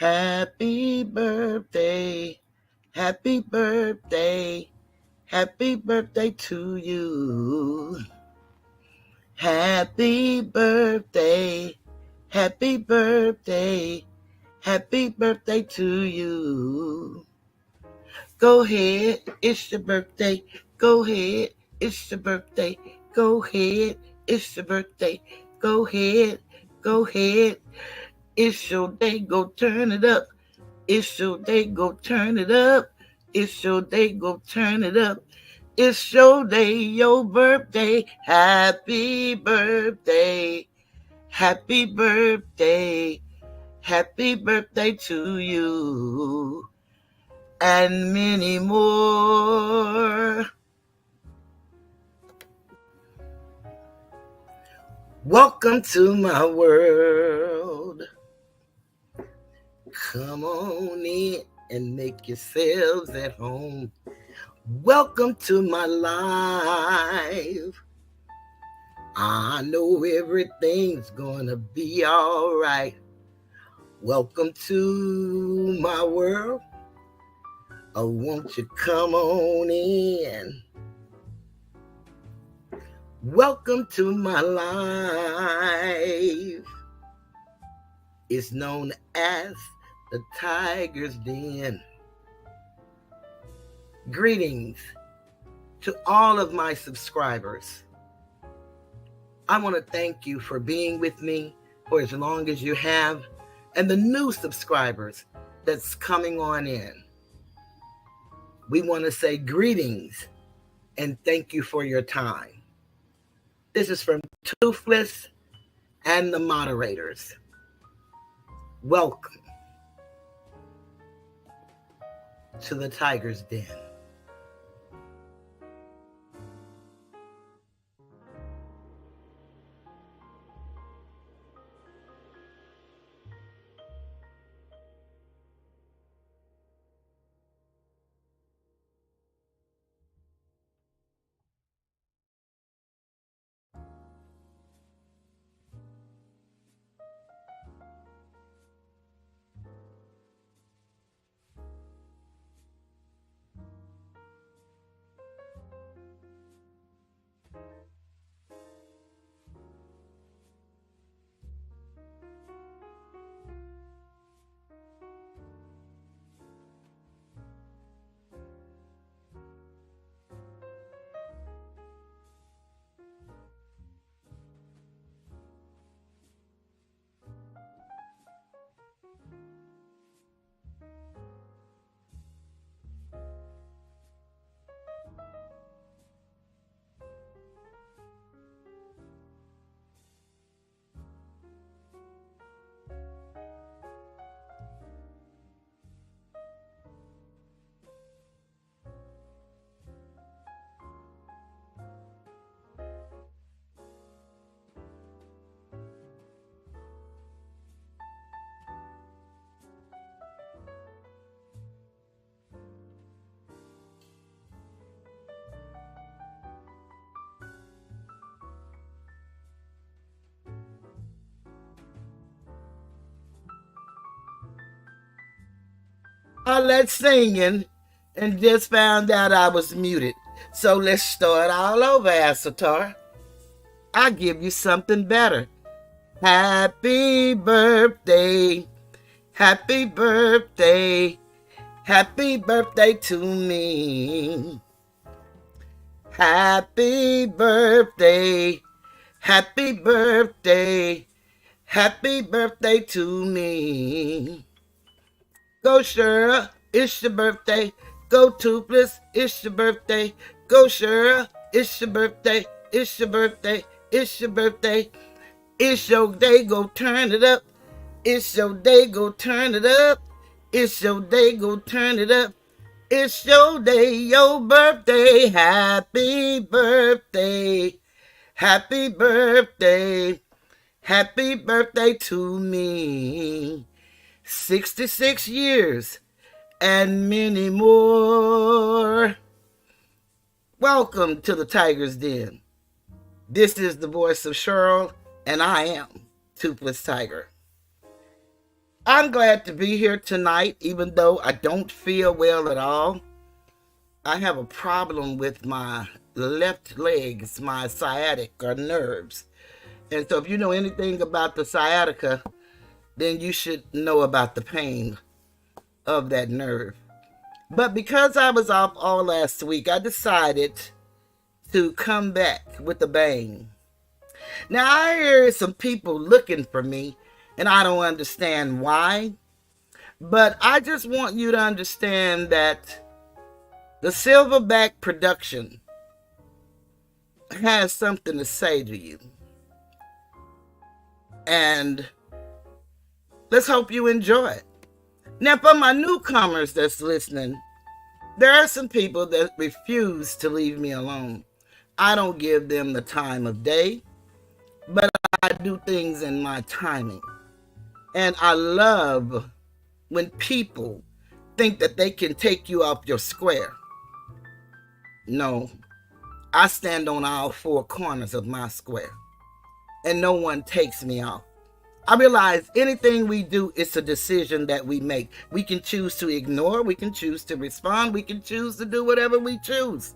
Happy birthday, happy birthday, happy birthday to you. Happy birthday, happy birthday, happy birthday to you. Go ahead, it's your birthday. Go ahead, it's your birthday. Go ahead, it's your birthday. Go ahead, go ahead. It's your day, go turn it up. It's your day, go turn it up. It's your day, go turn it up. It's your day, your birthday. Happy birthday. Happy birthday. Happy birthday to you. And many more. Welcome to my world. Come on in and make yourselves at home. Welcome to my life. I know everything's gonna be all right. Welcome to my world. Oh, won't you come on in? Welcome to my life. It's known as the Tiger's Den. Greetings to all of my subscribers. I want to thank you for being with me for as long as you have, and the new subscribers that's coming on in. We want to say greetings and thank you for your time. This is from Toothless and the moderators. Welcome to the Tiger's Den. I let singing and just found out I was muted. So let's start all over, Asatar. I'll give you something better. Happy birthday. Happy birthday. Happy birthday to me. Happy birthday. Happy birthday. Happy birthday to me. Go Cheryl, it's your birthday. Go Toothless, it's your birthday. Go Cheryl, it's your birthday. It's your birthday. It's your birthday. It's your day, go turn it up. It's your day, go turn it up. It's your day, go turn it up. It's your day, your birthday. Happy birthday. Happy birthday. Happy birthday to me. 66 years and many more. Welcome to the Tiger's Den. This is the voice of Cheryl, and I am Toothless Tiger. I'm glad to be here tonight, even though I don't feel well at all. I have a problem with my left legs, my sciatica nerves. And so if you know anything about the sciatica, then you should know about the pain of that nerve. But because I was off all last week, I decided to come back with a bang. Now, I hear some people looking for me, and I don't understand why. But I just want you to understand that the Silverback production has something to say to you. And let's hope you enjoy it. Now, for my newcomers that's listening, there are some people that refuse to leave me alone. I don't give them the time of day, but I do things in my timing. And I love when people think that they can take you off your square. No, I stand on all four corners of my square, and no one takes me off. I realize anything we do is a decision that we make. We can choose to ignore, we can choose to respond, we can choose to do whatever we choose.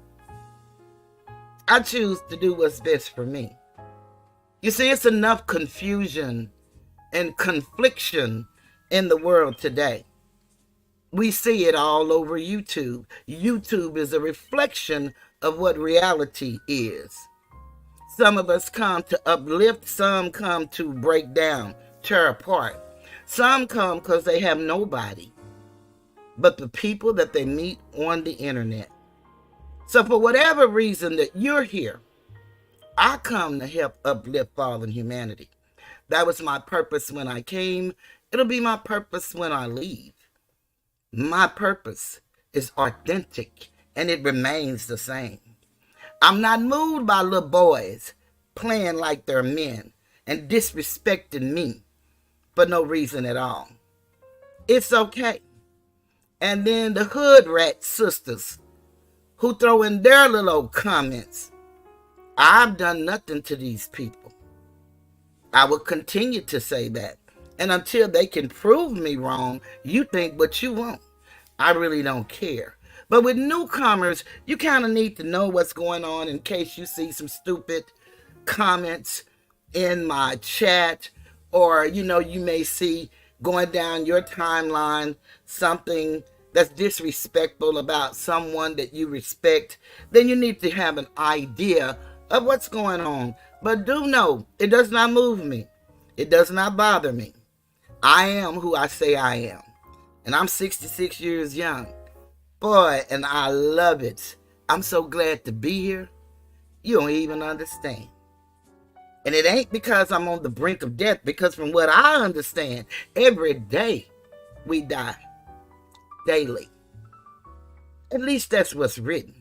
I choose to do what's best for me. You see, it's enough confusion and confliction in the world today. We see it all over YouTube. YouTube is a reflection of what reality is. Some of us come to uplift, some come to break down, tear apart. Some come because they have nobody but the people that they meet on the internet. So for whatever reason that you're here, I come to help uplift fallen humanity. That was my purpose when I came. It'll be my purpose when I leave. My purpose is authentic, and it remains the same. I'm not moved by little boys playing like they're men and disrespecting me for no reason at all. It's okay. And then the hood rat sisters who throw in their little old comments. I've done nothing to these people. I will continue to say that. And until they can prove me wrong, you think what you want. I really don't care. But with newcomers, you kind of need to know what's going on in case you see some stupid comments in my chat, or, you may see going down your timeline something that's disrespectful about someone that you respect. Then you need to have an idea of what's going on. But do know, it does not move me. It does not bother me. I am who I say I am. And I'm 66 years young. Boy, and I love it. I'm so glad to be here. You don't even understand. And it ain't because I'm on the brink of death, because from what I understand, every day we die. Daily. At least that's what's written.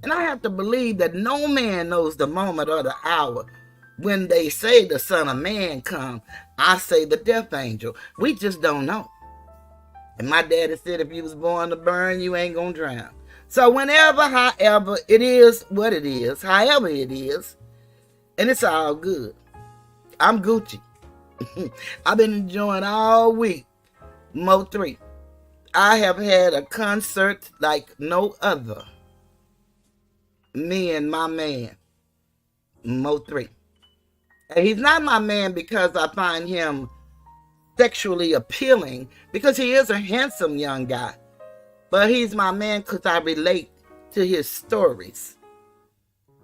And I have to believe that no man knows the moment or the hour when they say the Son of Man come. I say the death angel. We just don't know. And my daddy said if you was born to burn, you ain't gonna drown. So whenever, however, it is what it is, however it is, and it's all good. I'm Gucci. I've been enjoying all week. Mo 3. I have had a concert like no other. Me and my man, Mo 3. And he's not my man because I find him sexually appealing, because he is a handsome young guy. But he's my man because I relate to his stories.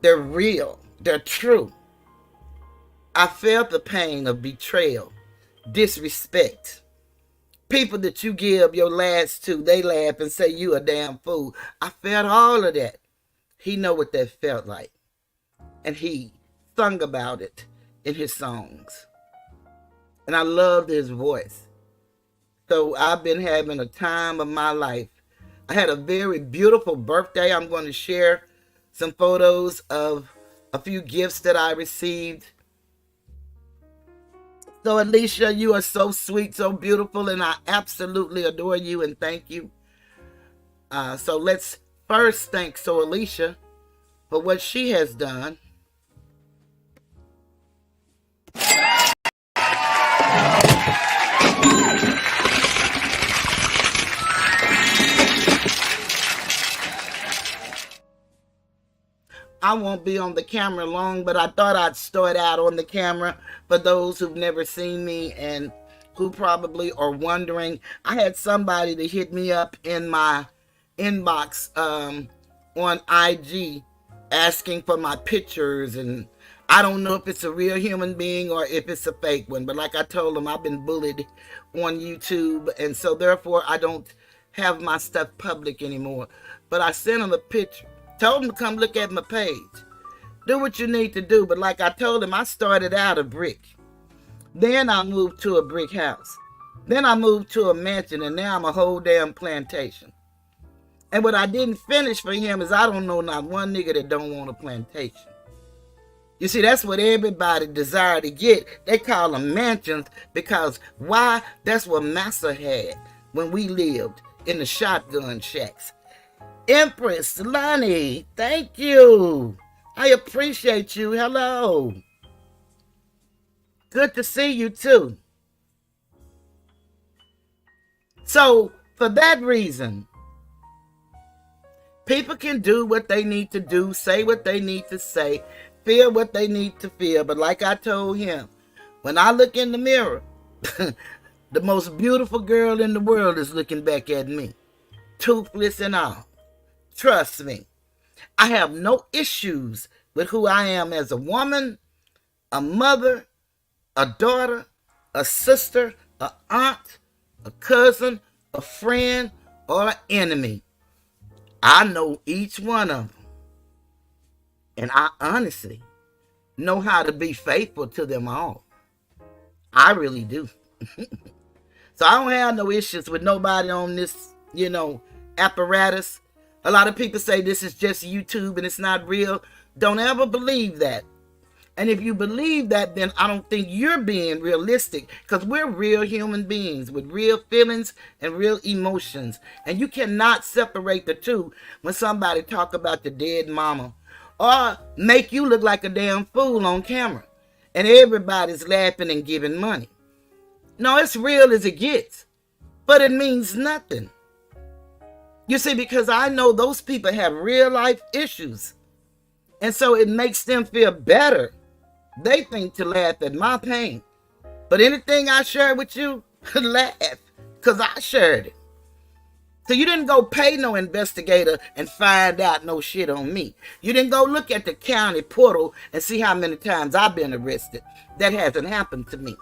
They're real. They're true. I felt the pain of betrayal, disrespect. People that you give your last to, they laugh and say you a damn fool. I felt all of that. He know what that felt like. And he sung about it in his songs. And I loved his voice. So I've been having a time of my life. I had a very beautiful birthday. I'm going to share some photos of a few gifts that I received. So Alicia, you are so sweet, so beautiful, and I absolutely adore you and thank you. So let's first thank Alicia for what she has done. I won't be on the camera long, but I thought I'd start out on the camera for those who've never seen me and who probably are wondering. I had somebody to hit me up in my inbox on IG asking for my pictures, and I don't know if it's a real human being or if it's a fake one, but like I told them, I've been bullied on YouTube, and so therefore I don't have my stuff public anymore. But I sent them a picture, told them to come look at my page, do what you need to do. But like I told them, I started out a brick, then I moved to a brick house, then I moved to a mansion, and now I'm a whole damn plantation. And what I didn't finish for him is I don't know not one nigga that don't want a plantation. You see, that's what everybody desire to get. They call them mansions because why? That's what Massa had when we lived in the shotgun shacks. Empress Lonnie, thank you. I appreciate you. Hello. Good to see you too. So for that reason, people can do what they need to do, say what they need to say, feel what they need to feel. But like I told him, when I look in the mirror, the most beautiful girl in the world is looking back at me, toothless and all. Trust me, I have no issues with who I am as a woman, a mother, a daughter, a sister, an aunt, a cousin, a friend, or an enemy. I know each one of them. And I honestly know how to be faithful to them all. I really do. So I don't have no issues with nobody on this, apparatus. A lot of people say this is just YouTube and it's not real. Don't ever believe that. And if you believe that, then I don't think you're being realistic, because we're real human beings with real feelings and real emotions. And you cannot separate the two when somebody talk about your dead mama or make you look like a damn fool on camera and everybody's laughing and giving money. No, it's real as it gets, but it means nothing. You see, because I know those people have real life issues, and so it makes them feel better. They think to laugh at my pain. But anything I share with you, laugh, because I shared it. So you didn't go pay no investigator and find out no shit on me. You didn't go look at the county portal and see how many times I've been arrested. That hasn't happened to me.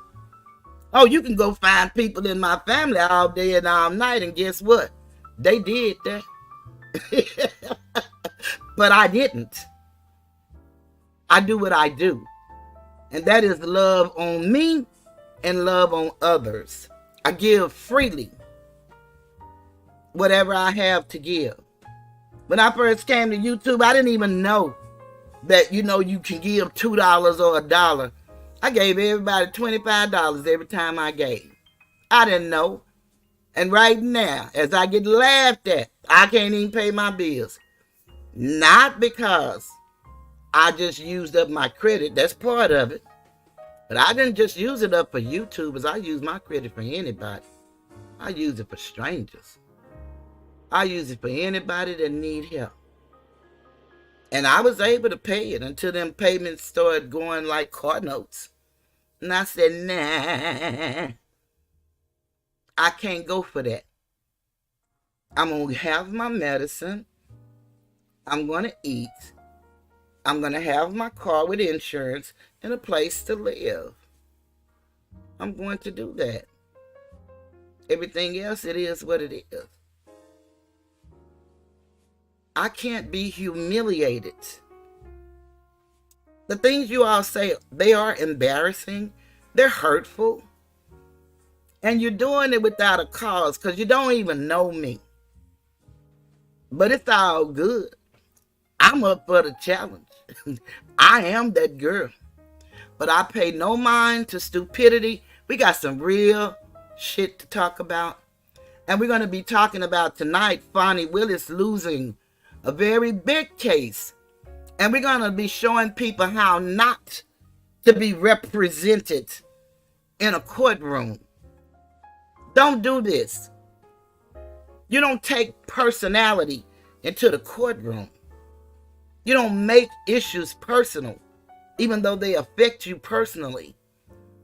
Oh, you can go find people in my family all day and all night, and guess what? They did that. But I didn't. I do what I do. And that is love on me and love on others. I give freely whatever I have to give. When I first came to YouTube, I didn't even know that, you can give $2 or $1. I gave everybody $25 every time I gave. I didn't know. And right now, as I get laughed at, I can't even pay my bills. Not because I just used up my credit. That's part of it. But I didn't just use it up for YouTubers. I use my credit for anybody. I use it for strangers. I use it for anybody that need help. And I was able to pay it until them payments started going like car notes. And I said, nah, I can't go for that. I'm going to have my medicine. I'm going to eat. I'm going to have my car with insurance and a place to live. I'm going to do that. Everything else, it is what it is. I can't be humiliated. The things you all say, they are embarrassing. They're hurtful. And you're doing it without a cause because you don't even know me. But it's all good. I'm up for the challenge. I am that girl. But I pay no mind to stupidity. We got some real shit to talk about. And we're going to be talking about tonight Fani Willis losing a very big case. And we're going to be showing people how not to be represented in a courtroom. Don't do this. You don't take personality into the courtroom. You don't make issues personal, even though they affect you personally.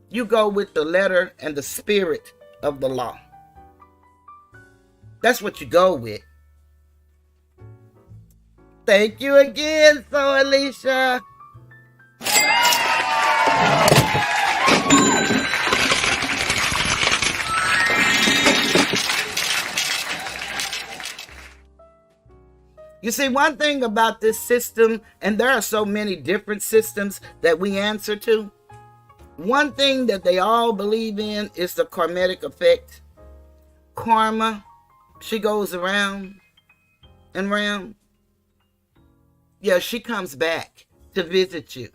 You go with the letter and the spirit of the law. That's what you go with. Thank you again, so Alicia. You see, one thing about this system, and there are so many different systems that we answer to, one thing that they all believe in is the karmic effect. Karma, she goes around and round. Yeah, she comes back to visit you.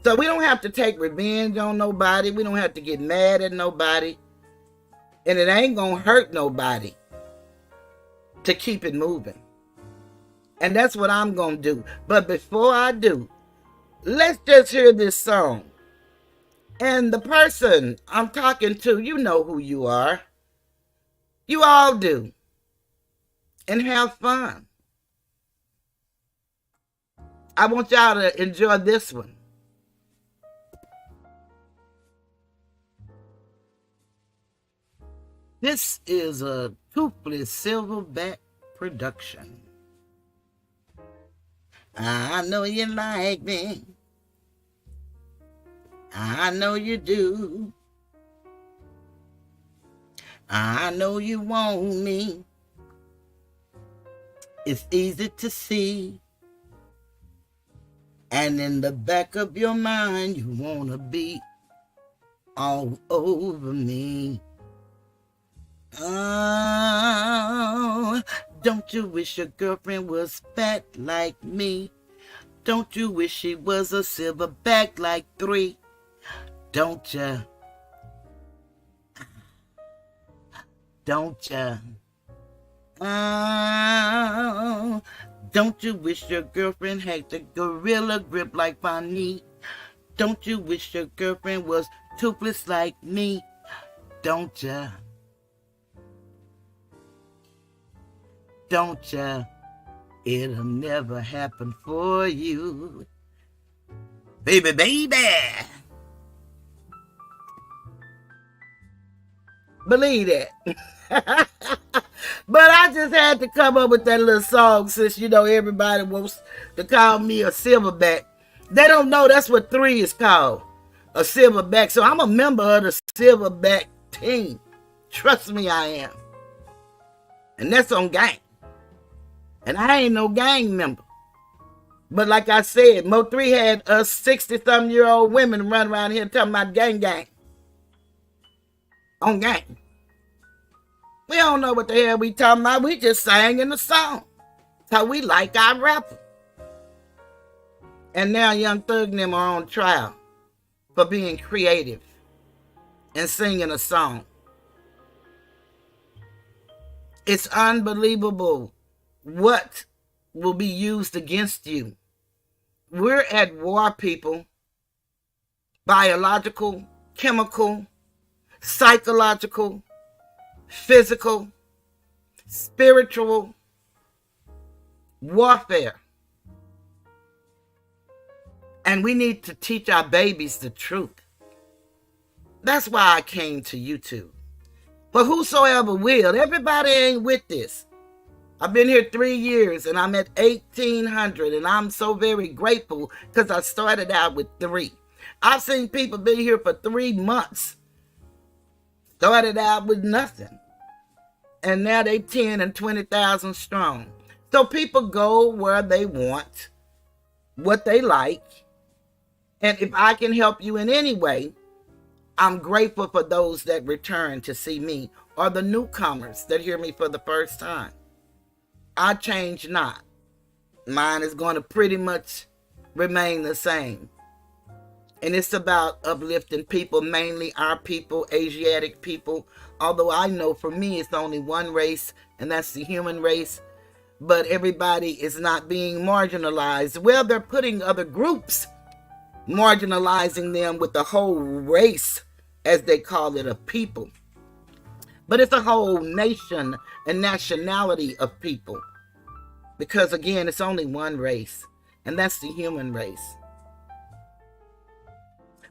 So we don't have to take revenge on nobody. We don't have to get mad at nobody. And it ain't going to hurt nobody to keep it moving. And that's what I'm going to do. But before I do, let's just hear this song. And the person I'm talking to, you know who you are. You all do. And have fun. I want y'all to enjoy this one. This is a Toothless Silverback production. I know you like me. I know you do. I know you want me. It's easy to see. And in the back of your mind, you want to be all over me. Oh, don't you wish your girlfriend was fat like me? Don't you wish she was a silverback like 3? Don't ya? Don't ya? Oh, don't you wish your girlfriend had the gorilla grip like Fani? Don't you wish your girlfriend was toothless like me? Don't ya? Don't ya? It'll never happen for you. Baby, baby. Believe that. But I just had to come up with that little song since, you know, everybody wants to call me a silverback. They don't know that's what 3 is called, a silverback. So I'm a member of the silverback team. Trust me, I am. And that's on gang. And I ain't no gang member. But like I said, Mo3 had us 60-something-year-old women run around here talking about gang. On gang. We don't know what the hell we talking about. We just sang in the song. That's how we like our rapper. And now Young Thug and them are on trial for being creative and singing a song. It's unbelievable what will be used against you. We're at war, people. Biological, chemical, psychological, physical, spiritual warfare. And we need to teach our babies the truth. That's why I came to YouTube. But whosoever will, everybody ain't with this. I've been here 3 years and I'm at 1,800 and I'm so very grateful because I started out with 3. I've seen people be here for 3 months. Started out with nothing. And now they 10 and 20,000 strong. So people go where they want, what they like. And if I can help you in any way, I'm grateful for those that return to see me or the newcomers that hear me for the first time. I change not. Mine is going to pretty much remain the same. And it's about uplifting people, mainly our people, Asiatic people. Although I know for me it's only one race, and that's the human race. But everybody is not being marginalized. Well, they're putting other groups, marginalizing them with the whole race, as they call it, of people. But it's a whole nation and nationality of people. Because again, it's only one race, and that's the human race.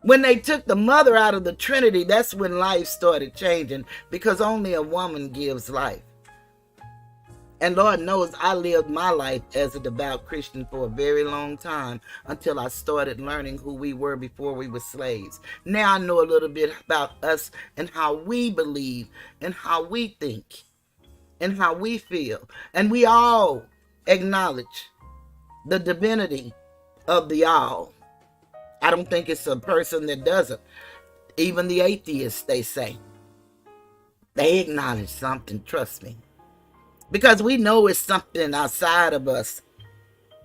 When they took the mother out of the Trinity, that's when life started changing, because only a woman gives life. And Lord knows I lived my life as a devout Christian for a very long time until I started learning who we were before we were slaves. Now I know a little bit about us and how we believe and how we think and how we feel. And we all acknowledge the divinity of the all. I don't think it's a person that doesn't. Even the atheists, they say. They acknowledge something, trust me. Because we know it's something outside of us.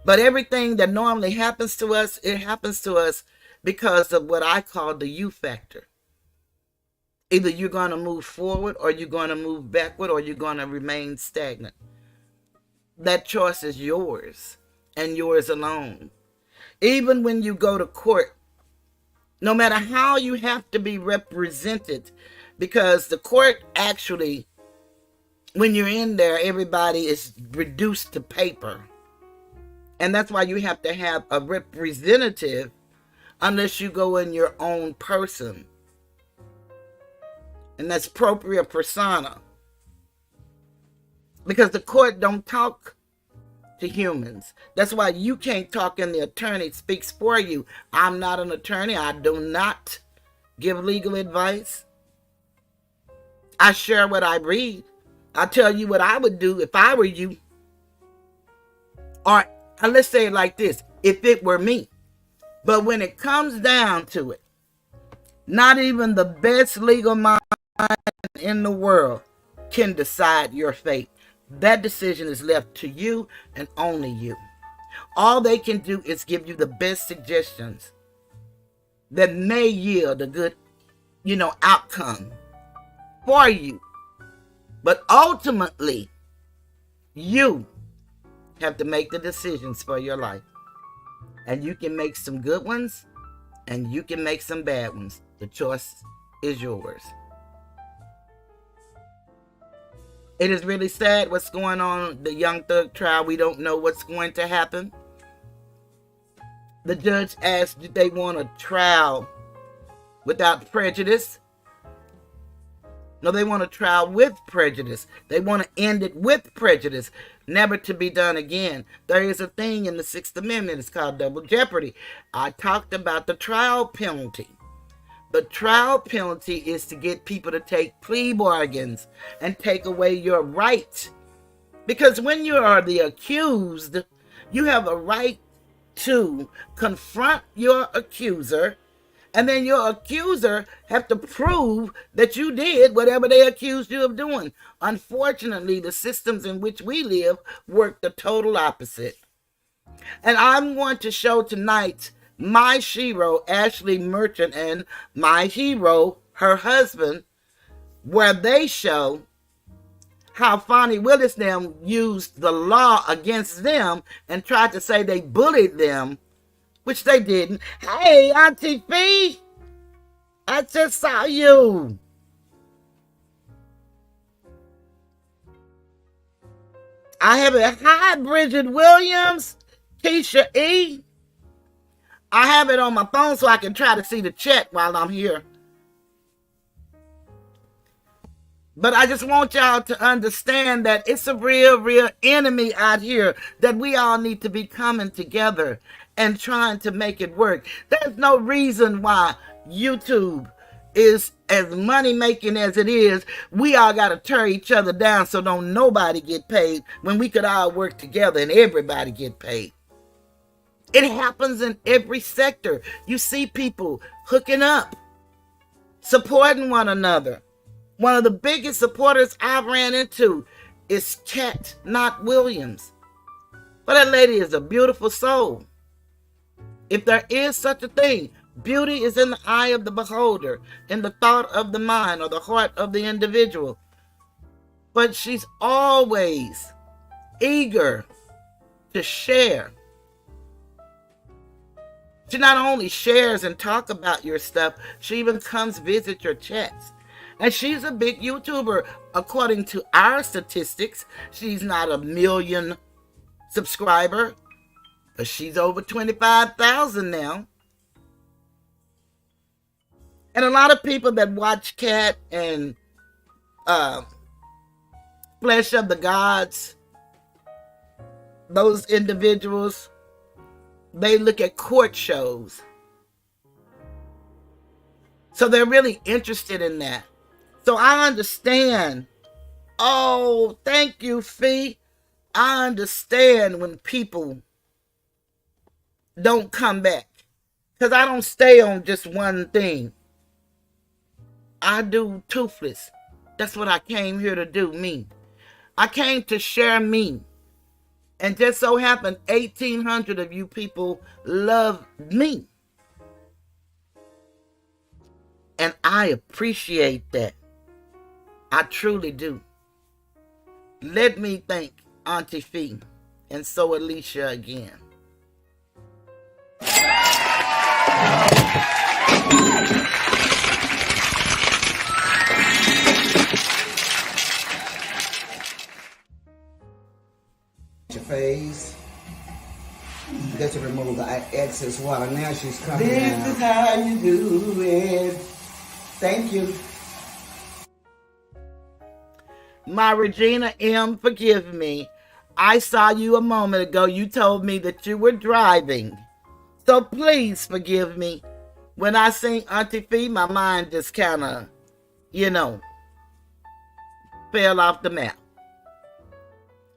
But everything that normally happens to us, it happens to us because of what I call the U factor. Either you're going to move forward, or you're going to move backward, or you're going to remain stagnant. That choice is yours, and yours alone. Even when you go to court, no matter how you have to be represented, because the court actually, when you're in there, everybody is reduced to paper. And that's why you have to have a representative unless you go in your own person. And that's propria persona. Because the court don't talk to humans. That's why you can't talk and the attorney speaks for you. I'm not an attorney. I do not give legal advice. I share what I read. I tell you what I would do if I were you. Or let's say it like this, if it were me. But when it comes down to it, not even the best legal mind in the world can decide your fate. That decision is left to you and only you. All they can do is give you the best suggestions that may yield a good, outcome for you. But ultimately, you have to make the decisions for your life. And you can make some good ones, and you can make some bad ones. The choice is yours. It is really sad what's going on, the Young Thug trial. We don't know what's going to happen. The judge asked, did they want a trial without prejudice? No, they want a trial with prejudice. They want to end it with prejudice, never to be done again. There is a thing in the Sixth Amendment. It's called double jeopardy. I talked about the trial penalty. The trial penalty is to get people to take plea bargains and take away your right. Because when you are the accused, you have a right to confront your accuser, and then your accuser have to prove that you did whatever they accused you of doing. Unfortunately, the systems in which we live work the total opposite. And I'm going to show tonight my shero, Ashley Merchant, and my hero, her husband, where they show how Fani Willis them used the law against them and tried to say they bullied them, which they didn't. Hey, Auntie Fee, I just saw you. I have it. Hi, Bridget Williams, Keisha E. I have it on my phone so I can try to see the chat while I'm here. But I just want y'all to understand that it's a real enemy out here that we all need to be coming together and trying to make it work. There's no reason why YouTube is as money making as it is. We all got to tear each other down so don't nobody get paid when we could all work together and everybody get paid. It happens in every sector. You see people hooking up, supporting one another. One of the biggest supporters I've ran into is Cat Not Williams. But that lady is a beautiful soul. If there is such a thing, beauty is in the eye of the beholder, in the thought of the mind or the heart of the individual. But she's always eager to share. She not only shares and talk about your stuff, she even comes visit your chats. And she's a big YouTuber. According to our statistics, she's not a million subscriber. But she's over 25,000 now. And a lot of people that watch Cat and Flesh of the Gods, those individuals, they look at court shows. So they're really interested in that. So I understand. Oh, thank you, Fee. I understand when people don't come back. Because I don't stay on just one thing. I do Toothless. That's what I came here to do, me. I came to share me. And just so happened 1,800 of you people love me. And I appreciate that. I truly do. Let me thank Auntie Fee and so Alicia again. Your face. Just to remove the excess water. Now she's coming This out. is how you do it. Thank you. My Regina M., forgive me. I saw you a moment ago. You told me that you were driving. So please forgive me. When I sing Auntie Fee, my mind just kind of, fell off the map.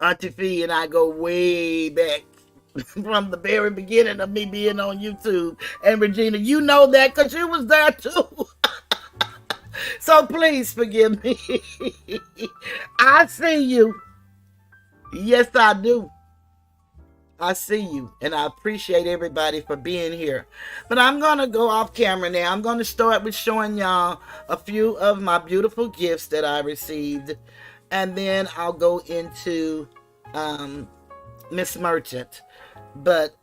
Auntie Fee and I go way back from the very beginning of me being on YouTube. And Regina, you know that because you was there too. So please forgive me. I see you. Yes, I do. I see you. And I appreciate everybody for being here. But I'm going to go off camera now. I'm going to start with showing y'all a few of my beautiful gifts that I received. And then I'll go into Miss Merchant. But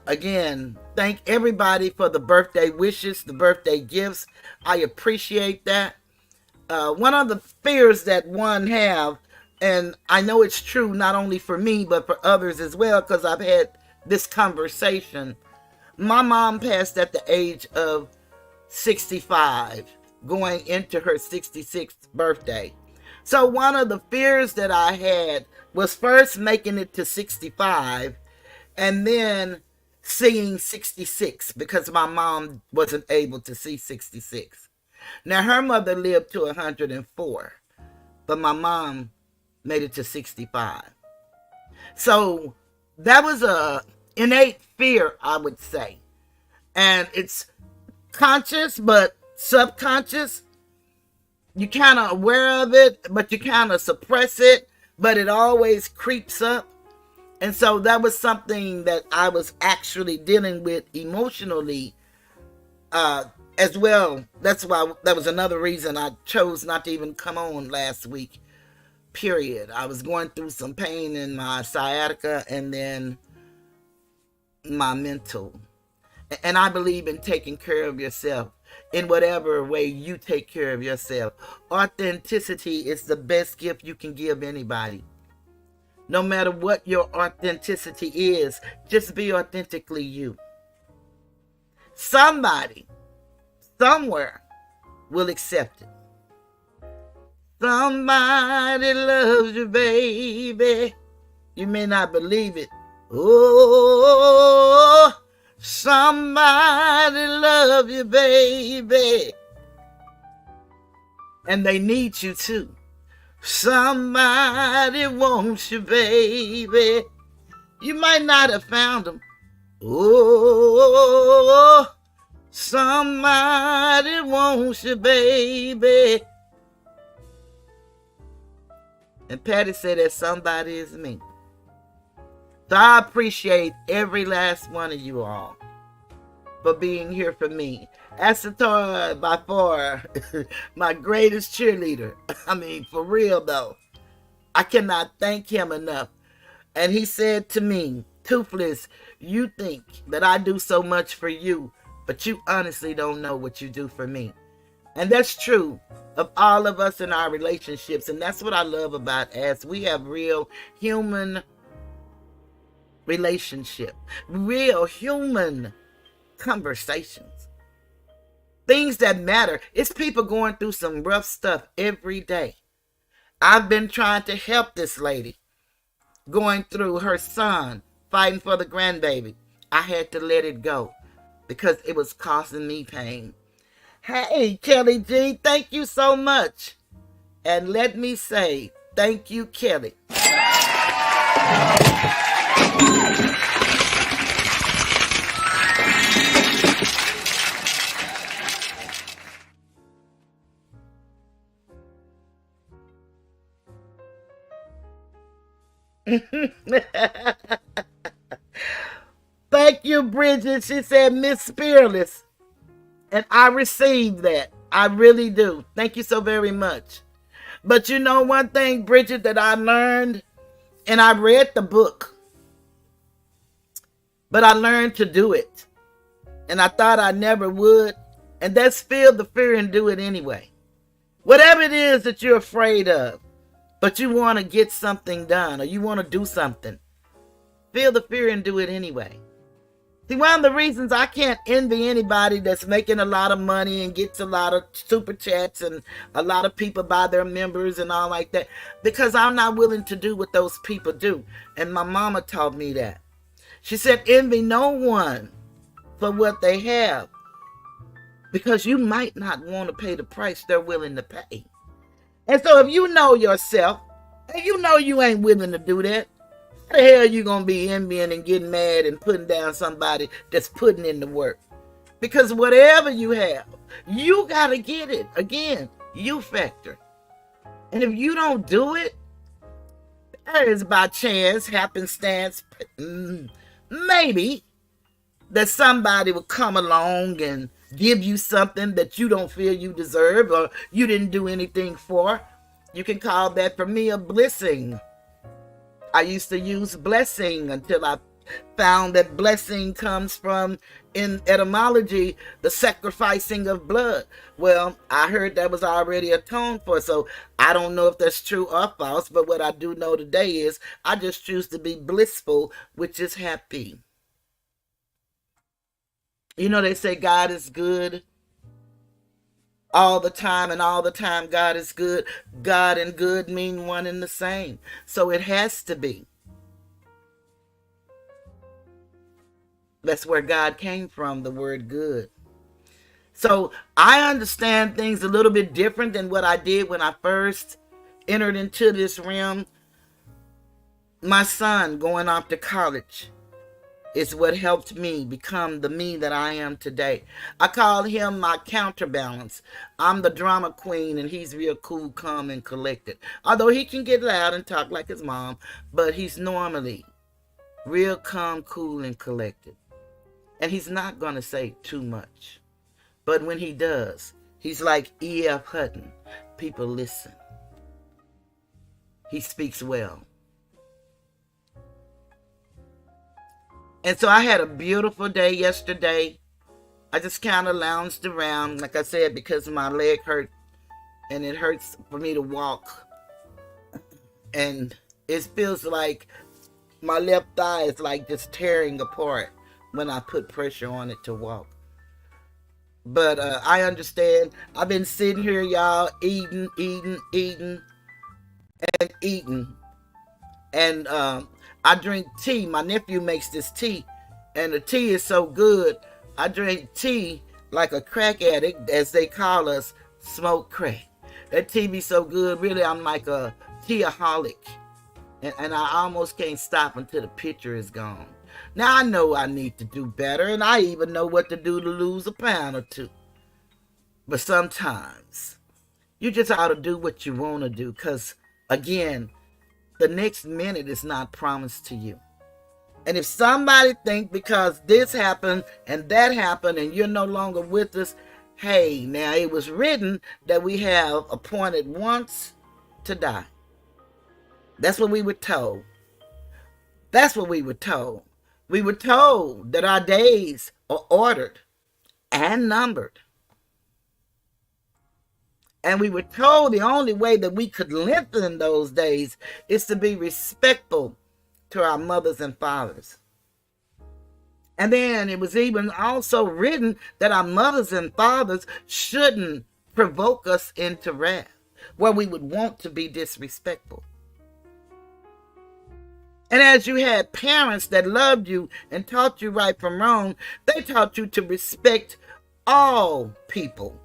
again, thank everybody for the birthday wishes, the birthday gifts. I appreciate that. One of the fears that one have, and I know it's true not only for me, but for others as well, because I've had this conversation. My mom passed at the age of 65, going into her 66th birthday. So one of the fears that I had was first making it to 65 and then seeing 66, because my mom wasn't able to see 66. Now, her mother lived to 104, but my mom made it to 65. So that was a innate fear, I would say. And it's conscious, but subconscious. You're kind of aware of it, but you kind of suppress it, but it always creeps up. And so that was something that I was actually dealing with emotionally as well. That's why that was another reason I chose not to even come on last week, period. I was going through some pain in my sciatica and then my mental. And I believe in taking care of yourself in whatever way you take care of yourself. Authenticity is the best gift you can give anybody. No matter what your authenticity is, just be authentically you. Somebody, somewhere, will accept it. Somebody loves you, baby. You may not believe it. Oh, somebody loves you, baby. And they need you too. Somebody wants you, baby. You might not have found them. Oh, somebody wants you, baby. And Patty said that somebody is me. So I appreciate every last one of you all for being here for me. Asator, by far, my greatest cheerleader. I mean, for real though. I cannot thank him enough. And he said to me, Toothless, you think that I do so much for you, but you honestly don't know what you do for me. And that's true of all of us in our relationships. And that's what I love about us. We have real human relationship, real human conversations, things that matter. It's people going through some rough stuff every day. I've been trying to help this lady going through her son fighting for the grandbaby. I had to let it go because it was causing me pain. Hey, Kelly G, thank you so much. And let me say, thank you, Kelly. Thank you, Bridget. She said, Miss Fearless. And I received that. I really do. Thank you so very much. But you know one thing, Bridget, that I learned, and I read the book, but I learned to do it. And I thought I never would. And that's feel the fear and do it anyway. Whatever it is that you're afraid of, but you want to get something done or you want to do something, feel the fear and do it anyway. See, one of the reasons I can't envy anybody that's making a lot of money and gets a lot of super chats and a lot of people buy their members and all like that, because I'm not willing to do what those people do. And my mama taught me that. She said, envy no one for what they have, because you might not want to pay the price they're willing to pay. And so if you know yourself, and you know you ain't willing to do that, how the hell are you going to be envying and getting mad and putting down somebody that's putting in the work? Because whatever you have, you got to get it. Again, you factor. And if you don't do it, there is by chance, happenstance, maybe that somebody will come along and give you something that you don't feel you deserve or you didn't do anything for. You can call that for me a blessing. I used to use blessing until I found that blessing comes from, in etymology, the sacrificing of blood. Well, I heard that was already atoned for, so I don't know if that's true or false, but what I do know today is I just choose to be blissful, which is happy. You know, they say God is good all the time, and all the time God is good. God and good mean one and the same. So it has to be. That's where God came from, the word good. So I understand things a little bit different than what I did when I first entered into this realm. My son going off to college is what helped me become the me that I am today. I call him my counterbalance. I'm the drama queen and he's real cool, calm, and collected. Although he can get loud and talk like his mom, but he's normally real calm, cool, and collected. And he's not going to say too much. But when he does, he's like E.F. Hutton. People listen. He speaks well. And so I had a beautiful day yesterday. I just kind of lounged around, like I said, because my leg hurt. And it hurts for me to walk. And it feels like my left thigh is like just tearing apart when I put pressure on it to walk. But I understand. I've been sitting here, y'all, eating. And I drink tea. My nephew makes this tea, and the tea is so good. I drink tea like a crack addict, as they call us, smoke crack. That tea be so good. Really, I'm like a teaaholic. And I almost can't stop until the picture is gone. Now, I know I need to do better, and I even know what to do to lose a pound or two. But sometimes, you just ought to do what you want to do, because, again, the next minute is not promised to you. And if somebody think because this happened and that happened and you're no longer with us, hey, now it was written that we have appointed once to die. That's what we were told. That's what we were told. We were told that our days are ordered and numbered. And we were told the only way that we could lengthen those days is to be respectful to our mothers and fathers. And then it was even also written that our mothers and fathers shouldn't provoke us into wrath, where we would want to be disrespectful. And as you had parents that loved you and taught you right from wrong, they taught you to respect all people,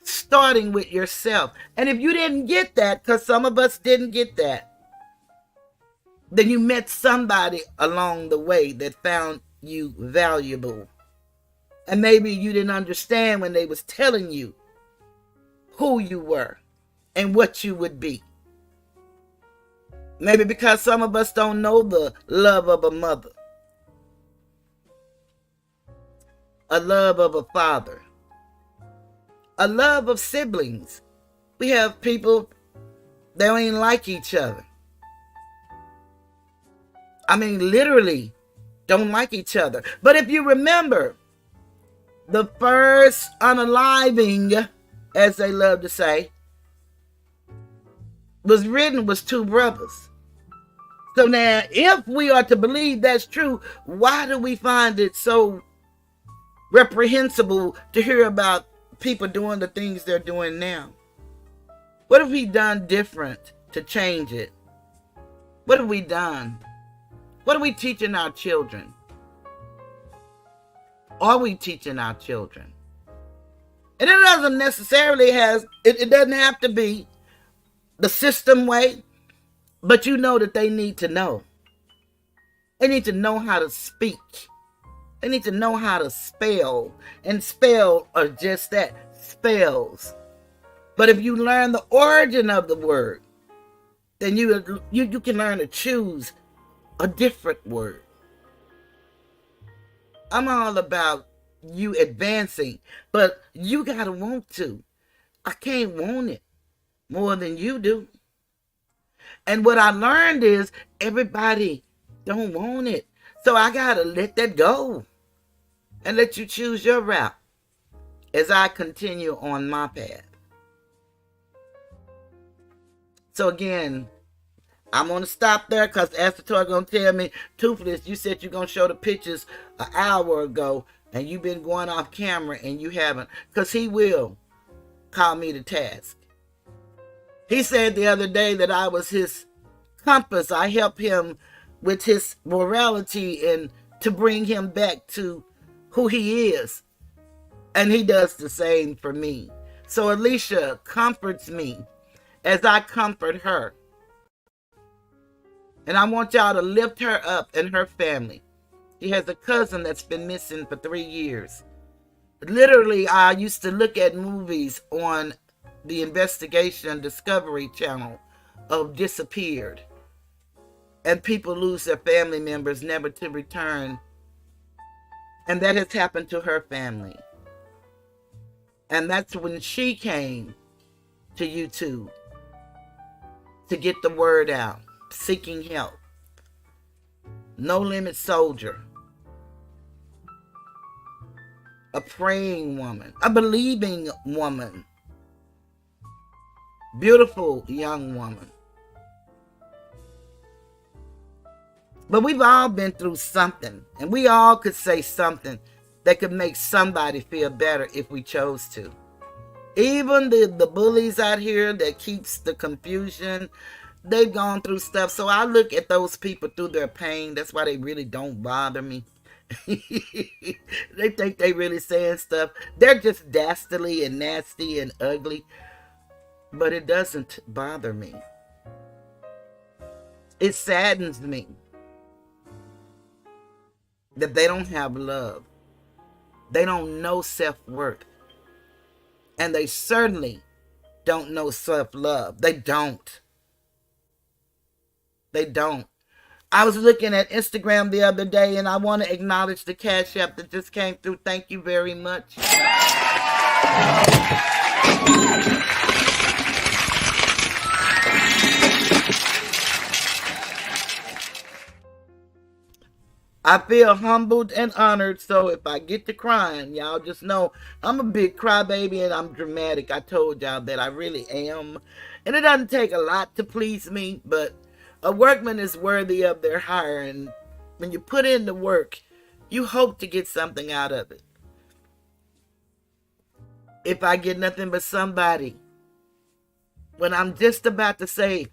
starting with yourself. And if you didn't get that, because some of us didn't get that, then you met somebody along the way that found you valuable. And maybe you didn't understand when they was telling you who you were and what you would be. Maybe because some of us don't know the love of a mother, a love of a father, a love of siblings. We have people that don't even like each other. I mean, literally don't like each other. But if you remember, the first unaliving, as they love to say, was two brothers. So now, if we are to believe that's true, why do we find it so reprehensible to hear about people doing the things they're doing now? What have we done different to change it? What have we done? What are we teaching our children? Are we teaching our children? And it doesn't necessarily it doesn't have to be the system way, but you know that they need to know. They need to know how to speak. They need to know how to spell. And spell are just that, spells. But if you learn the origin of the word, then you can learn to choose a different word. I'm all about you advancing, but you gotta want to. I can't want it more than you do. And what I learned is everybody don't want it. So I gotta let that go and let you choose your route as I continue on my path. So again, I'm going to stop there because Pastor Toy going to tell me, Toothless, you said you're going to show the pictures an hour ago and you've been going off camera and you haven't. Because he will call me to task. He said the other day that I was his compass. I help him with his morality and to bring him back to who he is. And he does the same for me. So Alicia comforts me as I comfort her. And I want y'all to lift her up and her family. She has a cousin that's been missing for 3 years. Literally, I used to look at movies on the Investigation Discovery Channel of disappeared. And people lose their family members never to return. And that has happened to her family. And that's when she came to YouTube to get the word out, seeking help. No Limit Soldier. A praying woman. A believing woman. Beautiful young woman. But we've all been through something. And we all could say something that could make somebody feel better if we chose to. Even the bullies out here that keeps the confusion, they've gone through stuff. So I look at those people through their pain. That's why they really don't bother me. They think they really saying stuff. They're just dastardly and nasty and ugly. But it doesn't bother me. It saddens me that they don't have love. They don't know self-worth. And they certainly don't know self-love. They don't. They don't. I was looking at Instagram the other day and I want to acknowledge the Cash App that just came through. Thank you very much. I feel humbled and honored, so if I get to crying, y'all just know I'm a big crybaby and I'm dramatic. I told y'all that I really am. And it doesn't take a lot to please me, but A workman is worthy of their hire, and when you put in the work, you hope to get something out of it. If I get nothing but somebody, when I'm just about to say,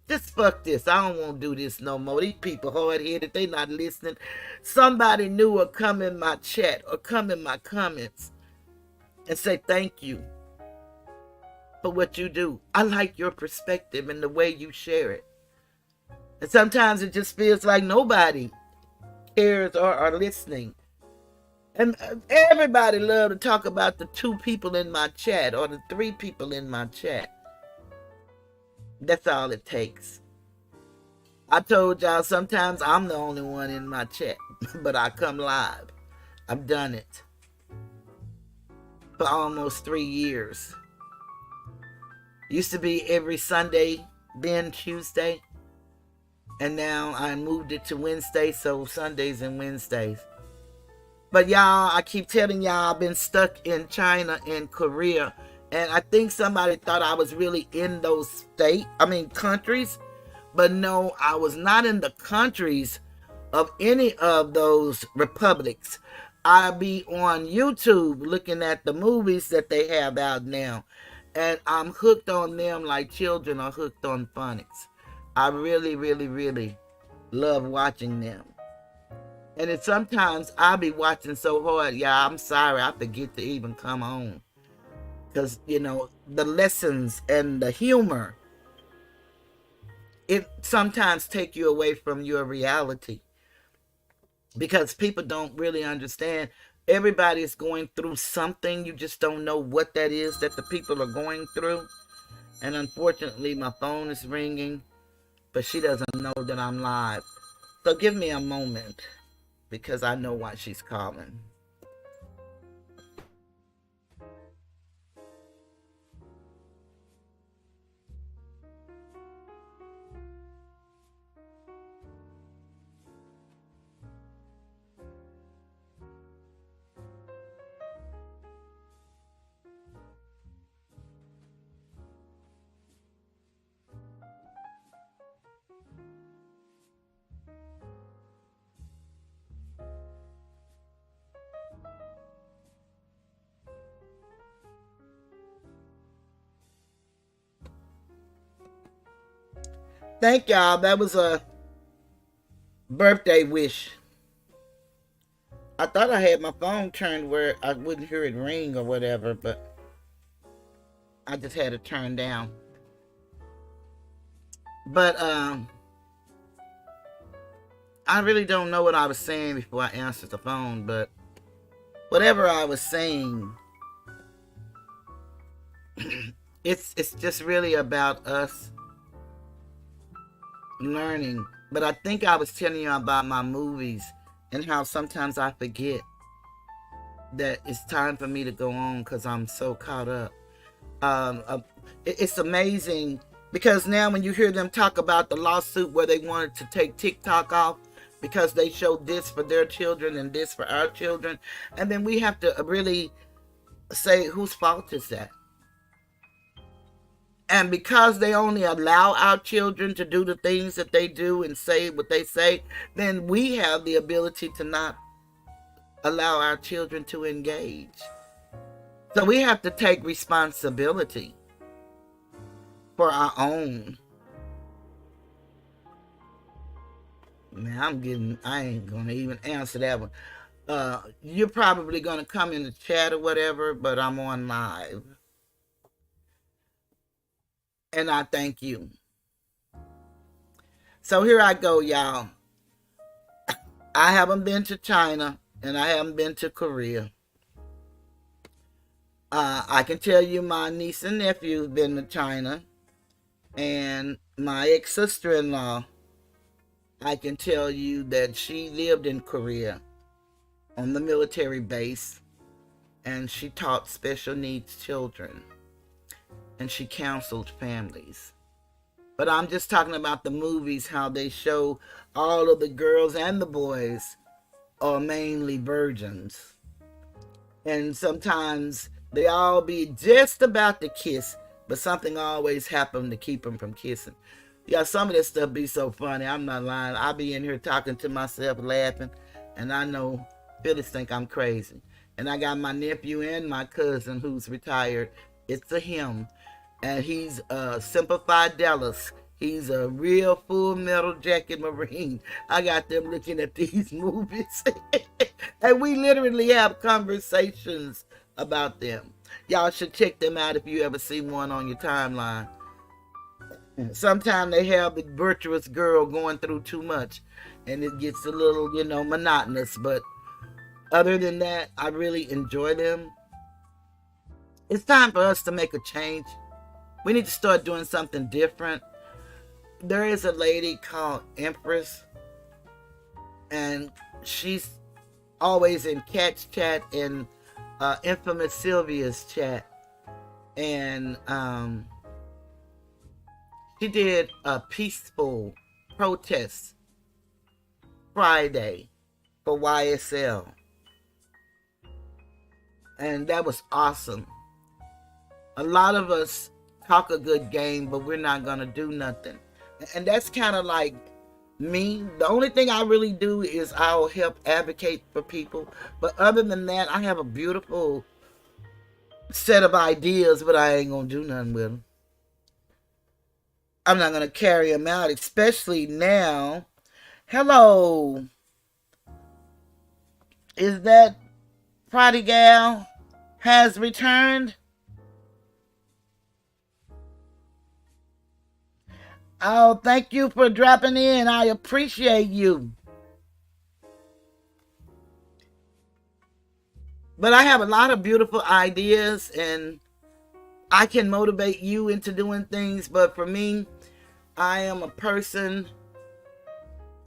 just fuck this, I don't want to do this no more. These people hard-headed, they not listening. Somebody new will come in my chat or come in my comments and say thank you for what you do. I like your perspective and the way you share it. And sometimes it just feels like nobody cares or are listening. And everybody love to talk about the 2 people in my chat or the 3 people in my chat. That's all it takes. I told y'all sometimes I'm the only one in my chat, but I come live. I've done it for almost 3 years. Used to be every Sunday, then Tuesday, and now I moved it to Wednesday, so Sundays and Wednesdays. But y'all, I keep telling y'all, I've been stuck in China and Korea, and I think somebody thought I was really in those countries, but no, I was not in the countries of any of those republics. I be on YouTube looking at the movies that they have out now, and I'm hooked on them like children are hooked on phonics. I really, really, really love watching them. And it's sometimes I'll be watching so hard, I'm sorry, I forget to even come on. Because, the lessons and the humor, it sometimes take you away from your reality. Because people don't really understand. Everybody's going through something. You just don't know what that is that the people are going through. And unfortunately, my phone is ringing, but she doesn't know that I'm live. So give me a moment, because I know why she's calling. Thank y'all. That was a birthday wish. I thought I had my phone turned where I wouldn't hear it ring or whatever, but I just had it turned down. But I really don't know what I was saying before I answered the phone, but whatever I was saying, it's just really about us learning. But I think I was telling you about my movies and how sometimes I forget that it's time for me to go on because I'm so caught up. It's amazing because now when you hear them talk about the lawsuit where they wanted to take TikTok off because they showed this for their children and this for our children, and then we have to really say, whose fault is that? And because they only allow our children to do the things that they do and say what they say, then we have the ability to not allow our children to engage. So we have to take responsibility for our own. Man, I ain't going to even answer that one. You're probably going to come in the chat or whatever, but I'm on live. And I thank you. So here I go, y'all. I haven't been to China and I haven't been to Korea. I can tell you my niece and nephew have been to China. And my ex-sister-in-law, I can tell you that she lived in Korea on the military base. And she taught special needs children. And she counseled families. But I'm just talking about the movies, how they show all of the girls and the boys are mainly virgins. And sometimes they all be just about to kiss, but something always happened to keep them from kissing. Yeah, some of this stuff be so funny. I'm not lying. I be in here talking to myself, laughing, and I know Phyllis think I'm crazy. And I got my nephew and my cousin who's retired. It's a him, and he's Semper Fidelis. He's a real full metal jacket Marine. I got them looking at these movies. And we literally have conversations about them. Y'all should check them out if you ever see one on your timeline. Sometimes they have the virtuous girl going through too much, and it gets a little, monotonous. But other than that, I really enjoy them. It's time for us to make a change. We need to start doing something different. There is a lady called Empress, and she's always in Cat's chat and Infamous Sylvia's chat. And she did a peaceful protest Friday for YSL. And that was awesome. A lot of us talk a good game, but we're not going to do nothing. And that's kind of like me. The only thing I really do is I'll help advocate for people. But other than that, I have a beautiful set of ideas, but I ain't going to do nothing with them. I'm not going to carry them out, especially now. Hello. Is that Prodigal has returned? Oh, thank you for dropping in. I appreciate you. But I have a lot of beautiful ideas, and I can motivate you into doing things. But for me, I am a person.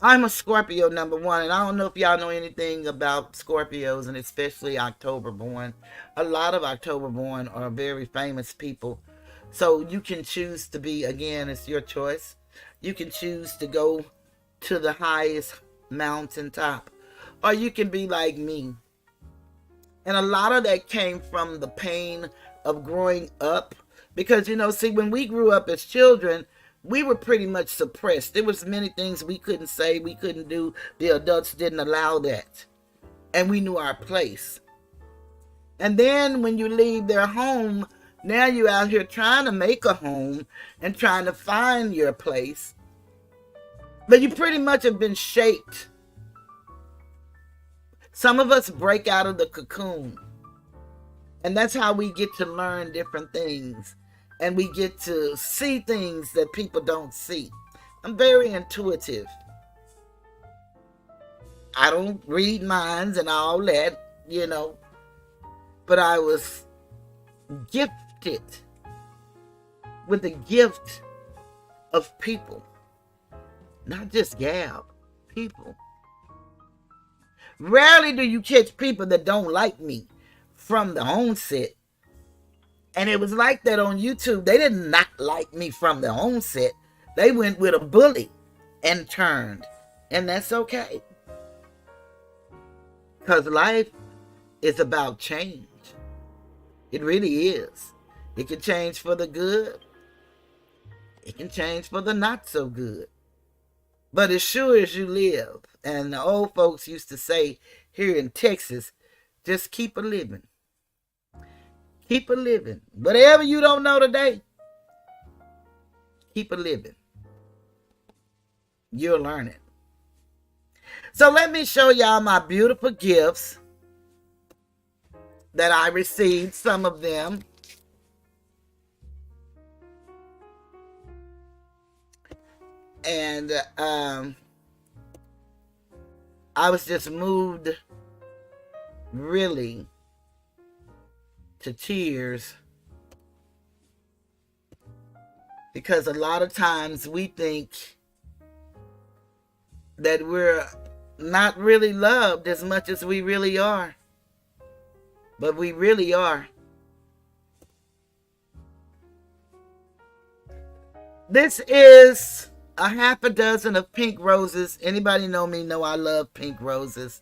I'm a Scorpio, number one. And I don't know if y'all know anything about Scorpios, and especially October born. A lot of October born are very famous people. So you can choose to be, again, it's your choice. You can choose to go to the highest mountaintop, or you can be like me. And a lot of that came from the pain of growing up. Because, see, when we grew up as children, we were pretty much suppressed. There was many things we couldn't say, we couldn't do. The adults didn't allow that. And we knew our place. And then when you leave their home, now you're out here trying to make a home and trying to find your place. But you pretty much have been shaped. Some of us break out of the cocoon. And that's how we get to learn different things. And we get to see things that people don't see. I'm very intuitive. I don't read minds and all that, But I was gifted with the gift of people. Not just gab, people. Rarely do you catch people that don't like me from the onset. And it was like that on YouTube. They did not like me from the onset. They went with a bully and turned. And that's okay. Because life is about change. It really is. It can change for the good. It can change for the not so good. But as sure as you live, and the old folks used to say here in Texas, just keep a living. Keep a living. Whatever you don't know today, keep a living. You'll learn it. So let me show y'all my beautiful gifts that I received, some of them. And I was just moved really to tears, because a lot of times we think that we're not really loved as much as we really are. But we really are. This is a half a dozen of pink roses. Anybody know me know I love pink roses.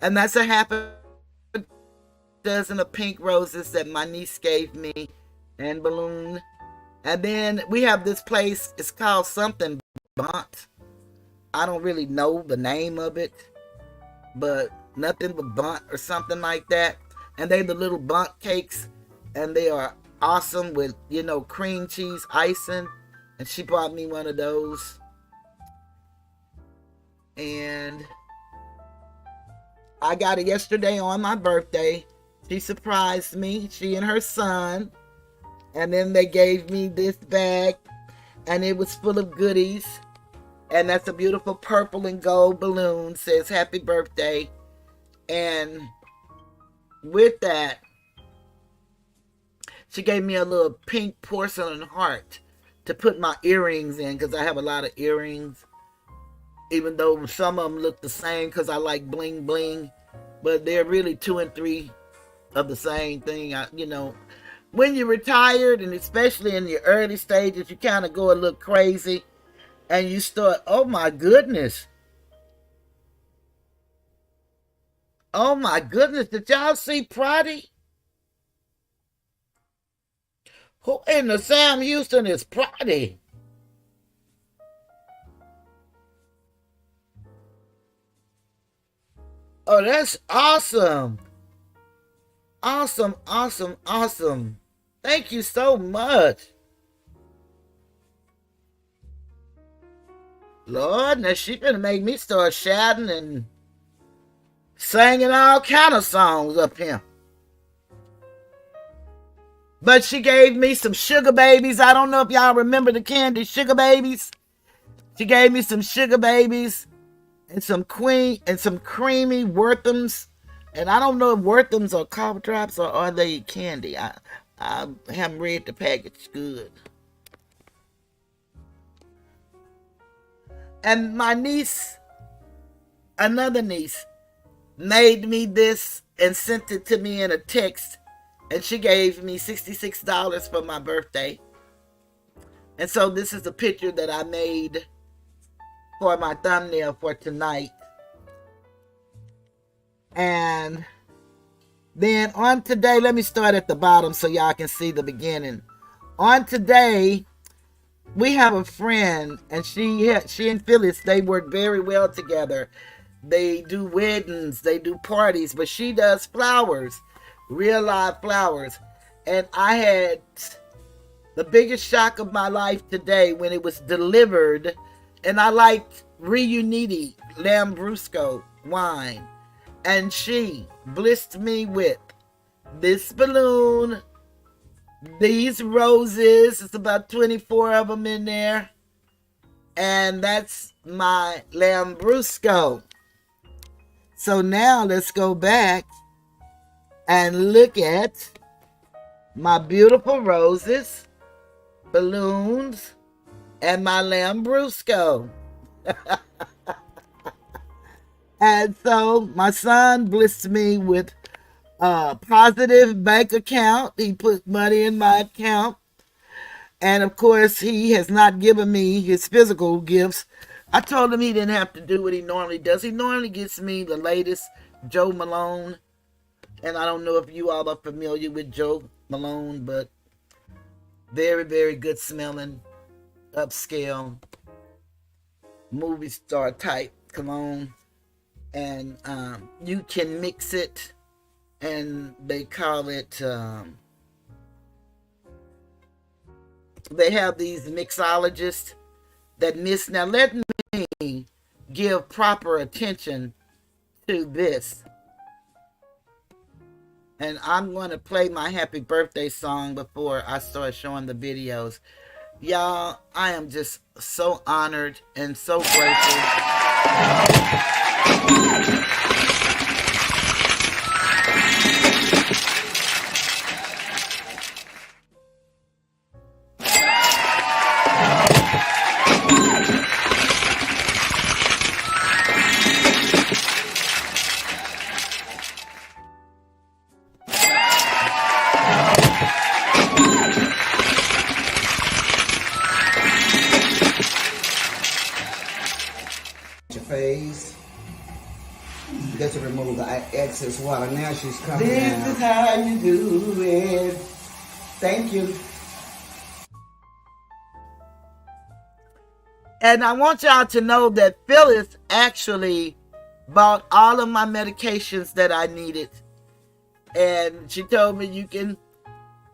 And that's a half a dozen of pink roses that my niece gave me, and balloon. And then we have this place, it's called something Bunt. I don't really know the name of it, but nothing but Bunt or something like that. And they the little Bunt cakes, and they are awesome with, you know, cream cheese icing. And she bought me one of those. And I got it yesterday on my birthday. She surprised me, she and her son. And then they gave me this bag, and it was full of goodies. And that's a beautiful purple and gold balloon, says happy birthday. And with that, she gave me a little pink porcelain heart to put my earrings in, because I have a lot of earrings. Even though some of them look the same, because I like bling bling. But they're really 2 and 3 of the same thing. You know, when you're retired, and especially in your early stages, you kind of go a little crazy. And you start, oh my goodness. Oh my goodness, did y'all see Prodigy? Who in the Sam Houston is Prodigy? Oh, that's awesome. Awesome, awesome, awesome. Thank you so much. Lord, now she gonna make me start shouting and singing all kind of songs up here. But she gave me some sugar babies. I don't know if y'all remember the candy sugar babies. She gave me some sugar babies and some creamy Worthams. And I don't know if Worthams are cough drops or are they candy. I haven't read the package good. And my niece, another niece, made me this and sent it to me in a text. And she gave me $66 for my birthday. And so this is a picture that I made for my thumbnail for tonight. And then on today, let me start at the bottom so y'all can see the beginning. On today, we have a friend, and she and Phyllis, they work very well together. They do weddings, they do parties, but she does flowers, real live flowers. And I had the biggest shock of my life today when it was delivered. And I liked Riuniti Lambrusco wine. And she blessed me with this balloon, these roses. It's about 24 of them in there. And that's my Lambrusco. So now let's go back and look at my beautiful roses, balloons, and my Lambrusco. And so my son blessed me with a positive bank account. He put money in my account. And of course, he has not given me his physical gifts. I told him he didn't have to do what he normally does. He normally gets me the latest Joe Malone. And I don't know if you all are familiar with Joe Malone, but very, very good smelling, upscale, movie star type cologne. And you can mix it, and they call it, they have these mixologists that mix. Now let me give proper attention to this. And I'm going to play my happy birthday song before I start showing the videos. Y'all, I am just so honored and so grateful. Face. You got to remove the excess water. Now she's coming This out. is how you do it. Thank you. And I want y'all to know that Phyllis actually bought all of my medications that I needed. And she told me you can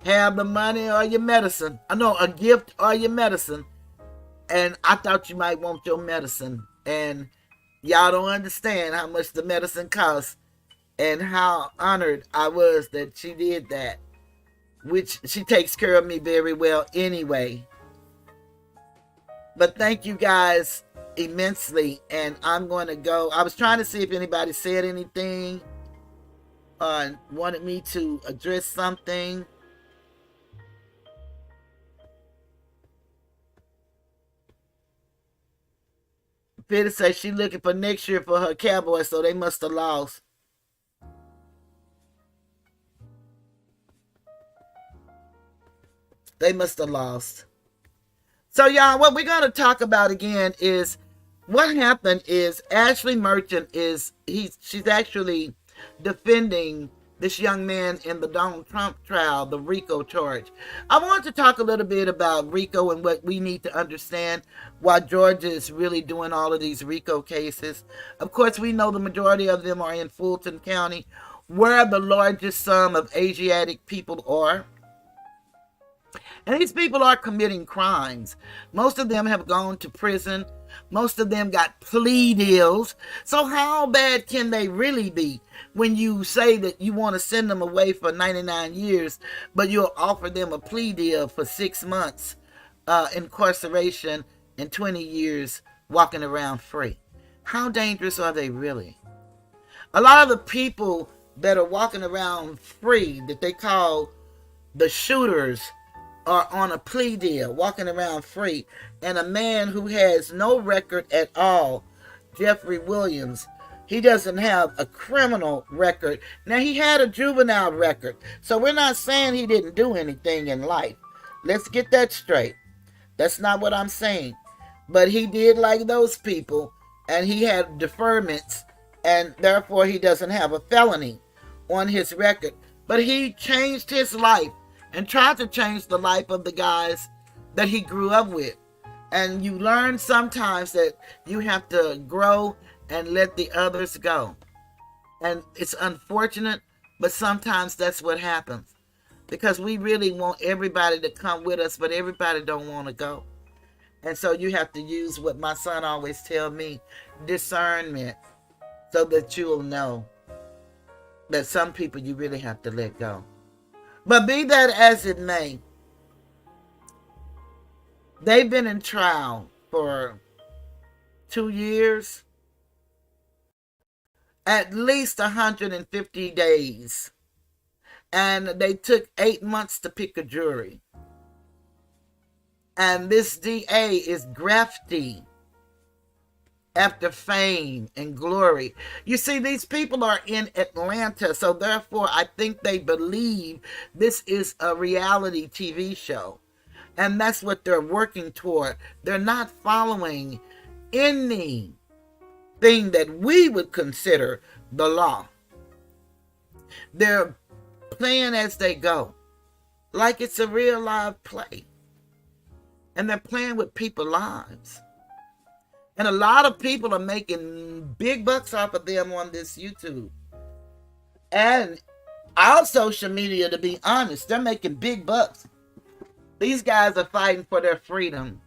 have the money or your medicine. I know, a gift or your medicine. And I thought you might want your medicine. And y'all don't understand how much the medicine costs and how honored I was that she did that. Which she takes care of me very well anyway. But thank you guys immensely. And I'm going to go. I was trying to see if anybody said anything or wanted me to address something. Peter says she's looking for next year for her Cowboys, so they must have lost. They must have lost. So, y'all, what we're going to talk about again is what happened is Ashley Merchant she's actually defending this young man in the Donald Trump trial, the RICO charge. I want to talk a little bit about RICO and what we need to understand why Georgia is really doing all of these RICO cases. Of course, we know the majority of them are in Fulton County, where the largest sum of Asiatic people are. And these people are committing crimes. Most of them have gone to prison. Most of them got plea deals. So how bad can they really be when you say that you want to send them away for 99 years, but you'll offer them a plea deal for 6 months incarceration and 20 years walking around free? How dangerous are they really? A lot of the people that are walking around free, that they call the shooters, are on a plea deal, walking around free. And a man who has no record at all, Jeffrey Williams, he doesn't have a criminal record. Now, he had a juvenile record, so we're not saying he didn't do anything in life. Let's get that straight. That's not what I'm saying. But he did like those people, and he had deferments, and therefore he doesn't have a felony on his record. But he changed his life and tried to change the life of the guys that he grew up with. And you learn sometimes that you have to grow and let the others go. And it's unfortunate, but sometimes that's what happens. Because we really want everybody to come with us, but everybody don't want to go. And so you have to use what my son always tells me, discernment, so that you'll know that some people you really have to let go. But be that as it may, they've been in trial for 2 years, at least 150 days. And they took 8 months to pick a jury. And this DA is grafty after fame and glory. You see, these people are in Atlanta, so therefore I think they believe this is a reality TV show. And that's what they're working toward. They're not following anything that we would consider the law. They're playing as they go, like it's a real live play. And they're playing with people's lives. And a lot of people are making big bucks off of them on this YouTube. And our social media, to be honest, they're making big bucks. These guys are fighting for their freedom.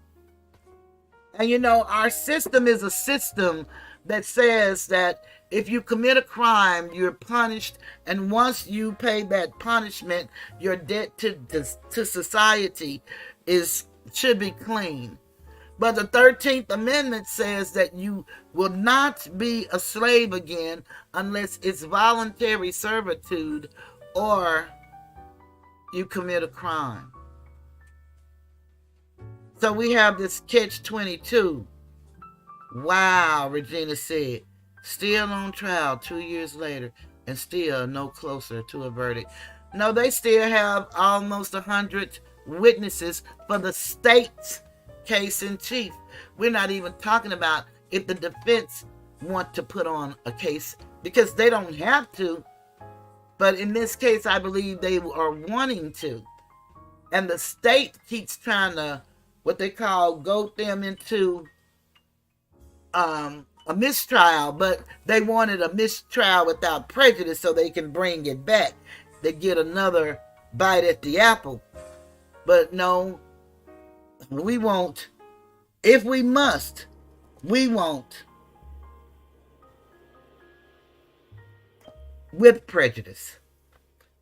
And you know, our system is a system that says that if you commit a crime, you're punished. And once you pay that punishment, your debt to society should be clean. But the 13th Amendment says that you will not be a slave again unless it's voluntary servitude or you commit a crime. So we have this catch-22. Wow, Regina said. Still on trial 2 years later and still no closer to a verdict. No, they still have almost 100 witnesses for the state's case in chief. We're not even talking about if the defense want to put on a case, because they don't have to. But in this case, I believe they are wanting to. And the state keeps trying to, what they call, goat them into a mistrial, but they wanted a mistrial without prejudice so they can bring it back. They get another bite at the apple. But no, we won't. If we must, we won't. With prejudice.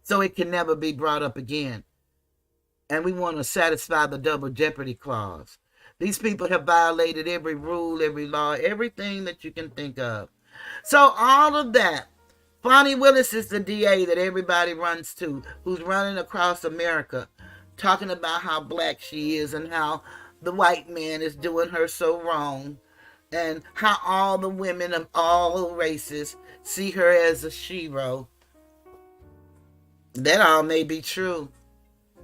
So it can never be brought up again. And we want to satisfy the double jeopardy clause. These people have violated every rule, every law, everything that you can think of. So all of that. Fani Willis is the DA that everybody runs to, who's running across America, talking about how black she is and how the white man is doing her so wrong, and how all the women of all races see her as a shero. That all may be true.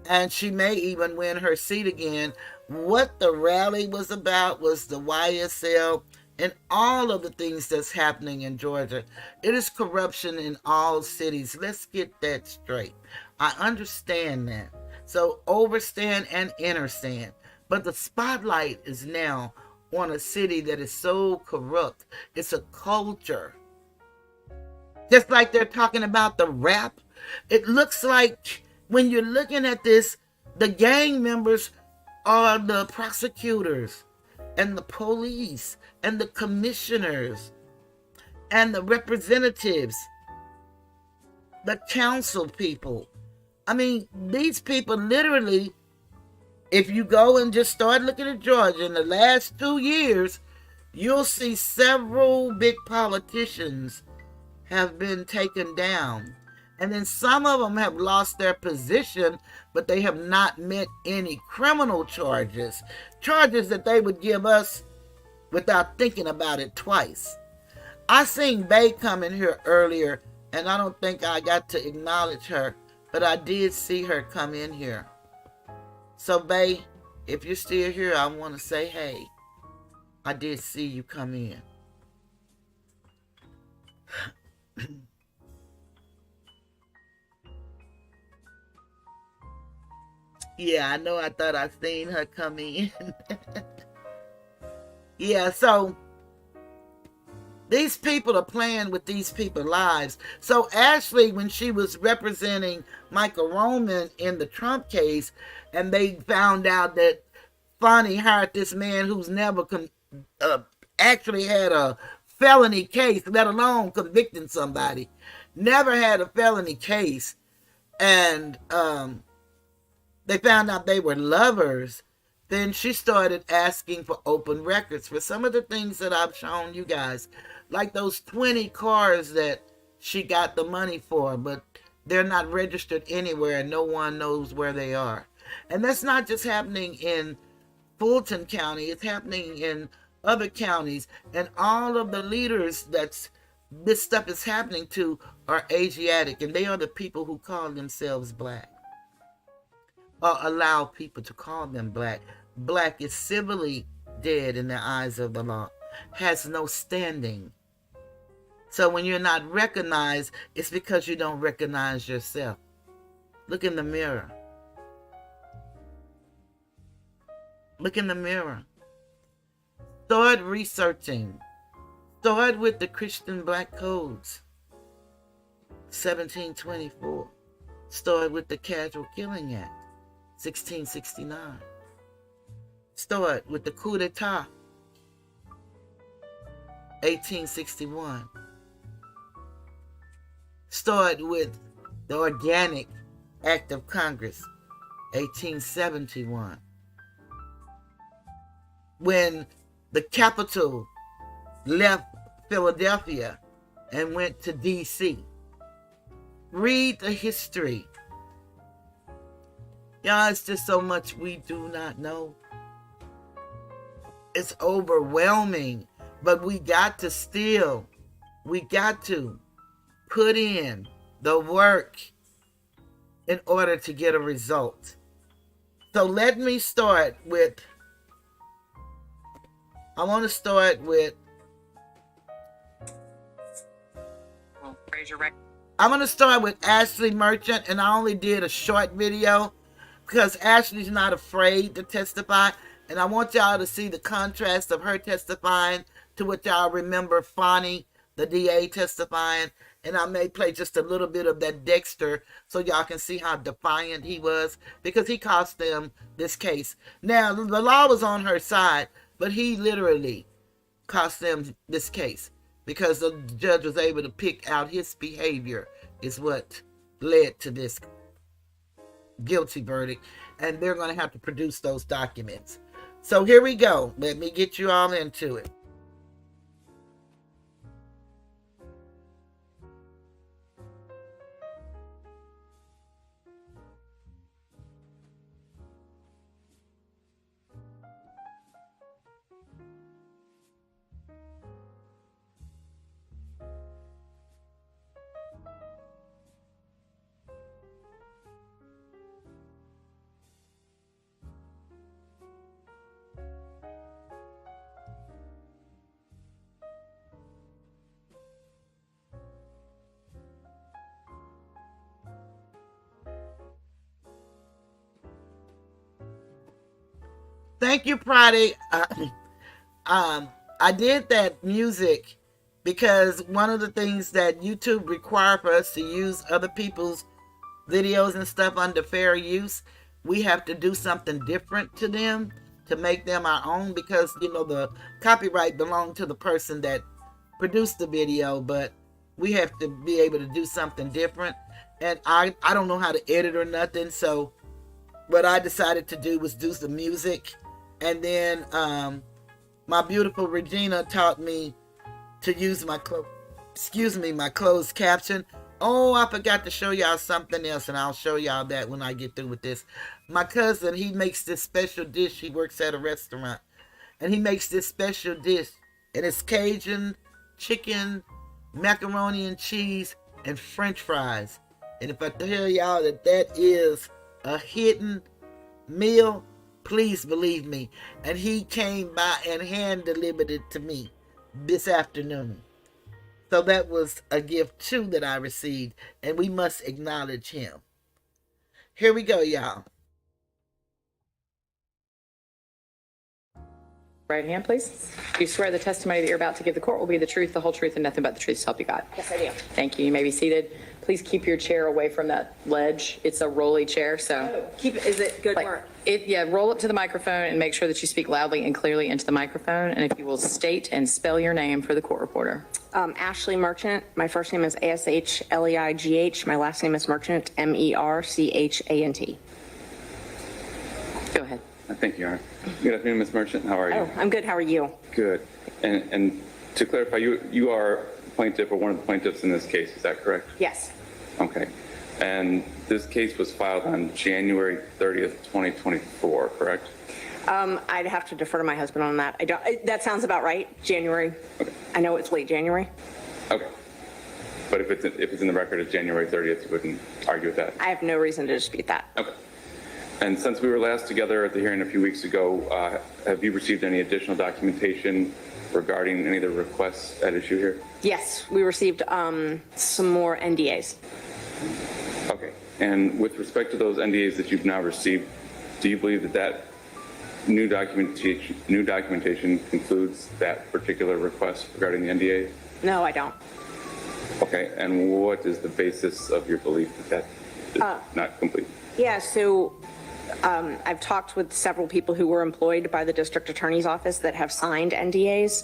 And she may even win her seat again. What the rally was about was the YSL and all of the things that's happening in Georgia. It is corruption in all cities. Let's get that straight. I understand that. So overstand and understand. But the spotlight is now on a city that is so corrupt. It's a culture. Just like they're talking about the rap. It looks like when you're looking at this, the gang members are the prosecutors and the police and the commissioners and the representatives, the council people. I mean, these people literally, if you go and just start looking at Georgia in the last 2 years, you'll see several big politicians have been taken down. And then some of them have lost their position, but they have not met any criminal charges. Charges that they would give us without thinking about it twice. I seen Bay come in here earlier, and I don't think I got to acknowledge her, but I did see her come in here. So, Bay, if you're still here, I want to say, hey, I did see you come in. Yeah, I know. I thought I seen her come in. Yeah, so these people are playing with these people's lives. So Ashley, when she was representing Michael Roman in the Trump case, and they found out that Fani hired this man who's never actually had a felony case, let alone convicting somebody, never had a felony case, and they found out they were lovers, then she started asking for open records for some of the things that I've shown you guys, like those 20 cars that she got the money for, but they're not registered anywhere and no one knows where they are. And that's not just happening in Fulton County, it's happening in other counties, and all of the leaders that's this stuff is happening to are Asiatic, and they are the people who call themselves black, or allow people to call them black. Black is civilly dead in the eyes of the law, has no standing. So when you're not recognized, it's because you don't recognize yourself. Look in the mirror. Look in the mirror. Start researching. Start with the Christian Black Codes, 1724. Start with the Casual Killing Act, 1669. Start with the coup d'etat, 1861. Start with the Organic Act of Congress, 1871. When the capital left Philadelphia and went to D.C. Read the history. Y'all, it's just so much we do not know. It's overwhelming, but we got to put in the work in order to get a result. So let me start with, I'm going to start with Ashley Merchant, and I only did a short video because Ashley's not afraid to testify, and I want y'all to see the contrast of her testifying to which y'all remember Fani, the DA, testifying. And I may play just a little bit of that Dexter so y'all can see how defiant he was, because he cost them this case. Now, the law was on her side, but he literally cost them this case because the judge was able to pick out his behavior is what led to this guilty verdict. And they're going to have to produce those documents. So here we go. Let me get you all into it. Thank you, Friday. I did that music because one of the things that YouTube require for us to use other people's videos and stuff under fair use, we have to do something different to them to make them our own, because the copyright belonged to the person that produced the video, but we have to be able to do something different. And I don't know how to edit or nothing, so what I decided to do was do some music. And then my beautiful Regina taught me to use my closed caption. Oh, I forgot to show y'all something else, and I'll show y'all that when I get through with this. My cousin, he makes this special dish. He works at a restaurant, and he makes this special dish, and it's Cajun chicken, macaroni and cheese, and French fries. And if I tell y'all that is a hidden meal, please believe me. And he came by and hand delivered it to me this afternoon. So that was a gift too that I received, and we must acknowledge him. Here we go, y'all. Right hand, please. Do you swear the testimony that you're about to give the court will be the truth, the whole truth, and nothing but the truth, so help you God? Yes, I do. Thank you. You may be seated. Please keep your chair away from that ledge. It's a rolly chair, so. Is it good work? Roll up to the microphone and make sure that you speak loudly and clearly into the microphone. And if you will state and spell your name for the court reporter. Ashley Merchant. My first name is ASHLEIGH. My last name is Merchant, MERCHANT. Go ahead. Thank you, Your Honor. Good afternoon, Ms. Merchant. How are you? Oh, I'm good. How are you? Good. And to clarify, you are plaintiff or one of the plaintiffs in this case, is that correct? Yes. Okay. And this case was filed on January 30th, 2024, correct? I'd have to defer to my husband on that. That sounds about right. January. Okay. I know it's late January. Okay. But if it's in the record as January 30th, you wouldn't argue with that? I have no reason to dispute that. Okay. And since we were last together at the hearing a few weeks ago, have you received any additional documentation regarding any of the requests at issue here? Yes, we received some more NDAs. Okay. And with respect to those NDAs that you've now received, do you believe that new documentation concludes that particular request regarding the NDAs? No, I don't. Okay. And what is the basis of your belief that is not complete? Yeah, so I've talked with several people who were employed by the district attorney's office that have signed NDAs.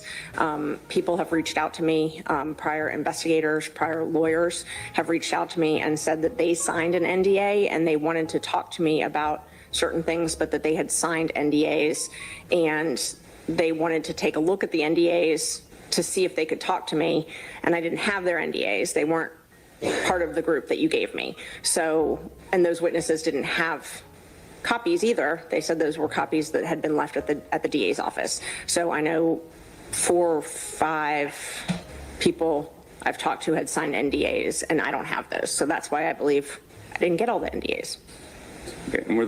People have reached out to me, prior investigators, prior lawyers have reached out to me and said that they signed an NDA and they wanted to talk to me about certain things, but that they had signed NDAs and they wanted to take a look at the NDAs to see if they could talk to me. And I didn't have their NDAs. They weren't part of the group that you gave me. So, and those witnesses didn't have copies either. They said those were copies that had been left at the DA's office. So I know 4 or 5 people I've talked to had signed NDAs and I don't have those. So that's why I believe I didn't get all the NDAs. Okay. And were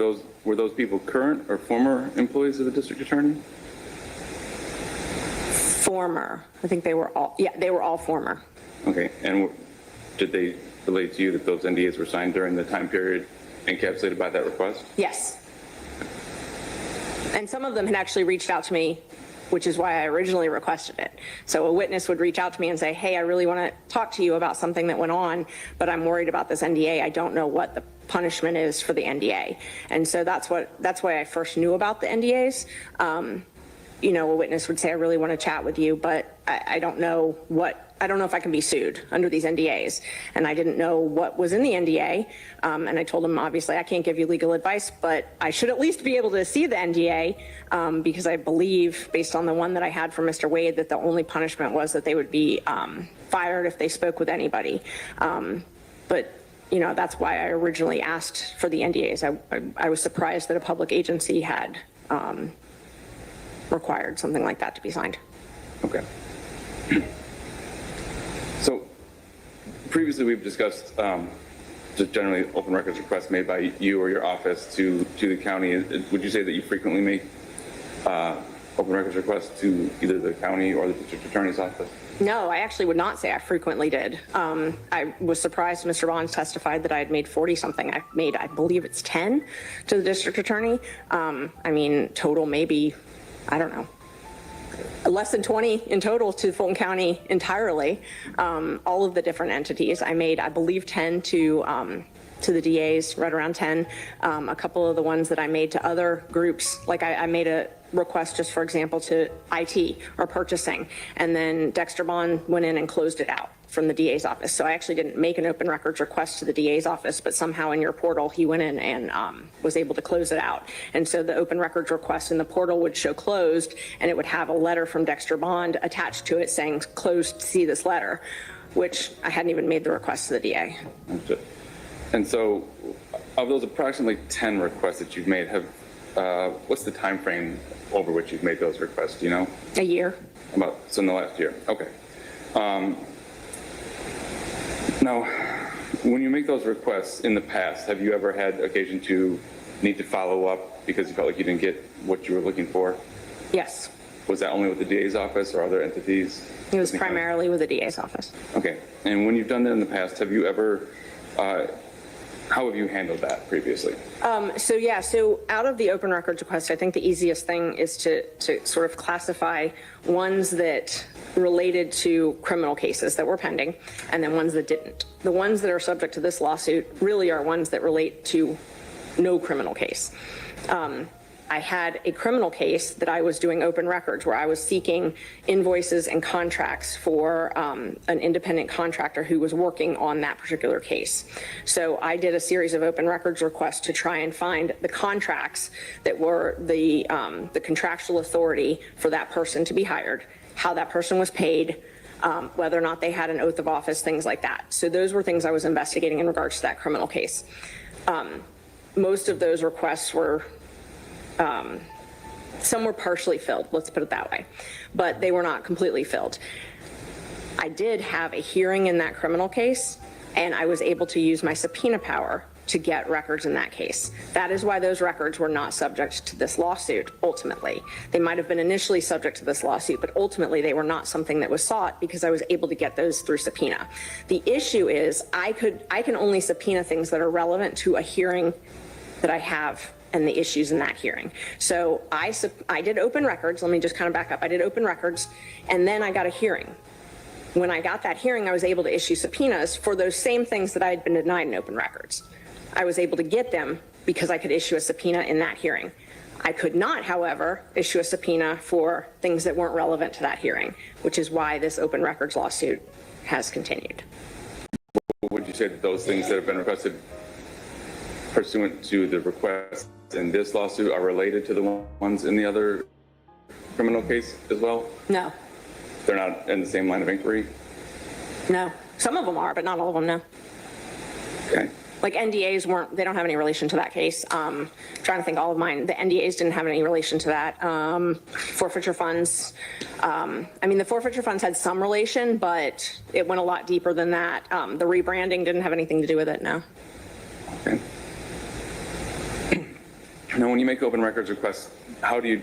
those people current or former employees of the district attorney? Former. I think they were all former. Okay. And did they relate to you that those NDAs were signed during the time period encapsulated by that request? Yes. And some of them had actually reached out to me which is why I originally requested it. So a witness would reach out to me and say, hey, I really want to talk to you about something that went on, but I'm worried about this NDA. I don't know what the punishment is for the NDA. And so that's why I first knew about the NDAs. You know, a witness would say, I really want to chat with you, but I don't know if I can be sued under these NDAs. And I didn't know what was in the NDA. And I told him, obviously, I can't give you legal advice, but I should at least be able to see the NDA because I believe, based on the one that I had from Mr. Wade, that the only punishment was that they would be fired if they spoke with anybody. But you know, that's why I originally asked for the NDAs. I was surprised that a public agency had required something like that to be signed. Okay. So previously we've discussed just generally open records requests made by you or your office to the county. Would you say that you frequently make open records requests to either the county or the district attorney's office? No, I actually would not say I frequently did. I was surprised Mr. Bonds testified that I had made 40 something. I've made, I believe it's 10 to the district attorney. I mean, total maybe, I don't know, less than 20 in total to Fulton County entirely. All of the different entities. I made, I believe, 10 to the DAs, right around 10. A couple of the ones that I made to other groups, like I made a request just, for example, to IT or purchasing, and then Dexter Bond went in and closed it out from the DA's office. So I actually didn't make an open records request to the DA's office, but somehow in your portal he went in and was able to close it out. And so the open records request in the portal would show closed, and it would have a letter from Dexter Bond attached to it saying closed, see this letter, which I hadn't even made the request to the DA. And so of those approximately 10 requests that you've made, what's the time frame over which you've made those requests, do you know? A year. So in the last year, okay. Now, when you make those requests in the past, have you ever had occasion to need to follow up because you felt like you didn't get what you were looking for? Yes. Was that only with the DA's office or other entities? It was primarily with the DA's office. Okay, and when you've done that in the past, have you ever, how have you handled that previously? So out of the open records request, I think the easiest thing is to sort of classify ones that related to criminal cases that were pending, and then ones that didn't. The ones that are subject to this lawsuit really are ones that relate to no criminal case. I had a criminal case that I was doing open records where I was seeking invoices and contracts for an independent contractor who was working on that particular case. So I did a series of open records requests to try and find the contracts that were the contractual authority for that person to be hired, how that person was paid, whether or not they had an oath of office, things like that. So those were things I was investigating in regards to that criminal case. Most of those requests were some were partially filled, let's put it that way, but they were not completely filled. I did have a hearing in that criminal case, and I was able to use my subpoena power to get records in that case. That is why those records were not subject to this lawsuit, ultimately. They might have been initially subject to this lawsuit, but ultimately they were not something that was sought because I was able to get those through subpoena. The issue is I can only subpoena things that are relevant to a hearing that I have and the issues in that hearing. So I did open records. Let me just kind of back up. I did open records, and then I got a hearing. When I got that hearing, I was able to issue subpoenas for those same things that I had been denied in open records. I was able to get them because I could issue a subpoena in that hearing. I could not, however, issue a subpoena for things that weren't relevant to that hearing, which is why this open records lawsuit has continued. Would you say that those things that have been requested pursuant to the request in this lawsuit are related to the ones in the other criminal case as well? No. They're not in the same line of inquiry? No. Some of them are, but not all of them, no. Okay. Like NDAs weren't, they don't have any relation to that case. Trying to think all of mine, the NDAs didn't have any relation to that. Forfeiture funds, I mean, the forfeiture funds had some relation, but it went a lot deeper than that. The rebranding didn't have anything to do with it, no. Okay. Now, when you make open records requests, how do you,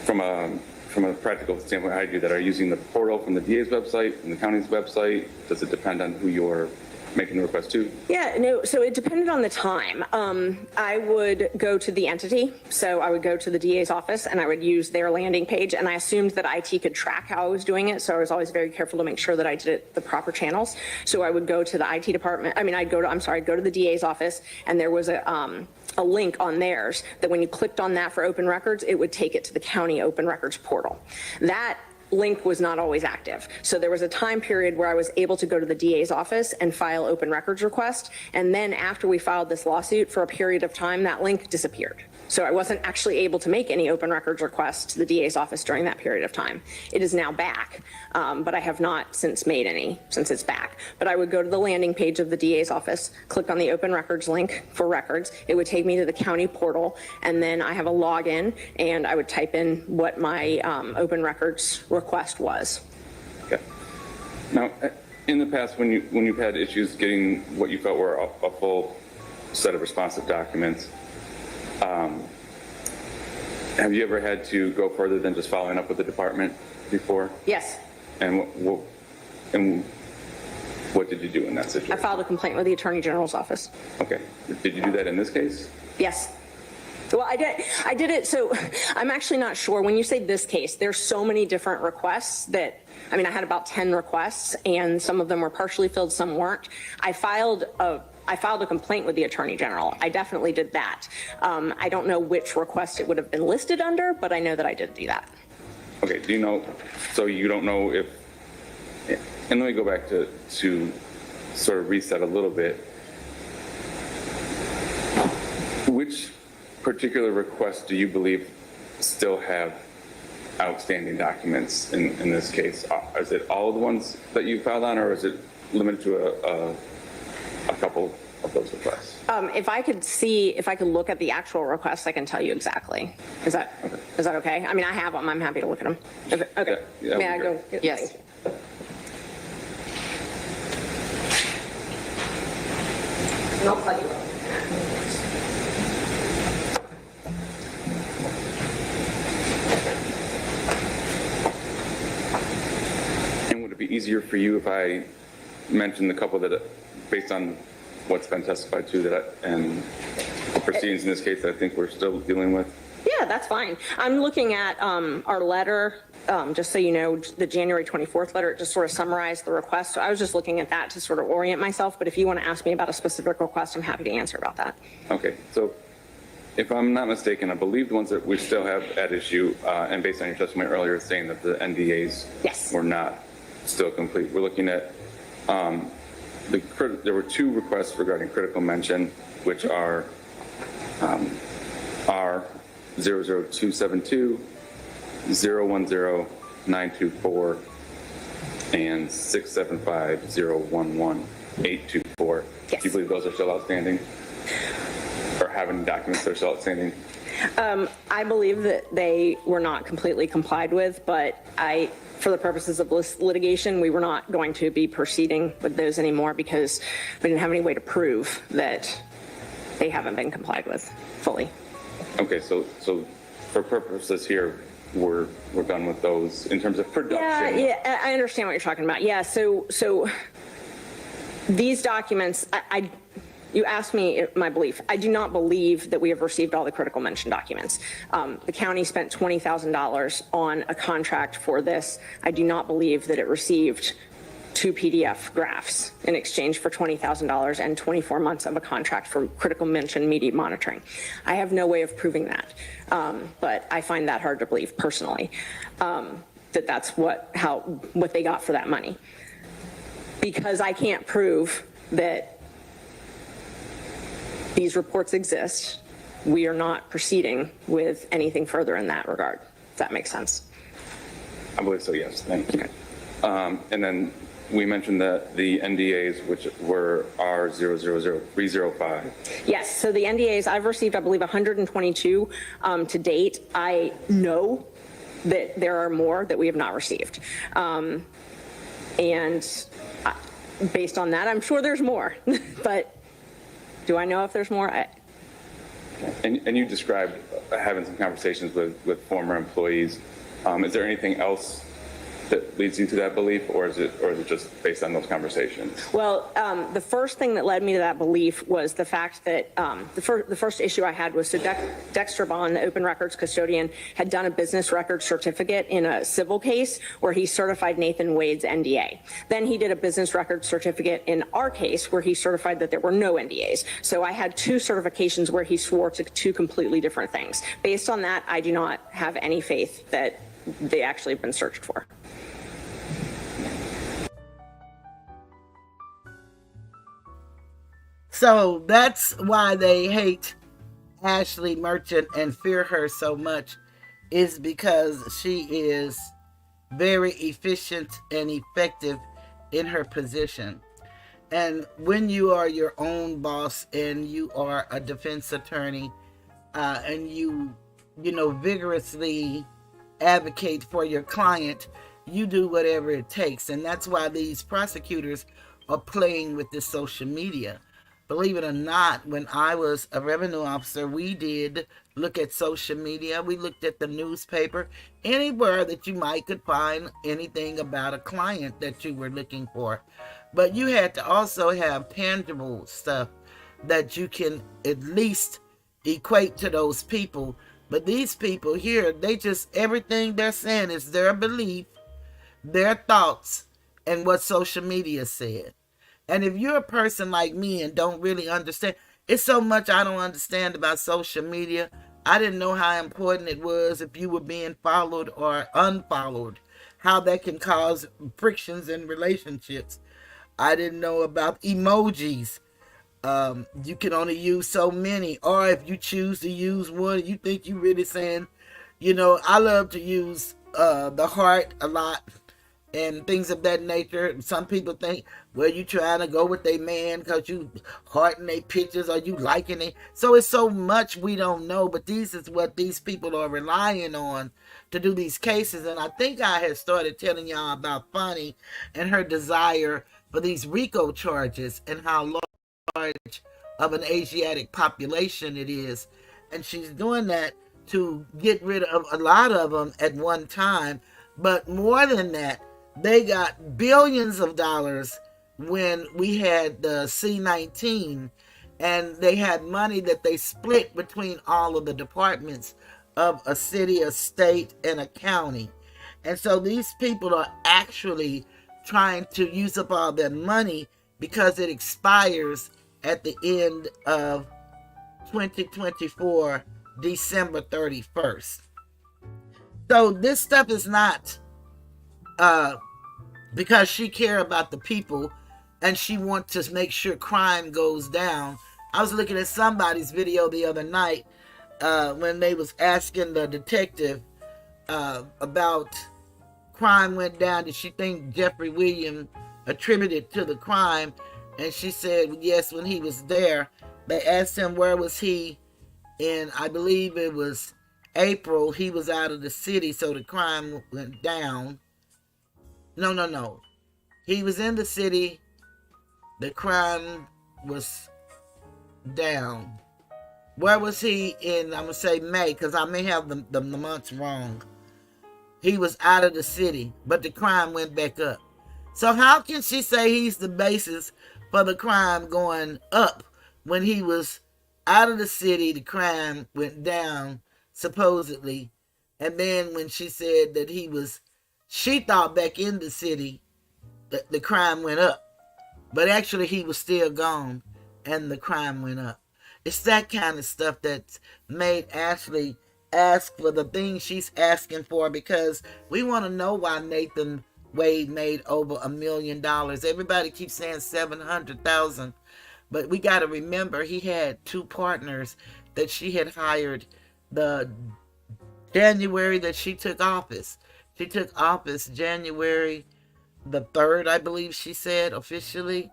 from a practical standpoint, how do you do that? Are you using the portal from the DA's website, from the county's website? Does it depend on who your making the request to? Yeah, no, so it depended on the time. I would go to the entity, so I would go to the DA's office and I would use their landing page, and I assumed that IT could track how I was doing it, so I was always very careful to make sure that I did it the proper channels. So I would go to the IT department, I'd go to the DA's office, and there was a link on theirs that when you clicked on that for open records, it would take it to the county open records portal. That link was not always active. So there was a time period where I was able to go to the DA's office and file open records request. And then after we filed this lawsuit, for a period of time, that link disappeared. So I wasn't actually able to make any open records requests to the DA's office during that period of time. It is now back, but I have not since made any since it's back. But I would go to the landing page of the DA's office, click on the open records link for records. It would take me to the county portal, and then I have a login, and I would type in what my open records request was. Okay. Now, in the past, when you've had issues getting what you felt were a full set of responsive documents, have you ever had to go further than just following up with the department before? Yes. And what did you do in that situation? I filed a complaint with the Attorney General's office. Okay. Did you do that in this case? Yes. Well, I did it, so I'm actually not sure. When you say this case, there's so many different requests that, I had about 10 requests, and some of them were partially filled, some weren't. I filed a complaint with the Attorney General. I definitely did that. I don't know which request it would have been listed under, but I know that I did do that. Okay, do you know, so you don't know if, and let me go back to sort of reset a little bit. Which particular requests do you believe still have outstanding documents in this case? Is it all of the ones that you filed on, or is it limited to a couple of those requests? If I could look at the actual requests, I can tell you exactly. Is that okay? I have them. I'm happy to look at them. Okay. Yeah, May I go? Yes. And I'll plug you up. And would it be easier for you if I mentioned a couple that, based on what's been testified to, and the proceedings in this case that I think we're still dealing with? Yeah, that's fine. I'm looking at our letter, just so you know, the January 24th letter. It just sort of summarized the request. So I was just looking at that to sort of orient myself. But if you want to ask me about a specific request, I'm happy to answer about that. Okay, so if I'm not mistaken, I believe the ones that we still have at issue, and based on your testimony earlier, saying that the NDAs Yes. were not still complete. We're looking at there were two requests regarding critical mention, which are R00272, 010-924, and 675-011-824. Yes. Do you believe those are still outstanding? Or have any documents that are still outstanding? I believe that they were not completely complied with, but for the purposes of this litigation, we were not going to be proceeding with those anymore because we didn't have any way to prove that they haven't been complied with fully. Okay, so for purposes here, we're done with those in terms of production. Yeah, I understand what you're talking about. Yeah, so these documents, you asked me my belief. I do not believe that we have received all the critical mention documents. The county spent $20,000 on a contract for this. I do not believe that it received 2 PDF graphs in exchange for $20,000 and 24 months of a contract for critical mention media monitoring. I have no way of proving that, but I find that hard to believe personally, that that's what they got for that money. Because I can't prove that these reports exist, we are not proceeding with anything further in that regard. If that makes sense. I believe so, yes. Thank you. And then we mentioned that the NDAs, which were R000305. Yes, so the NDAs, I've received, I believe, 122 to date. I know that there are more that we have not received. And based on that, I'm sure there's more, but do I know if there's more? And you described having some conversations with former employees. Is there anything else that leads you to that belief, or is it just based on those conversations? Well, the first thing that led me to that belief was the fact that the first issue I had was Dexter Bond, the open records custodian, had done a business record certificate in a civil case where he certified Nathan Wade's NDA. Then he did a business record certificate in our case where he certified that there were no NDAs. So I had two certifications where he swore to two completely different things. Based on that, I do not have any faith that they actually have been searched for. So that's why they hate Ashley Merchant and fear her so much, is because she is very efficient and effective in her position. And when you are your own boss and you are a defense attorney, and you vigorously advocate for your client, you do whatever it takes. And that's why these prosecutors are playing with this social media. Believe it or not, when I was a revenue officer, we did look at social media. We looked at the newspaper, anywhere that you could find anything about a client that you were looking for. But you had to also have tangible stuff that you can at least equate to those people. But these people here, everything they're saying is their belief, their thoughts, and what social media said. And if you're a person like me and don't really understand, it's so much I don't understand about social media. I didn't know how important it was if you were being followed or unfollowed, how that can cause frictions in relationships. I didn't know about emojis. You can only use so many, or if you choose to use one, you think you're really saying, I love to use the heart a lot and things of that nature. Some people think, well, you trying to go with a man because you hearting their pictures or you liking it. So it's so much we don't know, but this is what these people are relying on to do these cases. And I think I had started telling y'all about Fani and her desire for these RICO charges and how large of an Asiatic population it is. And she's doing that to get rid of a lot of them at one time. But more than that, they got billions of dollars when we had the C-19, and they had money that they split between all of the departments of a city, a state, and a county. And so these people are actually trying to use up all their money because it expires at the end of 2024, December 31st. So this stuff is not because she care about the people and she wants to make sure crime goes down. I was looking at somebody's video the other night when they was asking the detective about crime went down. Did she think Jeffrey Williams attributed to the crime? And she said, yes, when he was there. They asked him where was he in, I believe it was April. He was out of the city, so the crime went down. No. He was in the city. The crime was down. Where was he in, I'm going to say May, because I may have the months wrong. He was out of the city, but the crime went back up. So how can she say he's the basis for the crime going up when he was out of the city, the crime went down, supposedly. And then when she said that she thought back in the city that the crime went up. But actually he was still gone and the crime went up. It's that kind of stuff that's made Ashley ask for the things she's asking for, because we want to know why Nathan Wade made over $1 million. Everybody keeps saying 700,000, but we got to remember he had two partners that she had hired the January that she took office. She took office January the 3rd, I believe she said officially.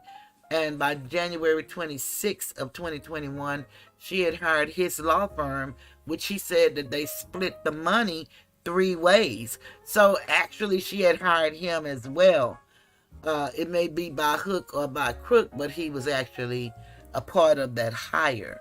And by January 26th of 2021, she had hired his law firm, which he said that they split the money 3 ways. So actually she had hired him as well. It may be by hook or by crook, but he was actually a part of that hire.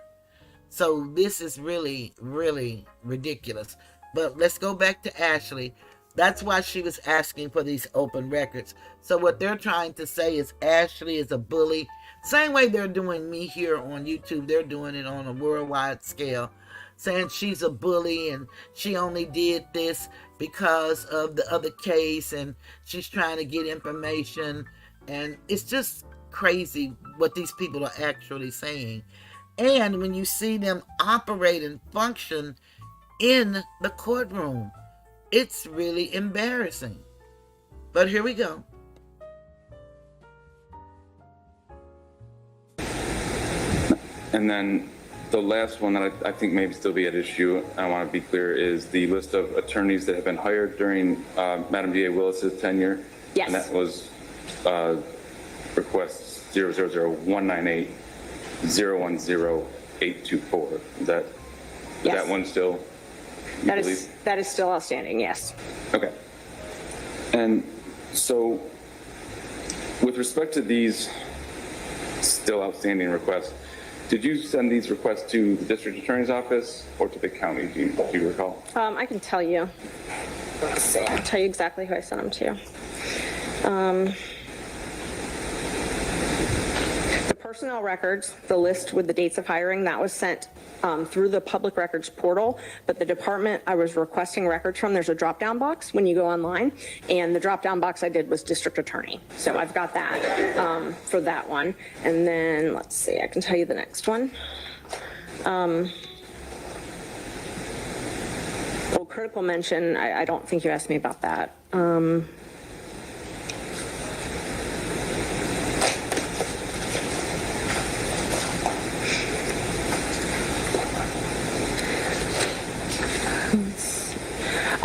So this is really, really ridiculous. But let's go back to Ashley. That's why she was asking for these open records. So what they're trying to say is Ashley is a bully. Same way they're doing me here on YouTube, they're doing it on a worldwide scale, saying she's a bully and she only did this because of the other case and she's trying to get information. And it's just crazy what these people are actually saying. And when you see them operate and function in the courtroom, it's really embarrassing. But here we go. And then the last one that I think may still be at issue, I want to be clear, is the list of attorneys that have been hired during Madam DA Willis's tenure. Yes. And that was request 000-198-010-824. Is that one still? That is still outstanding, yes. Okay. And so with respect to these still outstanding requests, did you send these requests to the district attorney's office or to the county? Do you recall? I can tell you. Let's see. I'll tell you exactly who I sent them to. The personnel records, the list with the dates of hiring, that was sent through the public records portal, but the department I was requesting records from, there's a drop-down box when you go online, and the drop-down box I did was district attorney. So I've got that for that one. And then, let's see, I can tell you the next one. Well, critical mention, I don't think you asked me about that.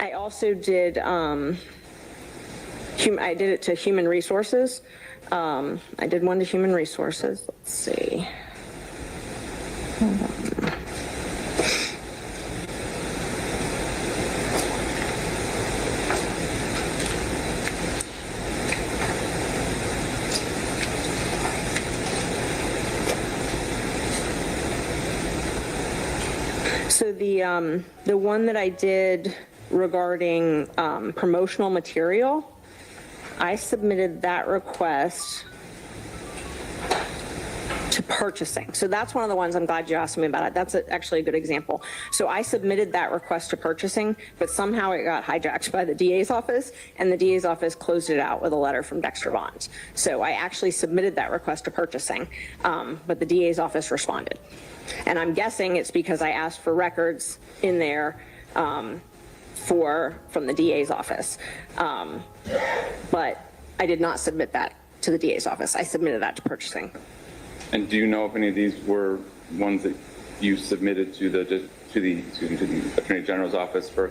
I also did, I did it to human resources. I did one to human resources. Let's see. Hold on. So the one that I did regarding promotional material, I submitted that request to purchasing. So that's one of the ones I'm glad you asked me about it. That's actually a good example. So I submitted that request to purchasing, but somehow it got hijacked by the DA's office, and the DA's office closed it out with a letter from Dexter Bonds. So I actually submitted that request to purchasing, but the DA's office responded. And I'm guessing it's because I asked for records in there from the DA's office. But I did not submit that to the DA's office. I submitted that to purchasing. And do you know if any of these were ones that you submitted to the Attorney General's office for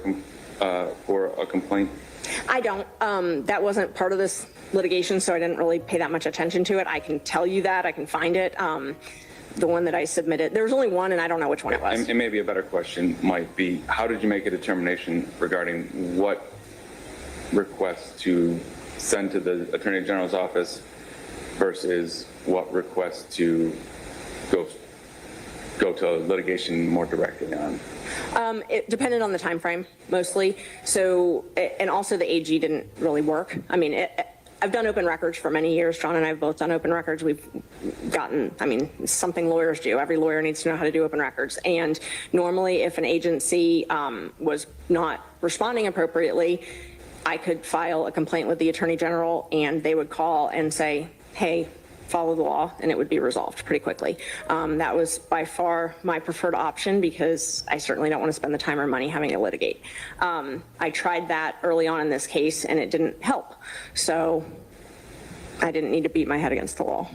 a complaint? I don't. That wasn't part of this litigation, so I didn't really pay that much attention to it. I can tell you that. I can find it. The one that I submitted, there was only one, and I don't know which one it was. And maybe a better question might be, how did you make a determination regarding what requests to send to the Attorney General's office versus what requests to go to litigation more directly on? It depended on the time frame, mostly. So, and also the AG didn't really work. I mean, I've done open records for many years. John and I have both done open records. We've gotten, I mean, it's something lawyers do. Every lawyer needs to know how to do open records. And normally if an agency was not responding appropriately, I could file a complaint with the Attorney General, and they would call and say, hey, follow the law, and it would be resolved pretty quickly. That was by far my preferred option because I certainly don't want to spend the time or money having to litigate. I tried that early on in this case, and it didn't help. So I didn't need to beat my head against the wall.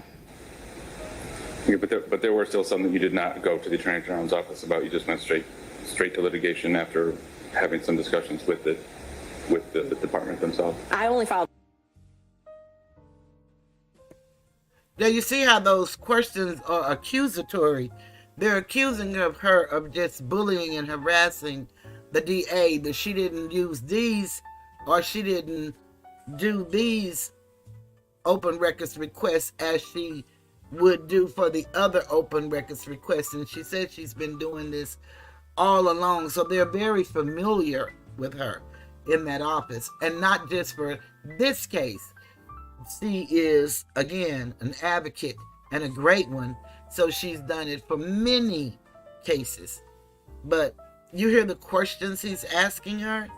Yeah, but there were still some that you did not go to the Attorney General's office about. You just went straight to litigation after having some discussions with the department themselves. I only filed. Now you see how those questions are accusatory. They're accusing her of just bullying and harassing the DA, that she didn't use these or she didn't do these open records requests as she would do for the other open records requests. And she said she's been doing this all along. So they're very familiar with her. in that office, and not just for this case. She is, again, an advocate and a great one, so she's done it for many cases. But you hear the questions he's asking her?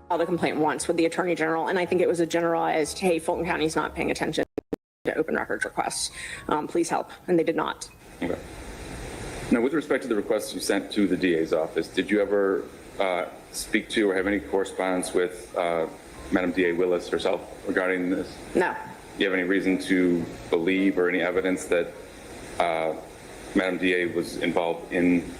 Filed a complaint once with the Attorney General, and I think it was a generalized, hey, Fulton County's not paying attention to open records requests. Please help. And they did not. Okay. Now, with respect to the requests you sent to the DA's office, did you ever speak to or have any correspondence with Madam DA Willis herself regarding this? No. Do you have any reason to believe or any evidence that Madam DA was involved in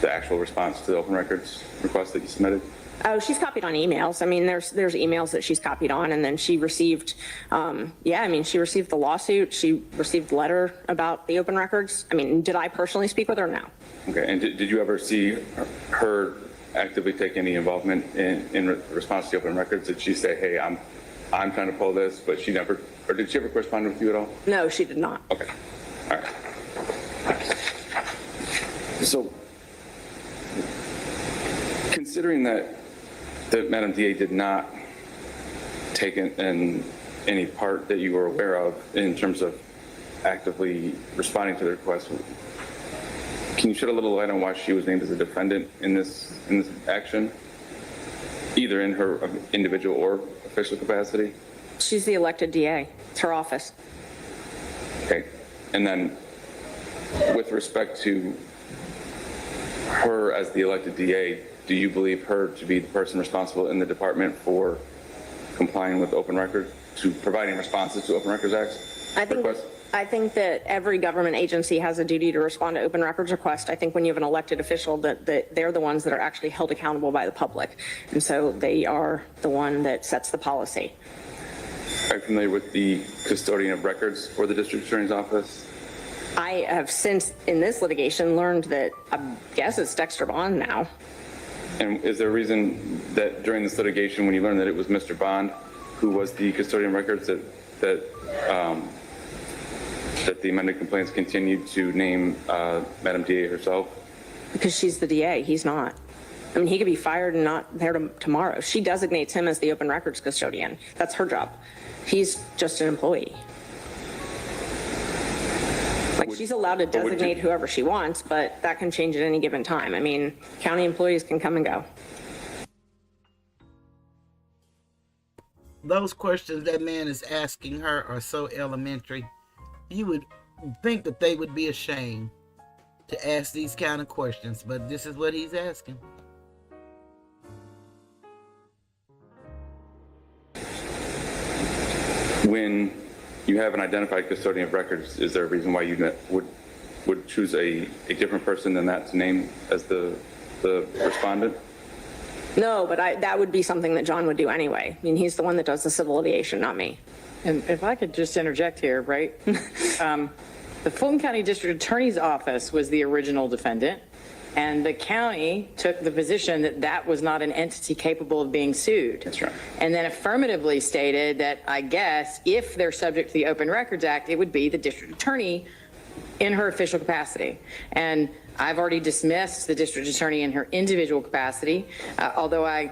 the actual response to the open records request that you submitted? Oh, she's copied on emails. I mean, there's emails that she's copied on, and then she received, she received the lawsuit. She received the letter about the open records. I mean, did I personally speak with her? No. Okay, and did you ever see her actively take any involvement in response to the open records? Did she say, hey, I'm trying to pull this, but she never, or did she ever correspond with you at all? No, she did not. Okay, all right. So, considering that Madam DA did not take in any part that you were aware of in terms of actively responding to the request, can you shed a little light on why she was named as a defendant in this action, either in her individual or official capacity? She's the elected DA. It's her office. Okay, and then with respect to her as the elected DA, do you believe her to be the person responsible in the department for complying with open records, to providing responses to Open Records Act requests? I think that every government agency has a duty to respond to open records requests. I think when you have an elected official, that they're the ones that are actually held accountable by the public. And so they are the one that sets the policy. Are you familiar with the custodian of records for the district attorney's office? I have since, in this litigation, learned that I guess it's Dexter Bond now. And is there a reason that during this litigation, when you learned that it was Mr. Bond who was the custodian of records, that the amended complaints continued to name Madam DA herself? Because she's the DA, he's not. I mean, he could be fired and not there tomorrow. She designates him as the open records custodian. That's her job. He's just an employee. Like, she's allowed to designate whoever she wants, but that can change at any given time. I mean, county employees can come and go. Those questions that man is asking her are so elementary. You would think that they would be ashamed to ask these kind of questions, but this is what he's asking. When you have an identified custodian of records, is there a reason why you would choose a different person than that to name as the respondent? No, but that would be something that John would do anyway. I mean, he's the one that does the civil litigation, not me. And if I could just interject here, right? The Fulton County District Attorney's Office was the original defendant, and the county took the position that that was not an entity capable of being sued. That's right. And then affirmatively stated that, I guess, if they're subject to the Open Records Act, it would be the district attorney in her official capacity. And I've already dismissed the district attorney in her individual capacity, although I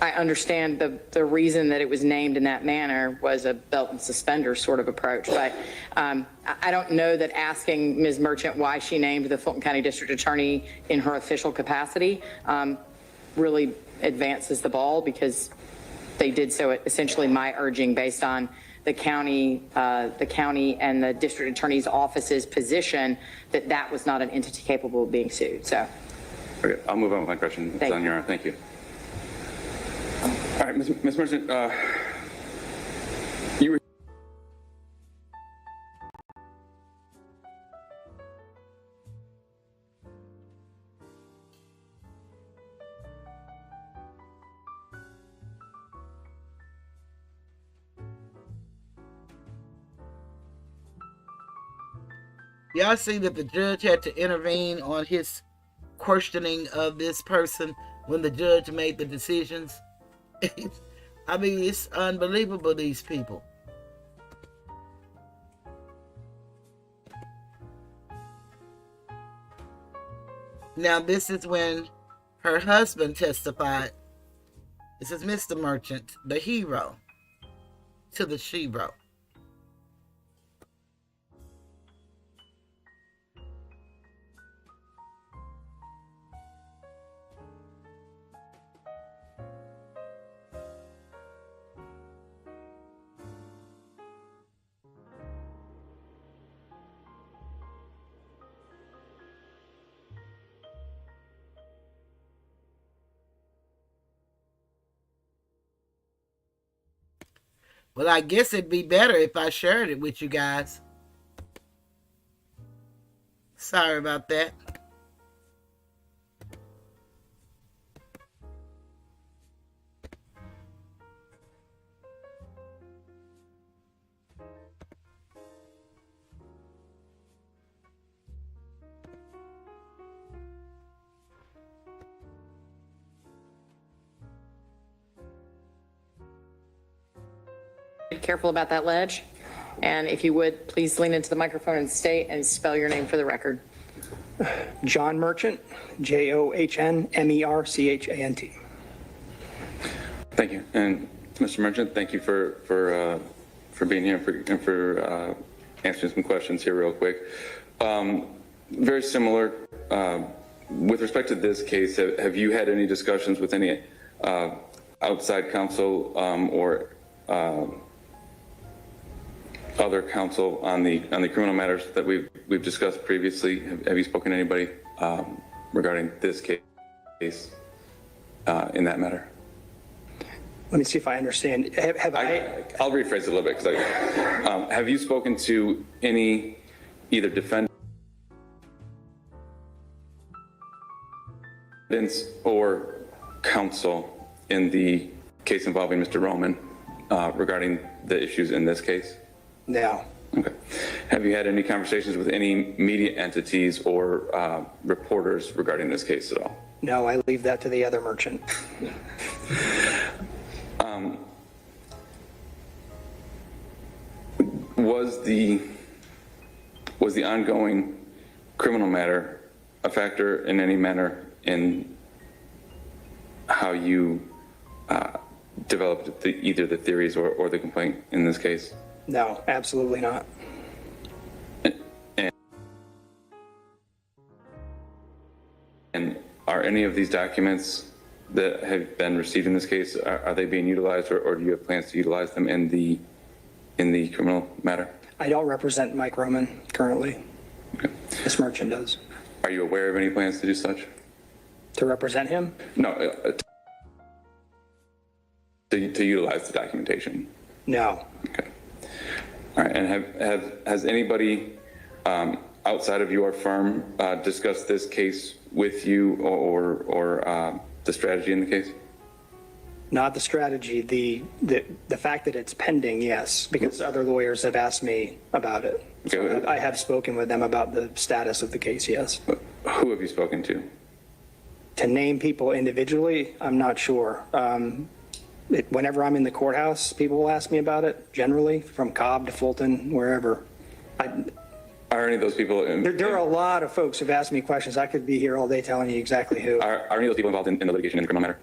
understand the reason that it was named in that manner was a belt and suspenders sort of approach. But I don't know that asking Ms. Merchant why she named the Fulton County District Attorney in her official capacity really advances the ball, because they did so at essentially my urging, based on the county and the district attorney's office's position that that was not an entity capable of being sued. So, Okay, I'll move on with my question. It's on your own. Thank you. All right, Ms. Merchant, you were. Y'all see that the judge had to intervene on his questioning of this person when the judge made the decisions? I mean, it's unbelievable, these people. Now, this is when her husband testified. This is Mr. Merchant, the hero to the shero. Well, I guess it'd be better if I shared it with you guys. Sorry about that. Be careful about that ledge. And if you would, please lean into the microphone and state and spell your name for the record. John Merchant, JOHNMERCHANT. Thank you. And Mr. Merchant, thank you for being here and for answering some questions here real quick. Very similar, with respect to this case, have you had any discussions with any outside counsel or other counsel on the criminal matters that we've discussed previously? Have you spoken to anybody regarding this case in that matter? Let me see if I understand. I'll rephrase it a little bit. Have you spoken to any either defendants or counsel in the case involving Mr. Roman regarding the issues in this case? No. Okay. Have you had any conversations with any media entities or reporters regarding this case at all? No, I leave that to the other merchant. Was the ongoing criminal matter a factor in any manner in how you developed either the theories or the complaint in this case? No, absolutely not. And are any of these documents that have been received in this case, are they being utilized, or do you have plans to utilize them in the criminal matter? I don't represent Mike Roman currently. Okay. This merchant does. Are you aware of any plans to do such? To represent him? No, to utilize the documentation. No. Okay. All right. And has anybody outside of your firm discussed this case with you or the strategy in the case? Not the strategy. The fact that it's pending, yes, because other lawyers have asked me about it. Okay. So I have spoken with them about the status of the case, yes. Who have you spoken to? To name people individually, I'm not sure. Whenever I'm in the courthouse, people will ask me about it, generally, from Cobb to Fulton, wherever. Are any of those people? There are a lot of folks who've asked me questions. I could be here all day telling you exactly who. Are any of those people involved in the litigation in the criminal matter,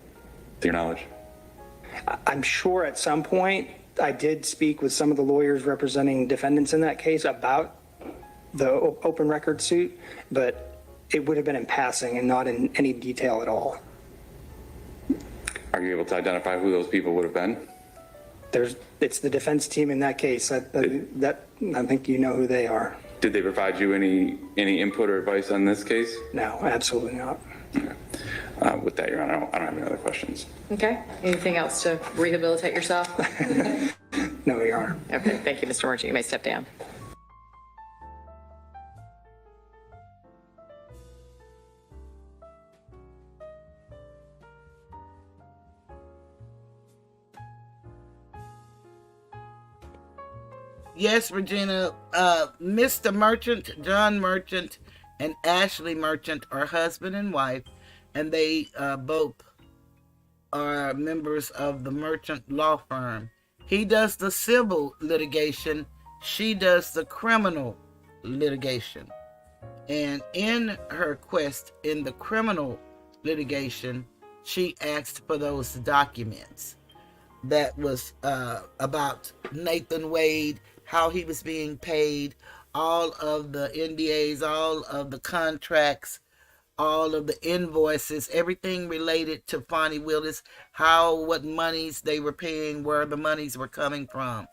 to your knowledge? I'm sure at some point I did speak with some of the lawyers representing defendants in that case about the open record suit, but it would have been in passing and not in any detail at all. Are you able to identify who those people would have been? It's the defense team in that case. I think you know who they are. Did they provide you any input or advice on this case? No, absolutely not. Okay. With that, Your Honor, I don't have any other questions. Okay. Anything else to rehabilitate yourself? No, Your Honor. Okay. Thank you, Mr. Merchant. You may step down. Yes, Regina, Mr. Merchant, John Merchant, and Ashley Merchant are husband and wife, and they both are members of the Merchant law firm. He does the civil litigation. She does the criminal litigation. And in her quest in the criminal litigation, she asked for those documents that was about Nathan Wade, how he was being paid, all of the NDAs, all of the contracts, all of the invoices, everything related to Fani Willis, what monies they were paying, where the monies were coming from.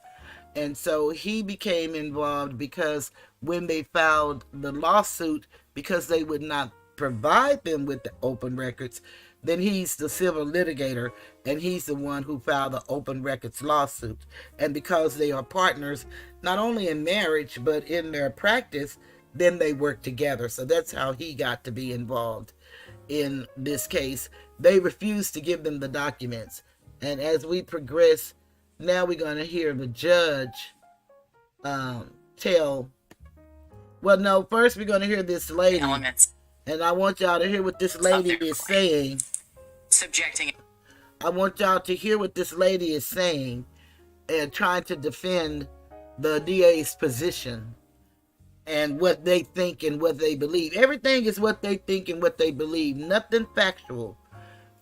And so he became involved because when they filed the lawsuit, because they would not provide them with the open records, then he's the civil litigator, and he's the one who filed the open records lawsuit. And because they are partners, not only in marriage, but in their practice, then they work together. So that's how he got to be involved in this case. They refused to give them the documents. And as we progress, now we're going to hear the judge tell. Well, no, first we're going to hear this lady. Elements. And I want y'all to hear what this lady is saying. Subjecting. I want y'all to hear what this lady is saying and trying to defend the DA's position and what they think and what they believe. Everything is what they think and what they believe. Nothing factual.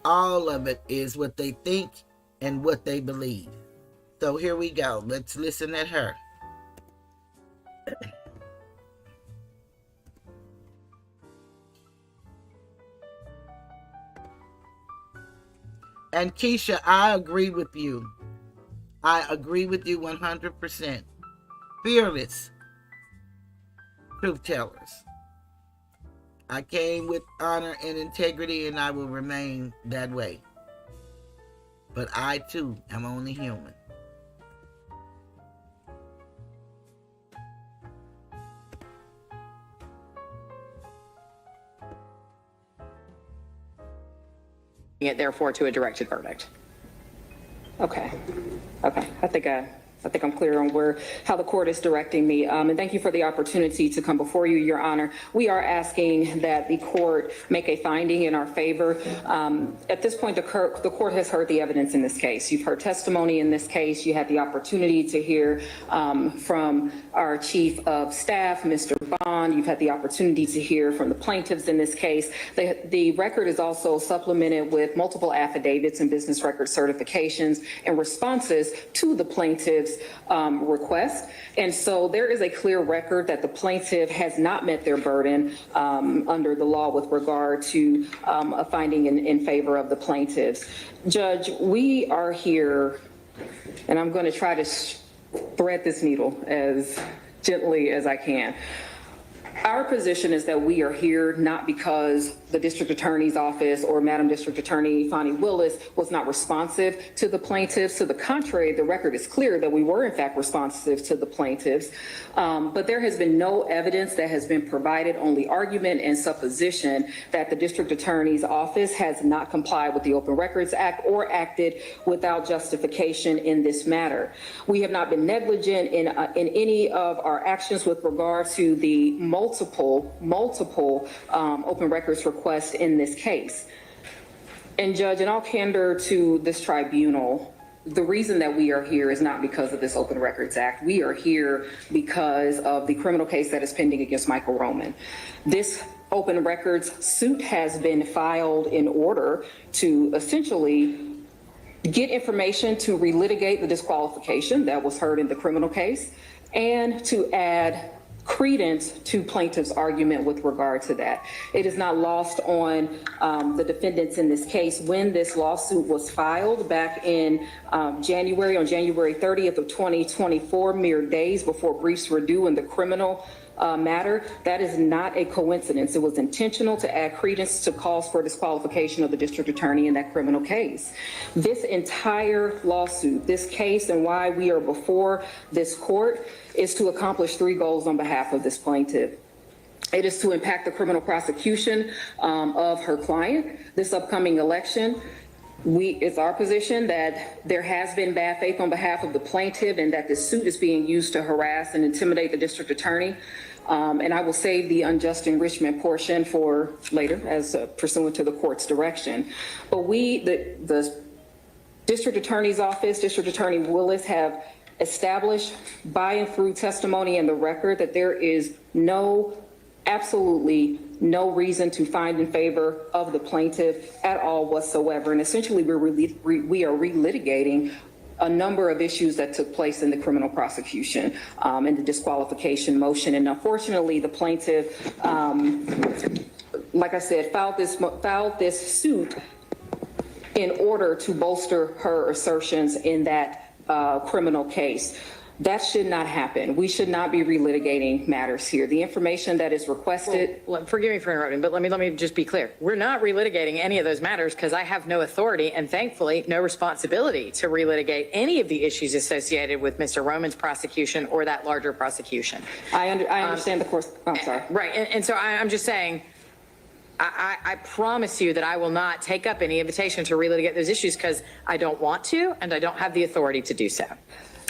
All of it is what they think and what they believe. So here we go. Let's listen at her. And Keisha, I agree with you. I agree with you 100%. Fearless truth tellers. I came with honor and integrity, and I will remain that way. But I too am only human. It therefore to a directed verdict. Okay. I think I'm clear on how the court is directing me. And thank you for the opportunity to come before you, Your Honor. We are asking that the court make a finding in our favor. At this point, the court has heard the evidence in this case. You've heard testimony in this case. You had the opportunity to hear from our chief of staff, Mr. Bond. You've had the opportunity to hear from the plaintiffs in this case. The record is also supplemented with multiple affidavits and business record certifications and responses to the plaintiffs' request. And so there is a clear record that the plaintiff has not met their burden under the law with regard to a finding in favor of the plaintiffs. Judge, we are here, and I'm going to try to thread this needle as gently as I can. Our position is that we are here not because the district attorney's office or Madam District Attorney Fani Willis was not responsive to the plaintiffs. To the contrary, the record is clear that we were in fact responsive to the plaintiffs. But there has been no evidence that has been provided, only argument and supposition that the district attorney's office has not complied with the Open Records Act or acted without justification in this matter. We have not been negligent in any of our actions with regard to the multiple open records requests in this case. And Judge, in all candor to this tribunal, the reason that we are here is not because of this Open Records Act. We are here because of the criminal case that is pending against Michael Roman. This open records suit has been filed in order to essentially get information to relitigate the disqualification that was heard in the criminal case and to add credence to plaintiff's argument with regard to that. It is not lost on the defendants in this case. When this lawsuit was filed back in January, on January 30th of 2024, mere days before briefs were due in the criminal matter, that is not a coincidence. It was intentional to add credence to calls for disqualification of the district attorney in that criminal case. This entire lawsuit, this case, and why we are before this court is to accomplish three goals on behalf of this plaintiff. It is to impact the criminal prosecution of her client this upcoming election. It's our position that there has been bad faith on behalf of the plaintiff and that this suit is being used to harass and intimidate the district attorney. And I will save the unjust enrichment portion for later as pursuant to the court's direction. But the district attorney's office, District Attorney Willis, have established by and through testimony and the record that there is no absolutely no reason to find in favor of the plaintiff at all whatsoever. And essentially, we are relitigating a number of issues that took place in the criminal prosecution and the disqualification motion. And unfortunately, the plaintiff, like I said, filed this suit in order to bolster her assertions in that criminal case. That should not happen. We should not be relitigating matters here. The information that is requested. Well, forgive me for interrupting, but let me just be clear. We're not relitigating any of those matters because I have no authority and thankfully no responsibility to relitigate any of the issues associated with Mr. Roman's prosecution or that larger prosecution. I understand the course. I'm sorry. Right. And so I'm just saying, I promise you that I will not take up any invitation to relitigate those issues because I don't want to and I don't have the authority to do so.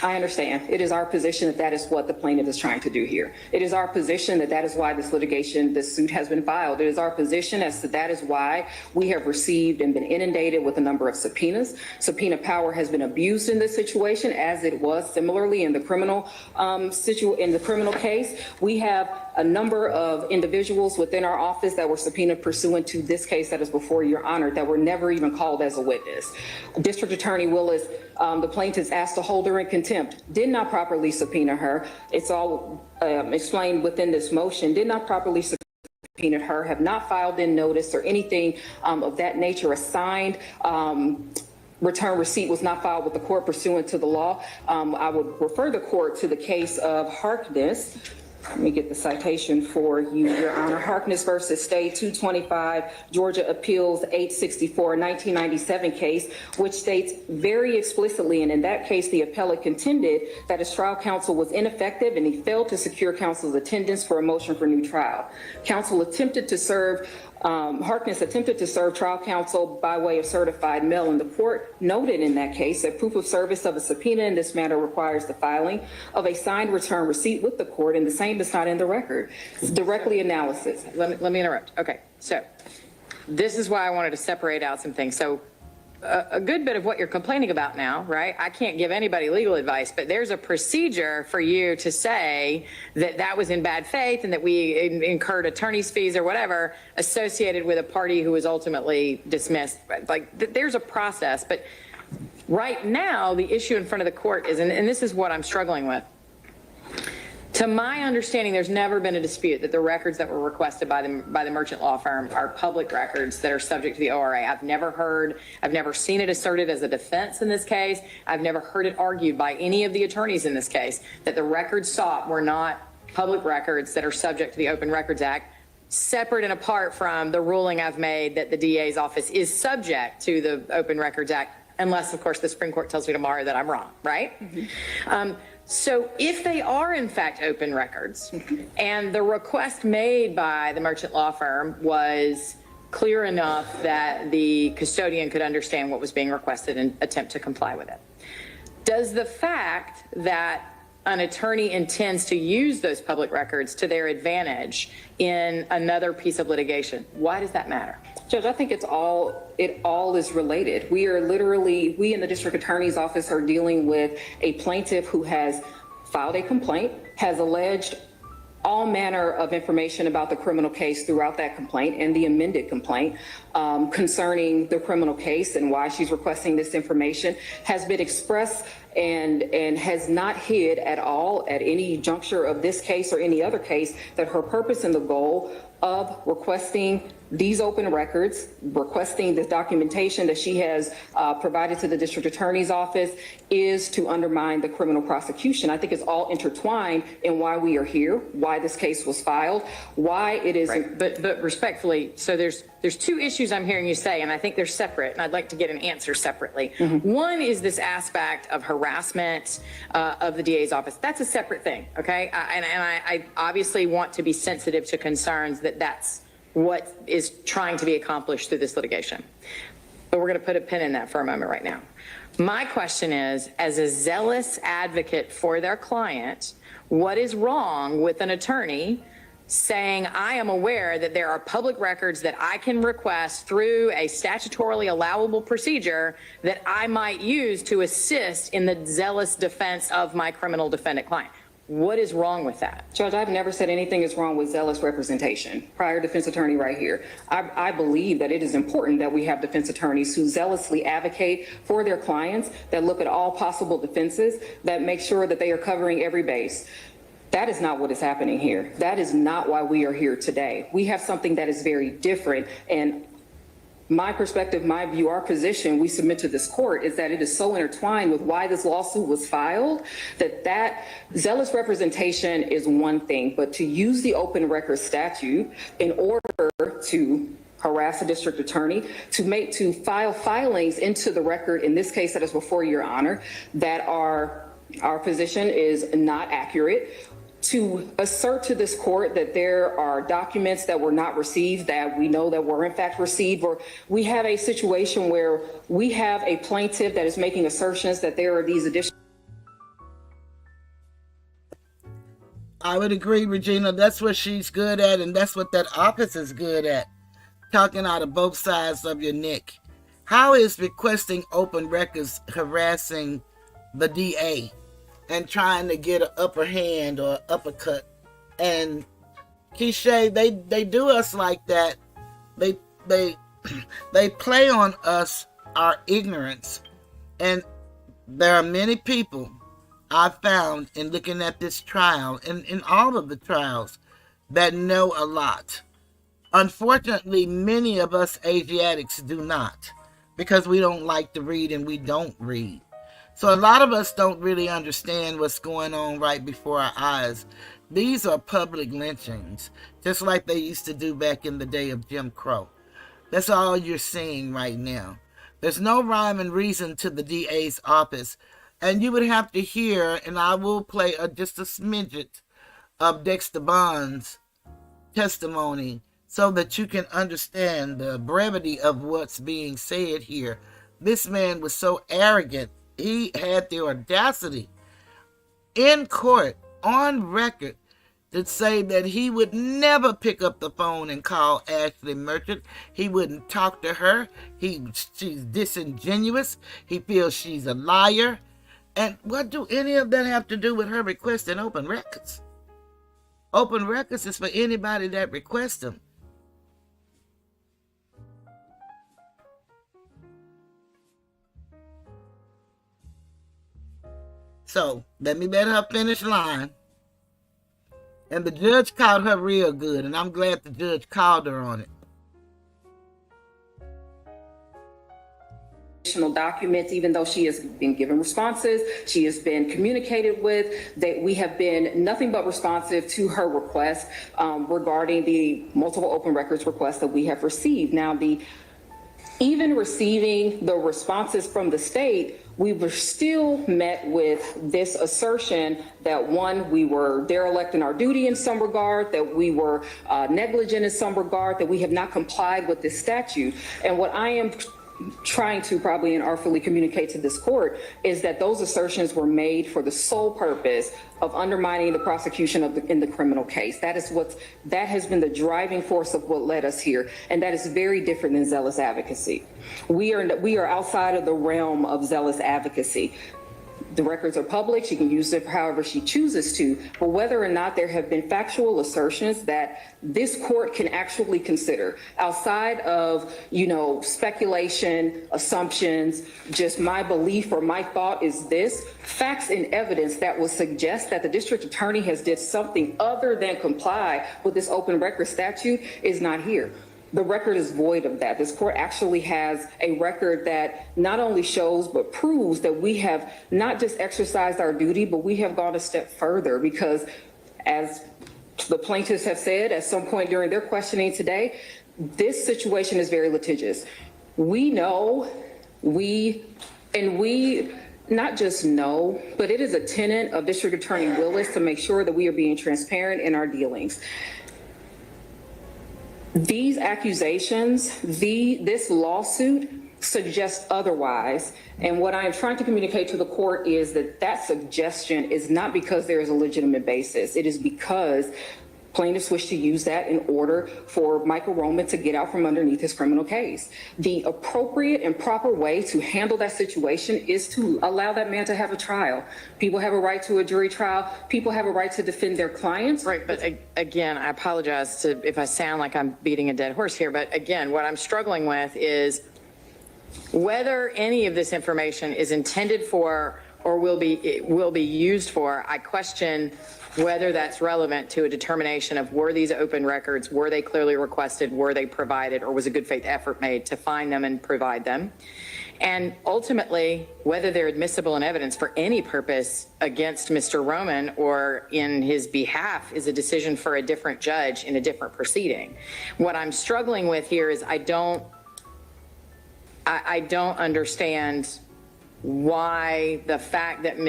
I understand. It is our position that that is what the plaintiff is trying to do here. It is our position that that is why this litigation, this suit has been filed. It is our position as to that is why we have received and been inundated with a number of subpoenas. Subpoena power has been abused in this situation, as it was similarly in the criminal case. We have a number of individuals within our office that were subpoenaed pursuant to this case that is before your honor that were never even called as a witness. District Attorney Willis, the plaintiff's asked to hold her in contempt, did not properly subpoena her. It's all explained within this motion, did not properly subpoena her, have not filed in notice or anything of that nature. A signed return receipt was not filed with the court pursuant to the law. I would refer the court to the case of Harkness. Let me get the citation for you, Your Honor. Harkness versus State, 225, Georgia Appeals 864, 1997 case, which states very explicitly, and in that case, the appellate contended that his trial counsel was ineffective and he failed to secure counsel's attendance for a motion for new trial. Counsel attempted to serve Harkness attempted to serve trial counsel by way of certified mail, and the court noted in that case that proof of service of a subpoena in this matter requires the filing of a signed return receipt with the court, and the same is not in the record. It's directly analysis. Let me interrupt. Okay, so this is why I wanted to separate out some things. So a good bit of what you're complaining about now, right? I can't give anybody legal advice, but there's a procedure for you to say that that was in bad faith and that we incurred attorney's fees or whatever associated with a party who was ultimately dismissed. Like there's a process, but right now the issue in front of the court is, and this is what I'm struggling with. To my understanding, there's never been a dispute that the records that were requested by the merchant law firm are public records that are subject to the ORA. I've never seen it asserted as a defense in this case. I've never heard it argued by any of the attorneys in this case that the records sought were not public records that are subject to the Open Records Act, separate and apart from the ruling I've made that the DA's office is subject to the Open Records Act, unless, of course, the Supreme Court tells me tomorrow that I'm wrong, right? Mm-hmm. So if they are in fact open records and the request made by the merchant law firm was clear enough that the custodian could understand what was being requested and attempt to comply with it, does the fact that an attorney intends to use those public records to their advantage in another piece of litigation, why does that matter? Judge, I think it all is related. We in the district attorney's office are dealing with a plaintiff who has filed a complaint, has alleged all manner of information about the criminal case throughout that complaint and the amended complaint concerning the criminal case and why she's requesting this information has been expressed and has not hid at all at any juncture of this case or any other case that her purpose and the goal of requesting these open records, requesting the documentation that she has provided to the district attorney's office is to undermine the criminal prosecution. I think it's all intertwined in why we are here, why this case was filed, why it is. Right. But respectfully, so there's two issues I'm hearing you say, and I think they're separate, and I'd like to get an answer separately. Mm-hmm. One is this aspect of harassment of the DA's office. That's a separate thing, okay? I obviously want to be sensitive to concerns that that's what is trying to be accomplished through this litigation. But we're going to put a pin in that for a moment right now. My question is, as a zealous advocate for their client, what is wrong with an attorney saying, I am aware that there are public records that I can request through a statutorily allowable procedure that I might use to assist in the zealous defense of my criminal defendant client? What is wrong with that? Judge, I've never said anything is wrong with zealous representation. Prior defense attorney right here. I believe that it is important that we have defense attorneys who zealously advocate for their clients, that look at all possible defenses, that make sure that they are covering every base. That is not what is happening here. That is not why we are here today. We have something that is very different, and my perspective, my view, our position we submit to this court is that it is so intertwined with why this lawsuit was filed that zealous representation is one thing, but to use the open record statute in order to harass a district attorney, to file filings into the record, in this case that is before your honor, that our position is not accurate, to assert to this court that there are documents that were not received that we know that were in fact received, or we have a situation where we have a plaintiff that is making assertions that there are these additional. I would agree, Regina. That's what she's good at, and that's what that office is good at. Talking out of both sides of your neck. How is requesting open records harassing the DA and trying to get an upper hand or uppercut? And Keisha, they do us like that. They play on us, our ignorance. And there are many people I've found in looking at this trial and in all of the trials that know a lot. Unfortunately, many of us Asiatics do not, because we don't like to read and we don't read. So a lot of us don't really understand what's going on right before our eyes. These are public lynchings, just like they used to do back in the day of Jim Crow. That's all you're seeing right now. There's no rhyme and reason to the DA's office. And you would have to hear, and I will play just a smidget of Dexter Bond's testimony so that you can understand the brevity of what's being said here. This man was so arrogant. He had the audacity in court, on record, to say that he would never pick up the phone and call Ashley Merchant. He wouldn't talk to her. She's disingenuous. He feels she's a liar. And what do any of that have to do with her requesting open records? Open records is for anybody that requests them. So, let her finish line. And the judge caught her real good, and I'm glad the judge called her on it. Documents, even though she has been given responses, she has been communicated with, that we have been nothing but responsive to her request regarding the multiple open records requests that we have received. Now, even receiving the responses from the state, we were still met with this assertion that, one, we were derelict in our duty in some regard, that we were negligent in some regard, that we have not complied with this statute. And what I am trying to probably and artfully communicate to this court is that those assertions were made for the sole purpose of undermining the prosecution in the criminal case. That has been the driving force of what led us here, and that is very different than zealous advocacy. We are outside of the realm of zealous advocacy. The records are public. She can use it however she chooses to. But whether or not there have been factual assertions that this court can actually consider outside of, speculation, assumptions, just my belief or my thought is this, facts and evidence that will suggest that the district attorney has did something other than comply with this open record statute is not here. The record is void of that. This court actually has a record that not only shows but proves that we have not just exercised our duty, but we have gone a step further, because as the plaintiffs have said at some point during their questioning today, this situation is very litigious. We know, not just know, but it is a tenet of District Attorney Willis to make sure that we are being transparent in our dealings. These accusations, this lawsuit suggests otherwise. And what I am trying to communicate to the court is that suggestion is not because there is a legitimate basis. It is because Plaintiffs wish to use that in order for Michael Roman to get out from underneath his criminal case. The appropriate and proper way to handle that situation is to allow that man to have a trial. People have a right to a jury trial. People have a right to defend their clients. Right, but again, I apologize if I sound like I'm beating a dead horse here, but again, what I'm struggling with is whether any of this information is intended for or will be used for. I question whether that's relevant to a determination of were these open records, were they clearly requested, were they provided, or was a good faith effort made to find them and provide them? And ultimately, whether they're admissible in evidence for any purpose against Mr. Roman or in his behalf is a decision for a different judge in a different proceeding. What I'm struggling with here is I don't understand why the fact that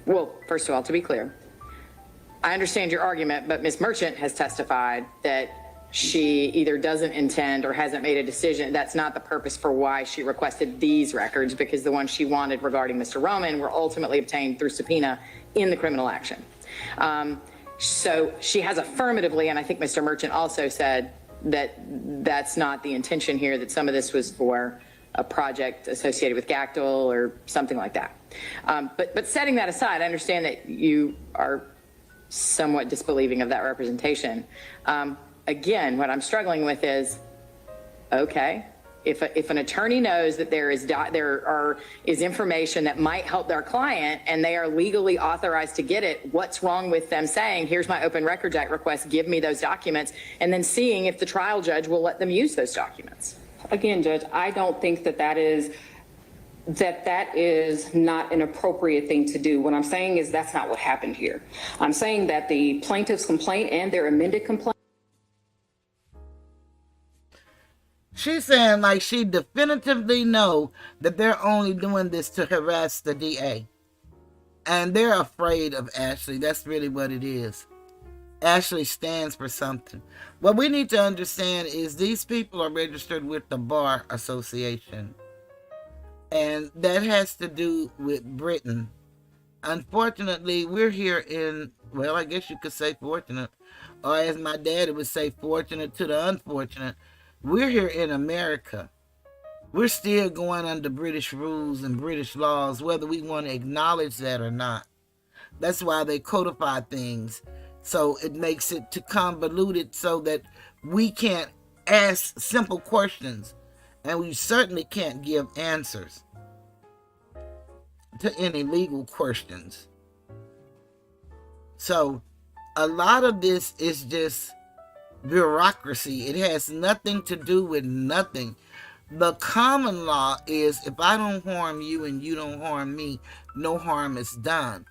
well, first of all, to be clear, I understand your argument, but Ms. Merchant has testified that she either doesn't intend or hasn't made a decision. That's not the purpose for why she requested these records, because the ones she wanted regarding Mr. Roman were ultimately obtained through subpoena in the criminal action. So she has affirmatively, and I think Mr. Merchant also said that that's not the intention here, that some of this was for a project associated with Gactyl or something like that. But setting that aside, I understand that you are somewhat disbelieving of that representation. Again, what I'm struggling with is, okay, if an attorney knows that there is information that might help their client and they are legally authorized to get it, what's wrong with them saying, here's my Open Records Act request, give me those documents, and then seeing if the trial judge will let them use those documents? Again, Judge, I don't think that is not an appropriate thing to do. What I'm saying is that's not what happened here. I'm saying that the plaintiff's complaint and their amended complaint. She's saying like she definitively know that they're only doing this to harass the DA. And they're afraid of Ashley. That's really what it is. Ashley stands for something. What we need to understand is these people are registered with the Bar Association. And that has to do with Britain. Unfortunately, we're here in, well, I guess you could say fortunate. Or as my daddy would say, fortunate to the unfortunate. We're here in America. We're still going under British rules and British laws, whether we want to acknowledge that or not. That's why they codify things. So it makes it too convoluted so that we can't ask simple questions. And we certainly can't give answers to any legal questions. So a lot of this is just bureaucracy. It has nothing to do with nothing. The common law is if I don't harm you and you don't harm me, no harm is done.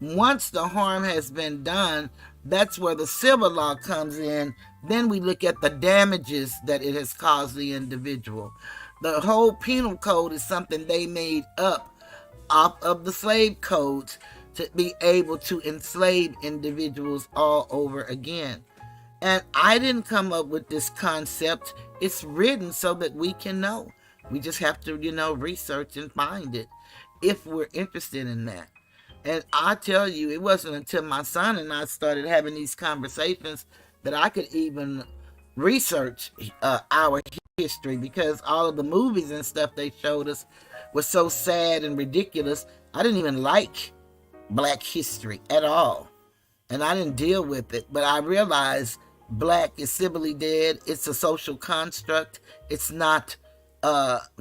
Once the harm has been done, that's where the civil law comes in. Then we look at the damages that it has caused the individual. The whole penal code is something they made up off of the slave codes to be able to enslave individuals all over again. And I didn't come up with this concept. It's written so that we can know. We just have to, research and find it if we're interested in that. And I tell you, it wasn't until my son and I started having these conversations that I could even research our history, because all of the movies and stuff they showed us was so sad and ridiculous. I didn't even like Black history at all. And I didn't deal with it. But I realized Black is civilly dead. It's a social construct. It's not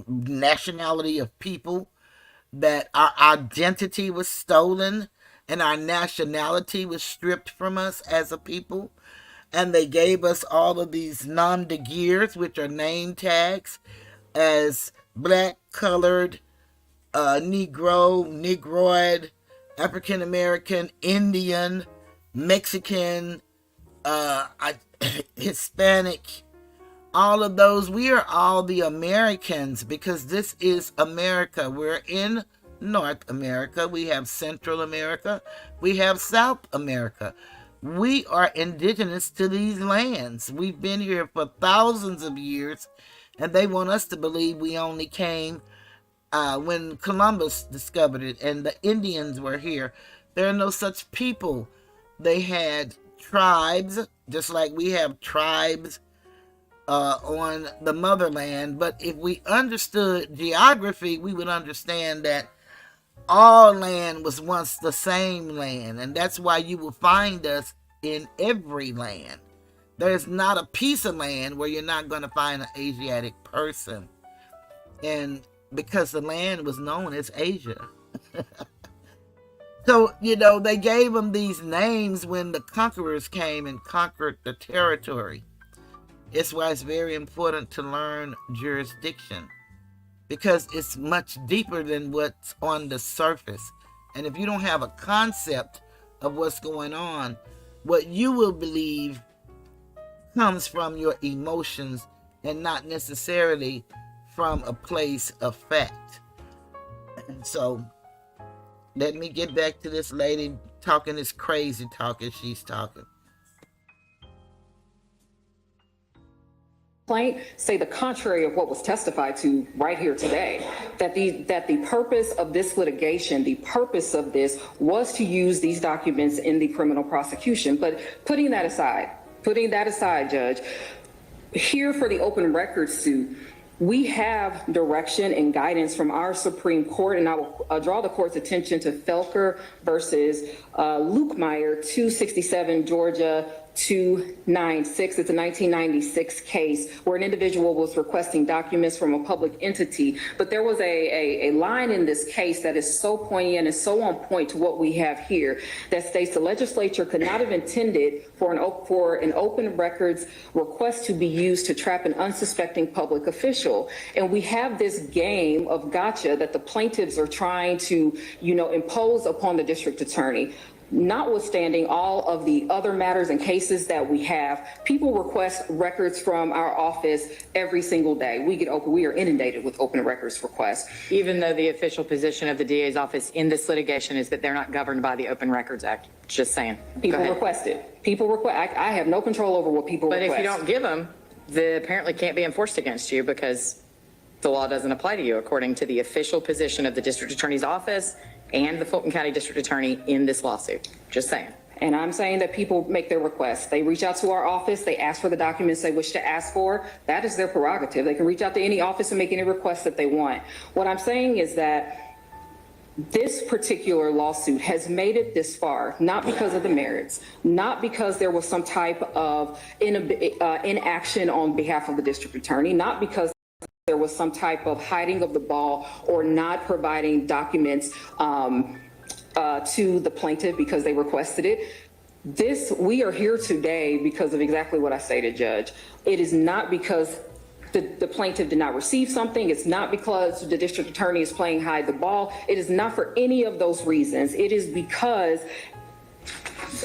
nationality of people. That our identity was stolen and our nationality was stripped from us as a people. And they gave us all of these nom de guerres, which are name tags, as Black, colored, Negro, Negroid, African American, Indian, Mexican, Hispanic, all of those. We are all the Americans because this is America. We're in North America. We have Central America. We have South America. We are indigenous to these lands. We've been here for thousands of years, and they want us to believe we only came when Columbus discovered it and the Indians were here. There are no such people. They had tribes, just like we have tribes on the motherland. But if we understood geography, we would understand that all land was once the same land, and that's why you will find us in every land. There's not a piece of land where you're not going to find an Asiatic person, and because the land was known as Asia. So, they gave them these names when the conquerors came and conquered the territory. It's why it's very important to learn jurisdiction, because it's much deeper than what's on the surface. And if you don't have a concept of what's going on, what you will believe comes from your emotions and not necessarily from a place of fact. So let me get back to this lady talking this crazy talk as she's talking. Say the contrary of what was testified to right here today, that the purpose of this litigation, the purpose of this was to use these documents in the criminal prosecution. But putting that aside, Judge, here for the open records suit, we have direction and guidance from our Supreme Court, and I will draw the court's attention to Felker versus Lukemire, 267 Georgia 296. It's a 1996 case where an individual was requesting documents from a public entity. But there was a line in this case that is so poignant and so on point to what we have here that states the legislature could not have intended for an open records request to be used to trap an unsuspecting public official. And we have this game of gotcha that the plaintiffs are trying to, impose upon the district attorney. Notwithstanding all of the other matters and cases that we have, people request records from our office every single day. We are inundated with open records requests. Even though the official position of the DA's office in this litigation is that they're not governed by the Open Records Act. Just saying. People request it. I have no control over what people request. But if you don't give them, they apparently can't be enforced against you because the law doesn't apply to you according to the official position of the district attorney's office and the Fulton County District Attorney in this lawsuit. Just saying. And I'm saying that people make their requests. They reach out to our office. They ask for the documents they wish to ask for. That is their prerogative. They can reach out to any office and make any requests that they want. What I'm saying is that this particular lawsuit has made it this far, not because of the merits, not because there was some type of inaction on behalf of the district attorney, not because there was some type of hiding of the ball or not providing documents to the plaintiff because they requested it. We are here today because of exactly what I stated, Judge. It is not because the plaintiff did not receive something. It's not because the district attorney is playing hide the ball. It is not for any of those reasons. It is because,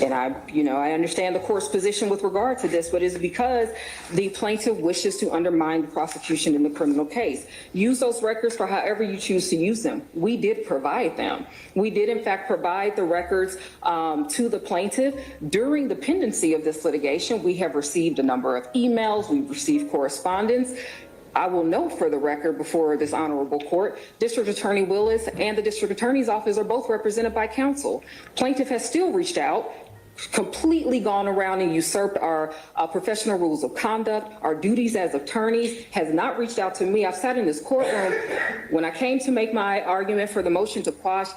and I understand the court's position with regard to this, but it's because the plaintiff wishes to undermine the prosecution in the criminal case. Use those records for however you choose to use them. We did provide them. We did, in fact, provide the records to the plaintiff. During the pendency of this litigation, we have received a number of emails. We've received correspondence. I will note for the record before this honorable court, District Attorney Willis and the District Attorney's Office are both represented by counsel. Plaintiff has still reached out, completely gone around and usurped our professional rules of conduct, our duties as attorneys, has not reached out to me. I've sat in this courtroom. When I came to make my argument for the motion to quash,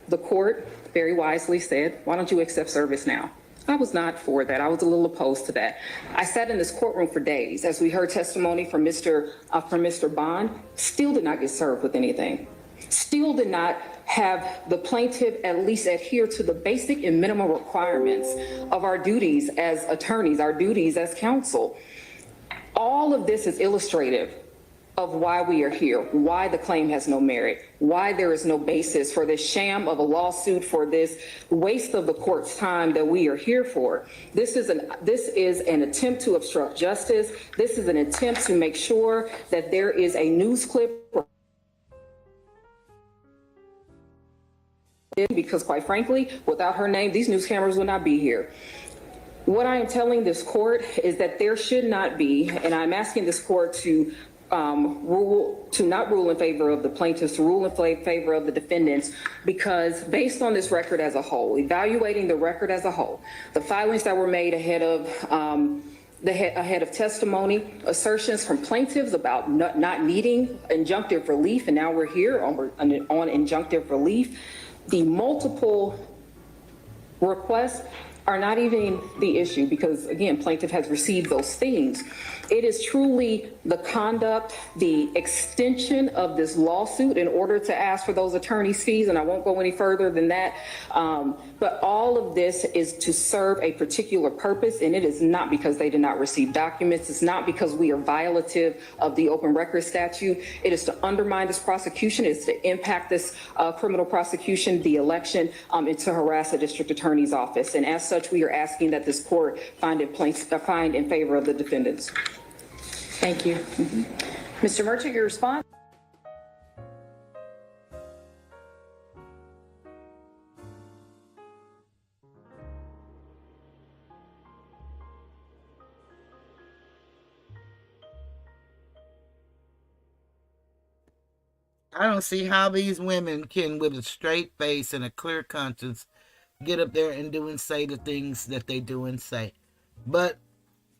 the court very wisely said, why don't you accept service now? I was not for that. I was a little opposed to that. I sat in this courtroom for days as we heard testimony from Mr. Bond, still did not get served with anything. Still did not have the plaintiff at least adhere to the basic and minimum requirements of our duties as attorneys, our duties as counsel. All of this is illustrative of why we are here, why the claim has no merit, why there is no basis for this sham of a lawsuit, for this waste of the court's time that we are here for. This is an attempt to obstruct justice. This is an attempt to make sure that there is a news clip, because quite frankly, without her name, these news cameras would not be here. What I am telling this court is that there should not be, and I'm asking this court to not rule in favor of the plaintiffs, to rule in favor of the defendants, because based on this record as a whole, evaluating the record as a whole, the filings that were made ahead of testimony, assertions from plaintiffs about not needing injunctive relief, and now we're here on injunctive relief, the multiple requests are not even the issue, because again, plaintiff has received those things. It is truly the conduct, the extension of this lawsuit in order to ask for those attorney's fees, and I won't go any further than that. But all of this is to serve a particular purpose, and it is not because they did not receive documents. It's not because we are violative of the open records statute. It is to undermine this prosecution. It's to impact this criminal prosecution, the election, and to harass the district attorney's office. And as such, we are asking that this court find in favor of the defendants. Thank you. Mr. Merchant, your response? I don't see how these women can, with a straight face and a clear conscience, get up there and do and say the things that they do and say. But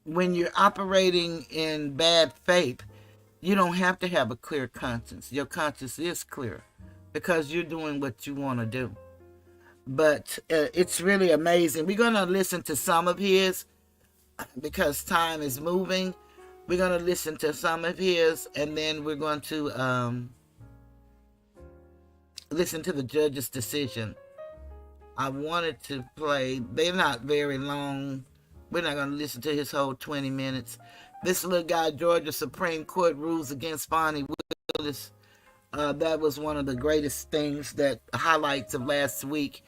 when you're operating in bad faith, you don't have to have a clear conscience. Your conscience is clear because you're doing what you want to do. But it's really amazing. We're going to listen to some of his because time is moving. We're going to listen to some of his, and then we're going to listen to the judge's decision. I wanted to play, they're not very long. We're not going to listen to his whole 20 minutes. This little guy, Georgia Supreme Court rules against Fani, Willis. That was one of the greatest things, that highlights of last week.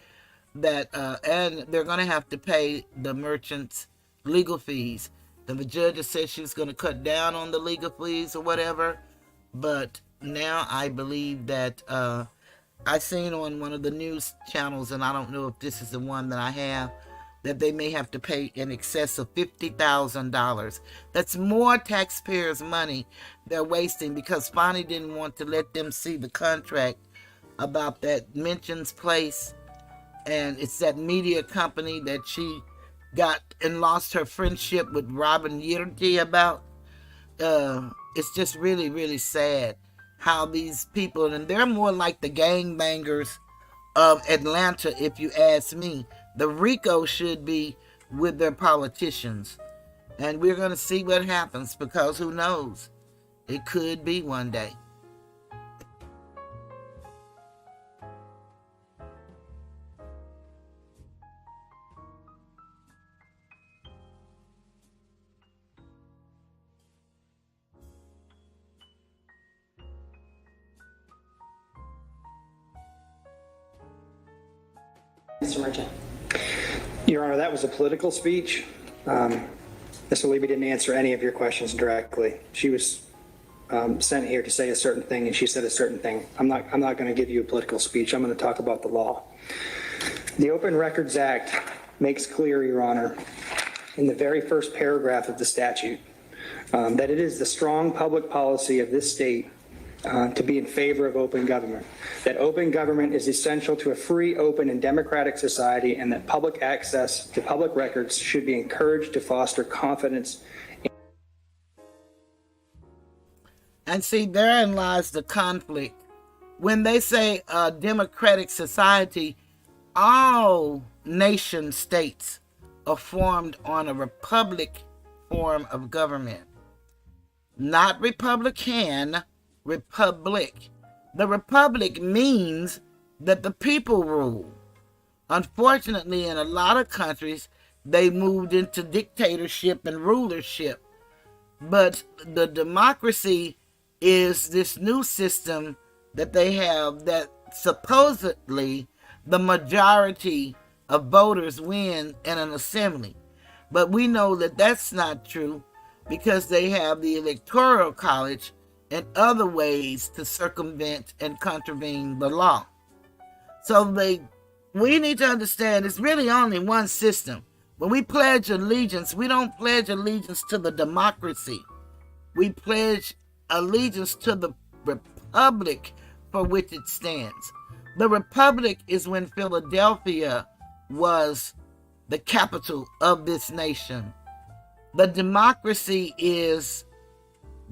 That and they're going to have to pay the merchants legal fees. And the judge said she was going to cut down on the legal fees or whatever. But now I believe that I seen on one of the news channels, and I don't know if this is the one that I have, that they may have to pay in excess of $50,000. That's more taxpayers' money they're wasting, because Fani didn't want to let them see the contract about that Mentions Place. And it's that media company that she got and lost her friendship with Robin Yirti about. It's just really, really sad how these people, and they're more like the gangbangers of Atlanta, if you ask me. The RICO should be with their politicians. And we're going to see what happens, because who knows? It could be one day. Mr. Merchant. Your Honor, that was a political speech. Ms. Levy didn't answer any of your questions directly. She was sent here to say a certain thing, and she said a certain thing. I'm not going to give you a political speech. I'm going to talk about the law. The Open Records Act makes clear, Your Honor, in the very first paragraph of the statute, that it is the strong public policy of this state to be in favor of open government, that open government is essential to a free, open, and democratic society, and that public access to public records should be encouraged to foster confidence. And see, therein lies the conflict. When they say a democratic society, all nation states are formed on a republic form of government. Not Republican, republic. The republic means that the people rule. Unfortunately, in a lot of countries, they moved into dictatorship and rulership. But the democracy is this new system that they have, that supposedly the majority of voters win in an assembly. But we know that that's not true, because they have the electoral college and other ways to circumvent and contravene the law. So we need to understand it's really only one system. When we pledge allegiance, we don't pledge allegiance to the democracy. We pledge allegiance to the republic for which it stands. The republic is when Philadelphia was the capital of this nation. The democracy is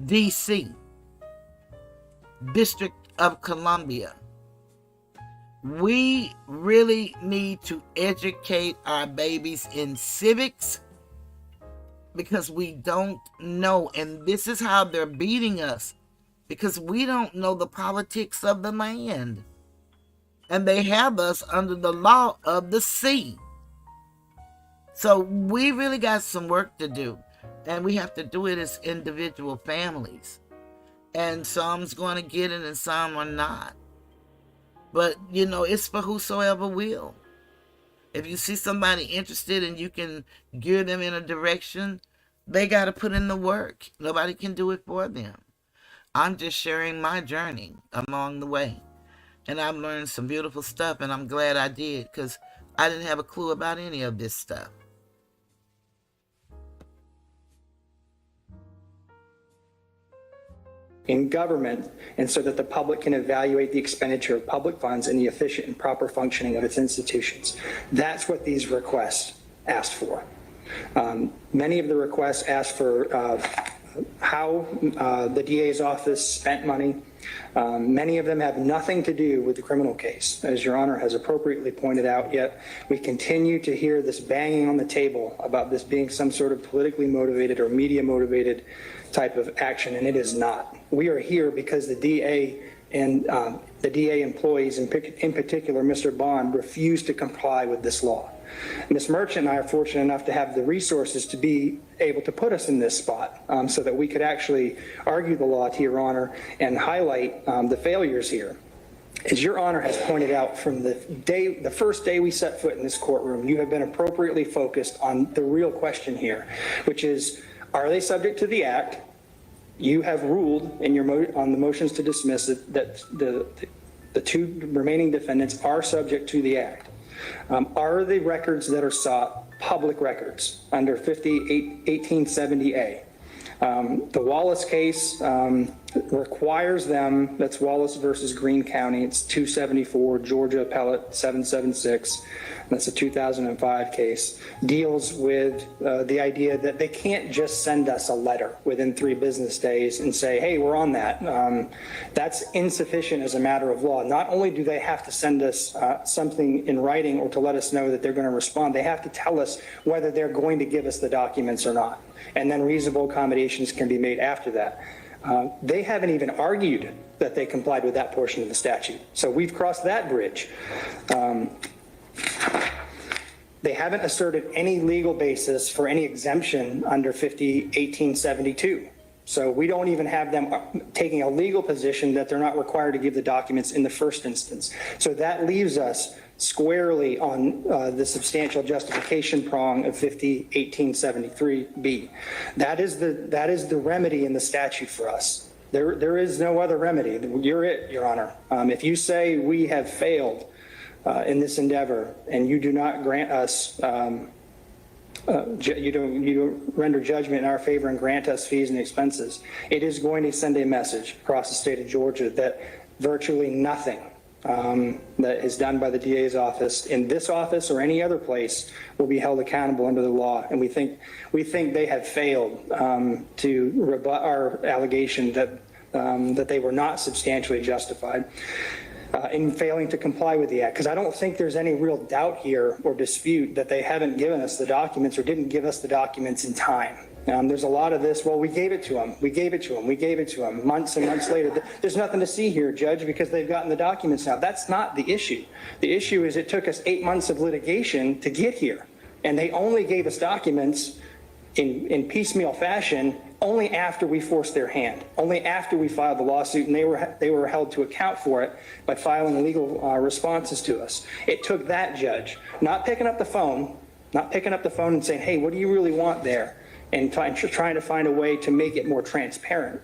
DC, District of Columbia. We really need to educate our babies in civics because we don't know, and this is how they're beating us, because we don't know the politics of the land. And they have us under the law of the sea. So we really got some work to do, and we have to do it as individual families. And some's going to get it and some are not. But, you know, it's for whosoever will. If you see somebody interested and you can gear them in a direction, they got to put in the work. Nobody can do it for them. I'm just sharing my journey along the way. And I've learned some beautiful stuff, and I'm glad I did, because I didn't have a clue about any of this stuff. In government, and so that the public can evaluate the expenditure of public funds and the efficient and proper functioning of its institutions. That's what these requests asked for. Many of the requests asked for how the DA's office spent money. Many of them have nothing to do with the criminal case, as Your Honor has appropriately pointed out, yet we continue to hear this banging on the table about this being some sort of politically motivated or media motivated type of action, and it is not. We are here because the DA and the DA employees, in particular Mr. Bond, refused to comply with this law. Ms. Merchant and I are fortunate enough to have the resources to be able to put us in this spot so that we could actually argue the law to Your Honor and highlight the failures here. As Your Honor has pointed out, from the first day we set foot in this courtroom, you have been appropriately focused on the real question here, which is, are they subject to the act? You have ruled in your on the motions to dismiss it that the two remaining defendants are subject to the act. Are the records that are sought public records under 1870A? The Wallace case requires them, that's Wallace versus Greene County, it's 274, Georgia Appellate 776, that's a 2005 case, deals with the idea that they can't just send us a letter within 3 business days and say, hey, we're on that. That's insufficient as a matter of law. Not only do they have to send us something in writing or to let us know that they're going to respond, they have to tell us whether they're going to give us the documents or not. And then reasonable accommodations can be made after that. They haven't even argued that they complied with that portion of the statute. So we've crossed that bridge. They haven't asserted any legal basis for any exemption under 1872. So we don't even have them taking a legal position that they're not required to give the documents in the first instance. So that leaves us squarely on the substantial justification prong of 1873B. That is the remedy in the statute for us. There is no other remedy. You're it, Your Honor. If you say we have failed in this endeavor and you do not grant us, you don't render judgment in our favor and grant us fees and expenses, it is going to send a message across the state of Georgia that virtually nothing that is done by the DA's office in this office or any other place will be held accountable under the law. And we think they have failed to rebut our allegation that they were not substantially justified in failing to comply with the act. Because I don't think there's any real doubt here or dispute that they haven't given us the documents or didn't give us the documents in time. There's a lot of this, well, we gave it to them, we gave it to them, we gave it to them, months and months later. There's nothing to see here, Judge, because they've gotten the documents now. That's not the issue. The issue is it took us 8 months of litigation to get here. And they only gave us documents in piecemeal fashion only after we forced their hand, only after we filed the lawsuit, and they were held to account for it by filing legal responses to us. It took that, Judge, not picking up the phone and saying, hey, what do you really want there? And trying to find a way to make it more transparent,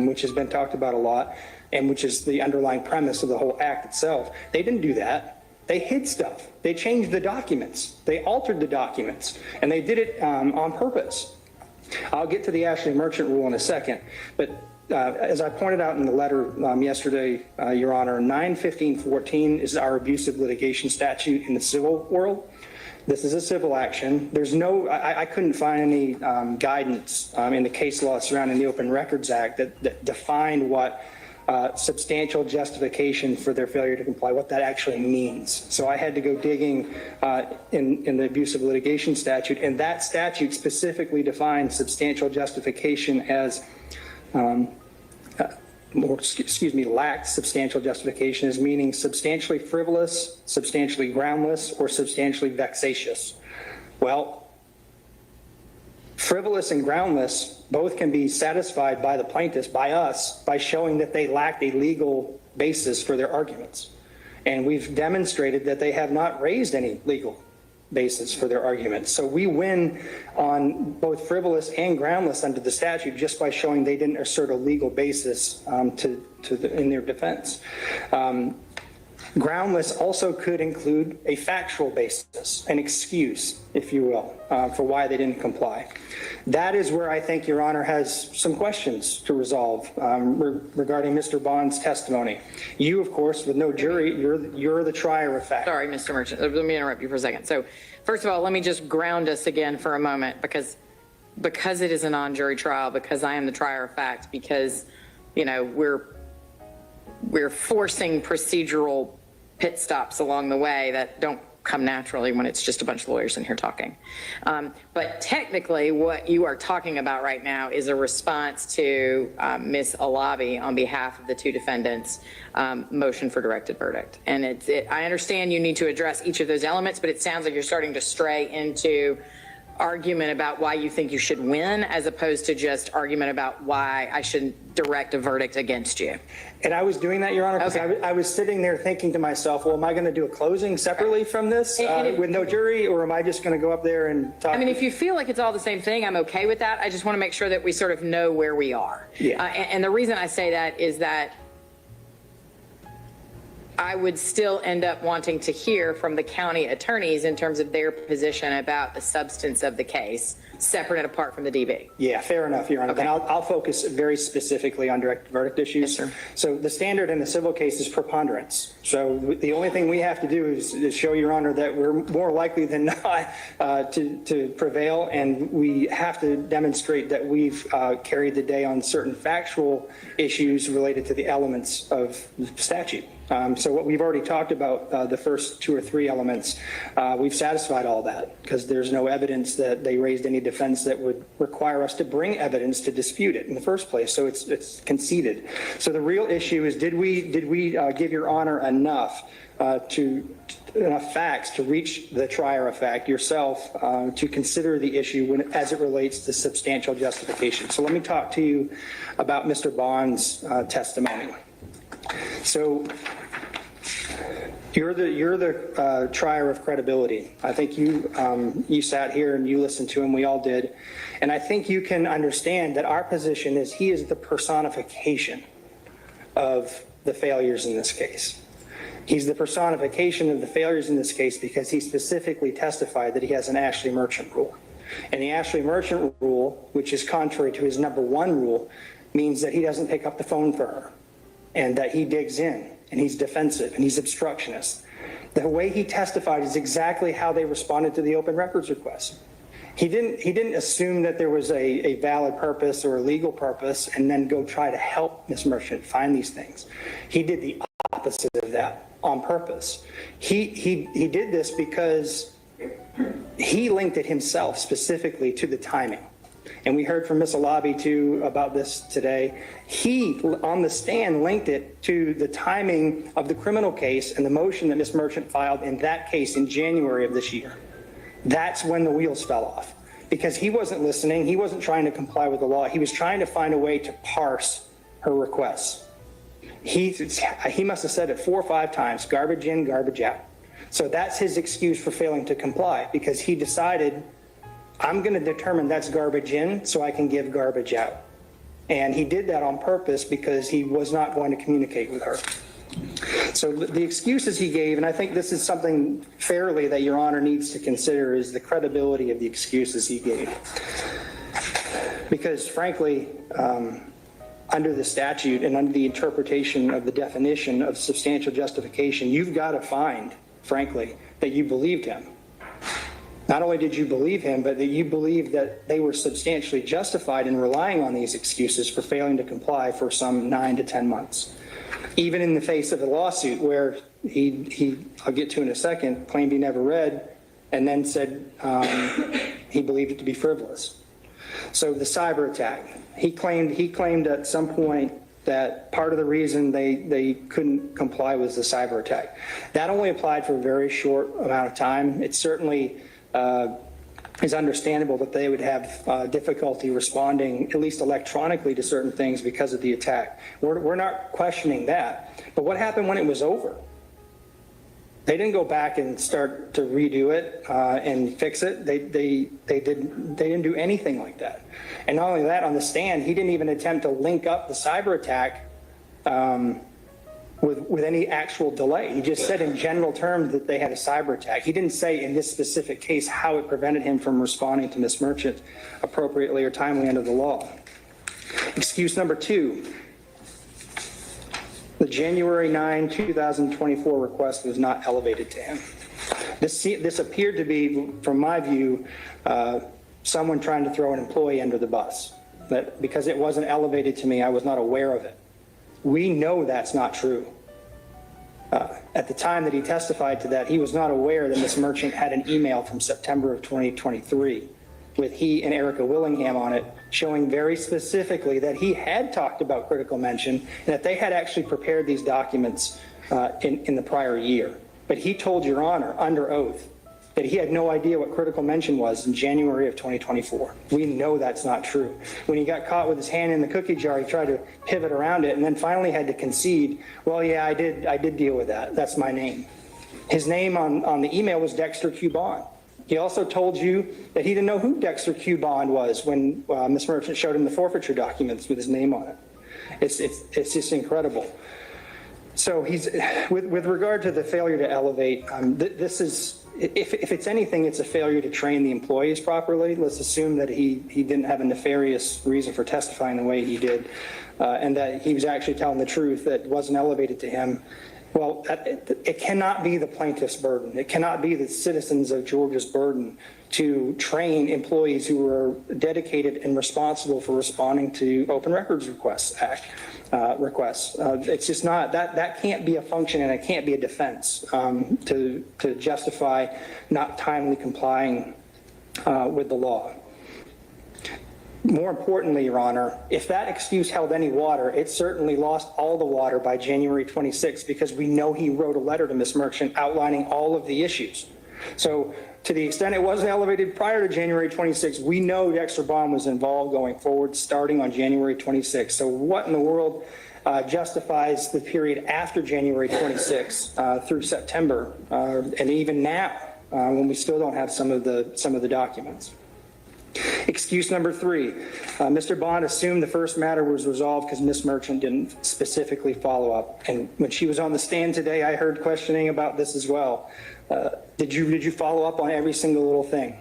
which has been talked about a lot, and which is the underlying premise of the whole act itself. They didn't do that. They hid stuff. They changed the documents. They altered the documents, and they did it on purpose. I'll get to the Ashley Merchant rule in a second, but as I pointed out in the letter yesterday, Your Honor, 91514 is our abusive litigation statute in the civil world. This is a civil action. There's no, I couldn't find any guidance in the case law surrounding the Open Records Act that defined what substantial justification for their failure to comply, what that actually means. So I had to go digging in the abusive litigation statute, and that statute specifically defines substantial justification as lacked substantial justification as meaning substantially frivolous, substantially groundless, or substantially vexatious. Well, frivolous and groundless both can be satisfied by the plaintiffs, by us, by showing that they lacked a legal basis for their arguments. And we've demonstrated that they have not raised any legal basis for their arguments. So we win on both frivolous and groundless under the statute just by showing they didn't assert a legal basis in their defense. Groundless also could include a factual basis, an excuse, if you will, for why they didn't comply. That is where I think Your Honor has some questions to resolve regarding Mr. Bond's testimony. You, of course, with no jury, you're the trier of fact. Sorry, Mr. Merchant. Let me interrupt you for a second. So, first of all, let me just ground us again for a moment, because it is a non-jury trial, because I am the trier of fact, because, you know, we're forcing procedural pit stops along the way that don't come naturally when it's just a bunch of lawyers in here talking. But technically, what you are talking about right now is a response to Ms. Alabi on behalf of the two defendants' motion for directed verdict. And I understand you need to address each of those elements, but it sounds like you're starting to stray into argument about why you think you should win, as opposed to just argument about why I shouldn't direct a verdict against you. And I was doing that, Your Honor, because Okay. I was sitting there thinking to myself, well, am I going to do a closing separately from this with no jury, or am I just going to go up there and talk? I mean, if you feel like it's all the same thing, I'm okay with that. I just want to make sure that we sort of know where we are. Yeah. And the reason I say that is that I would still end up wanting to hear from the county attorneys in terms of their position about the substance of the case, separate and apart from the DB. Yeah, fair enough, Your Honor. Okay. Then I'll focus very specifically on direct verdict issues. Yes, sir. So the standard in the civil case is preponderance. So the only thing we have to do is show, Your Honor, that we're more likely than not to prevail, and we have to demonstrate that we've carried the day on certain factual issues related to the elements of the statute. So what we've already talked about, the first two or three elements, we've satisfied all that because there's no evidence that they raised any defense that would require us to bring evidence to dispute it in the first place. So it's conceded. So the real issue is, did we give Your Honor enough facts to reach the trier of fact yourself to consider the issue as it relates to substantial justification? So let me talk to you about Mr. Bond's testimony. So you're the trier of credibility. I think you sat here and you listened to him. We all did. And I think you can understand that our position is he is the personification of the failures in this case. He's the personification of the failures in this case because he specifically testified that he has an Ashley Merchant rule. And the Ashley Merchant rule, which is contrary to his number one rule, means that he doesn't pick up the phone for her, and that he digs in, and he's defensive, and he's obstructionist. The way he testified is exactly how they responded to the open records request. He didn't assume that there was a valid purpose or a legal purpose and then go try to help Ms. Merchant find these things. He did the opposite of that on purpose. He did this because he linked it himself specifically to the timing. And we heard from Ms. Alabi too about this today. He, on the stand, linked it to the timing of the criminal case and the motion that Ms. Merchant filed in that case in January of this year. That's when the wheels fell off, because he wasn't listening. He wasn't trying to comply with the law. He was trying to find a way to parse her requests. He must have said it 4 or 5 times, garbage in, garbage out. So that's his excuse for failing to comply, because he decided, I'm going to determine that's garbage in so I can give garbage out. And he did that on purpose because he was not going to communicate with her. So the excuses he gave, and I think this is something fairly that Your Honor needs to consider, is the credibility of the excuses he gave. Because frankly, under the statute and under the interpretation of the definition of substantial justification, you've got to find, frankly, that you believed him. Not only did you believe him, but that you believed that they were substantially justified in relying on these excuses for failing to comply for some 9 to 10 months. Even in the face of a lawsuit where I'll get to in a second, claimed he never read, and then said he believed it to be frivolous. So the cyber attack, he claimed at some point that part of the reason they couldn't comply was the cyber attack. That only applied for a very short amount of time. It certainly is understandable that they would have difficulty responding, at least electronically, to certain things because of the attack. We're not questioning that. But what happened when it was over? They didn't go back and start to redo it and fix it. They didn't do anything like that. And not only that, on the stand, he didn't even attempt to link up the cyber attack with any actual delay. He just said in general terms that they had a cyber attack. He didn't say in this specific case how it prevented him from responding to Ms. Merchant appropriately or timely under the law. Excuse number 2. The January 9, 2024 request was not elevated to him. This appeared to be, from my view, someone trying to throw an employee under the bus. That because it wasn't elevated to me, I was not aware of it. We know that's not true. At the time that he testified to that, he was not aware that Ms. Merchant had an email from September of 2023 with he and Erica Willingham on it, showing very specifically that he had talked about critical mention and that they had actually prepared these documents in the prior year. But he told Your Honor under oath that he had no idea what critical mention was in January of 2024. We know that's not true. When he got caught with his hand in the cookie jar, he tried to pivot around it and then finally had to concede, well, yeah, I did deal with that. That's my name. His name on the email was Dexter Q. Bond. He also told you that he didn't know who Dexter Q. Bond was when Ms. Merchant showed him the forfeiture documents with his name on it. It's just incredible. So he's with regard to the failure to elevate, this is, if it's anything, it's a failure to train the employees properly. Let's assume that he didn't have a nefarious reason for testifying the way he did, and that he was actually telling the truth, that wasn't elevated to him. Well, it cannot be the plaintiff's burden. It cannot be the citizens of Georgia's burden to train employees who are dedicated and responsible for responding to Open Records requests. It's just not, that can't be a function and it can't be a defense to justify not timely complying with the law. More importantly, Your Honor, if that excuse held any water, it certainly lost all the water by January 26th because we know he wrote a letter to Ms. Merchant outlining all of the issues. So to the extent it wasn't elevated prior to January 26th, we know Dexter Bond was involved going forward starting on January 26th. So what in the world justifies the period after January 26th through September and even now when we still don't have some of the documents? Excuse number 3, Mr. Bond assumed the first matter was resolved because Ms. Merchant didn't specifically follow up. And when she was on the stand today, I heard questioning about this as well. Did you follow up on every single little thing?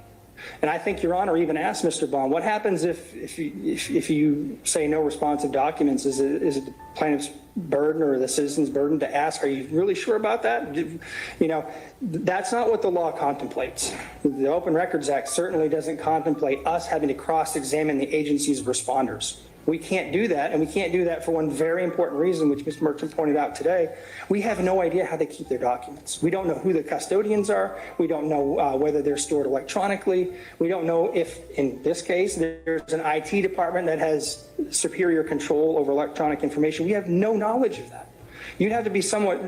And I think Your Honor even asked Mr. Bond, what happens if you say no responsive documents? Is it the plaintiff's burden or the citizen's burden to ask, are you really sure about that? You know, that's not what the law contemplates. The Open Records Act certainly doesn't contemplate us having to cross-examine the agency's responders. We can't do that, and we can't do that for one very important reason, which Ms. Merchant pointed out today. We have no idea how they keep their documents. We don't know who the custodians are. We don't know whether they're stored electronically. We don't know if, in this case, there's an IT department that has superior control over electronic information. We have no knowledge of that. You'd have to be somewhat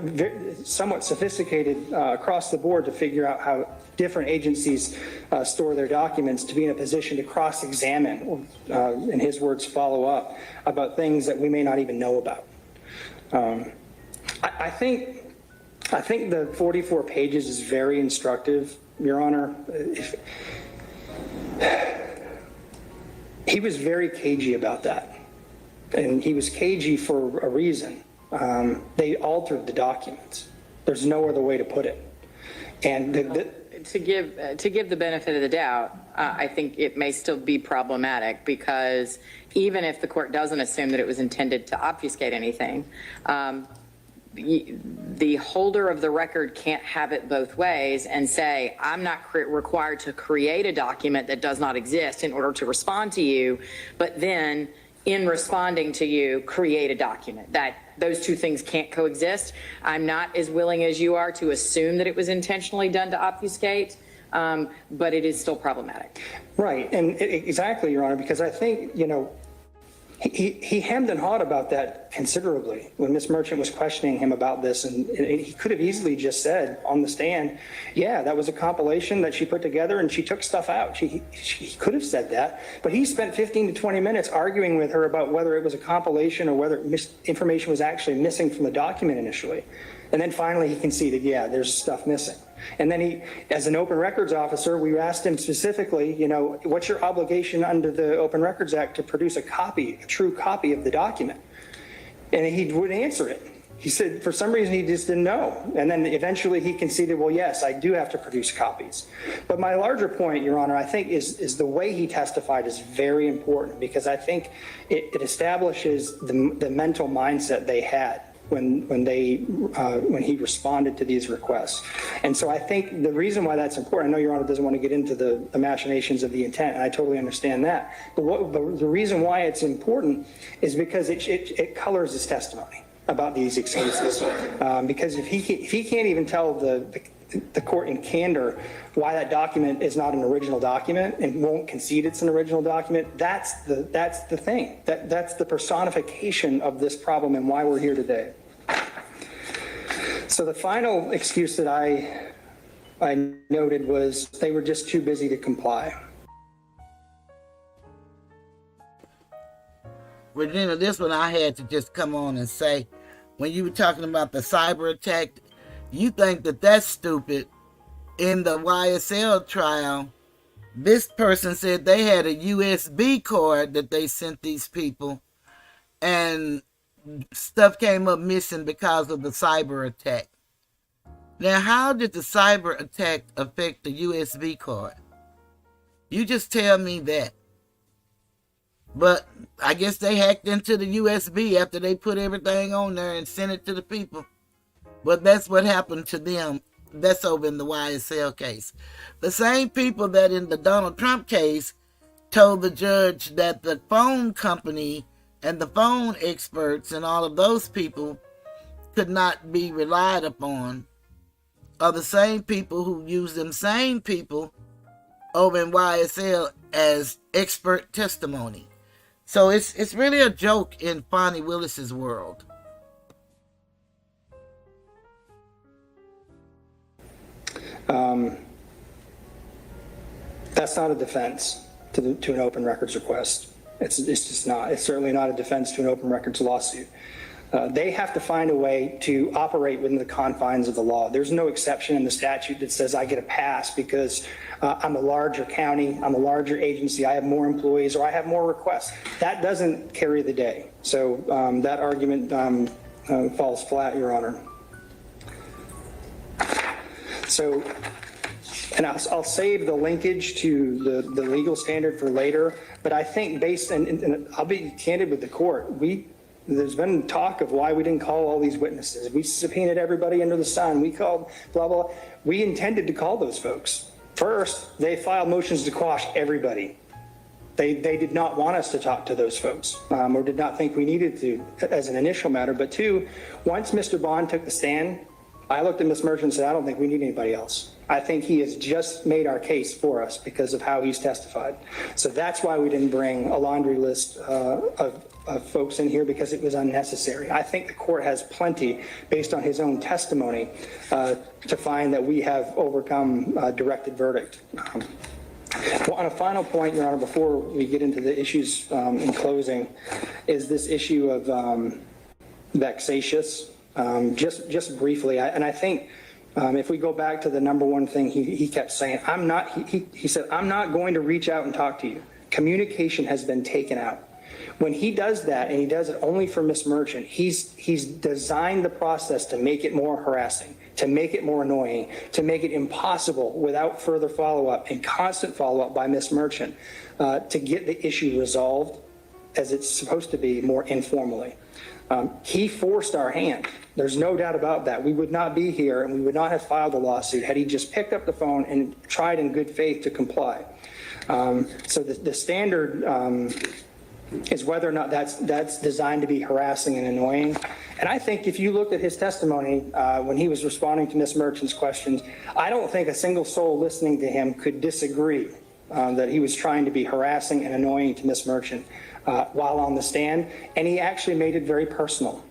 sophisticated across the board to figure out how different agencies store their documents to be in a position to cross-examine, in his words, follow up about things that we may not even know about. I think the 44 pages is very instructive, Your Honor. He was very cagey about that, and he was cagey for a reason. They altered the documents. There's no other way to put it. And to give the benefit of the doubt, I think it may still be problematic because even if the court doesn't assume that it was intended to obfuscate anything, the holder of the record can't have it both ways and say, I'm not required to create a document that does not exist in order to respond to you, but then in responding to you, create a document. That those two things can't coexist. I'm not as willing as you are to assume that it was intentionally done to obfuscate, but it is still problematic. Right, and exactly, Your Honor, because I think, he hemmed and hawed about that considerably when Ms. Merchant was questioning him about this, and he could have easily just said on the stand, yeah, that was a compilation that she put together and she took stuff out. He could have said that, but he spent 15 to 20 minutes arguing with her about whether it was a compilation or whether information was actually missing from the document initially. And then finally he conceded, yeah, there's stuff missing. And then he, as an open records officer, we asked him specifically, what's your obligation under the Open Records Act to produce a true copy of the document? And he wouldn't answer it. He said, for some reason, he just didn't know. And then eventually he conceded, well, yes, I do have to produce copies. But my larger point, Your Honor, I think is the way he testified is very important because I think it establishes the mental mindset they had when he responded to these requests. And so I think the reason why that's important, I know Your Honor doesn't want to get into the machinations of the intent, and I totally understand that. But the reason why it's important is because it colors his testimony about these excuses. Because if he can't even tell the court in candor why that document is not an original document and won't concede it's an original document, that's the thing. That's the personification of this problem and why we're here today. So the final excuse that I noted was they were just too busy to comply. Regina, this one I had to just come on and say, when you were talking about the cyber attack, you think that that's stupid. In the YSL trial, this person said they had a USB card that they sent these people and stuff came up missing because of the cyber attack. Now, how did the cyber attack affect the USB card? You just tell me that. But I guess they hacked into the USB after they put everything on there and sent it to the people. But that's what happened to them. That's over in the YSL case. The same people that in the Donald Trump case told the judge that the phone company and the phone experts and all of those people could not be relied upon are the same people who use them same people over in YSL as expert testimony. So it's really a joke in Fani Willis's world. That's not a defense to an open records request. It's just not. It's certainly not a defense to an open records lawsuit. They have to find a way to operate within the confines of the law. There's no exception in the statute that says I get a pass because I'm a larger county, I'm a larger agency, I have more employees, or I have more requests. That doesn't carry the day. So that argument falls flat, Your Honor. So, and I'll save the linkage to the legal standard for later, but I think based, and I'll be candid with the court, there's been talk of why we didn't call all these witnesses. We subpoenaed everybody under the sun. We called blah, blah. We intended to call those folks. First, they filed motions to quash everybody. They did not want us to talk to those folks or did not think we needed to as an initial matter. But two, once Mr. Bond took the stand, I looked at Ms. Merchant and said, I don't think we need anybody else. I think he has just made our case for us because of how he's testified. So that's why we didn't bring a laundry list of folks in here, because it was unnecessary. I think the court has plenty, based on his own testimony, to find that we have overcome a directed verdict. Well, on a final point, Your Honor, before we get into the issues in closing, is this issue of vexatious. Just briefly, and I think if we go back to the number one thing he kept saying, he said, I'm not going to reach out and talk to you. Communication has been taken out. When he does that, and he does it only for Ms. Merchant, he's designed the process to make it more harassing, to make it more annoying, to make it impossible without further follow-up and constant follow-up by Ms. Merchant to get the issue resolved as it's supposed to be more informally. He forced our hand. There's no doubt about that. We would not be here and we would not have filed a lawsuit had he just picked up the phone and tried in good faith to comply. So the standard is whether or not that's designed to be harassing and annoying. And I think if you looked at his testimony when he was responding to Ms. Merchant's questions, I don't think a single soul listening to him could disagree that he was trying to be harassing and annoying to Ms. Merchant while on the stand. And he actually made it very personal.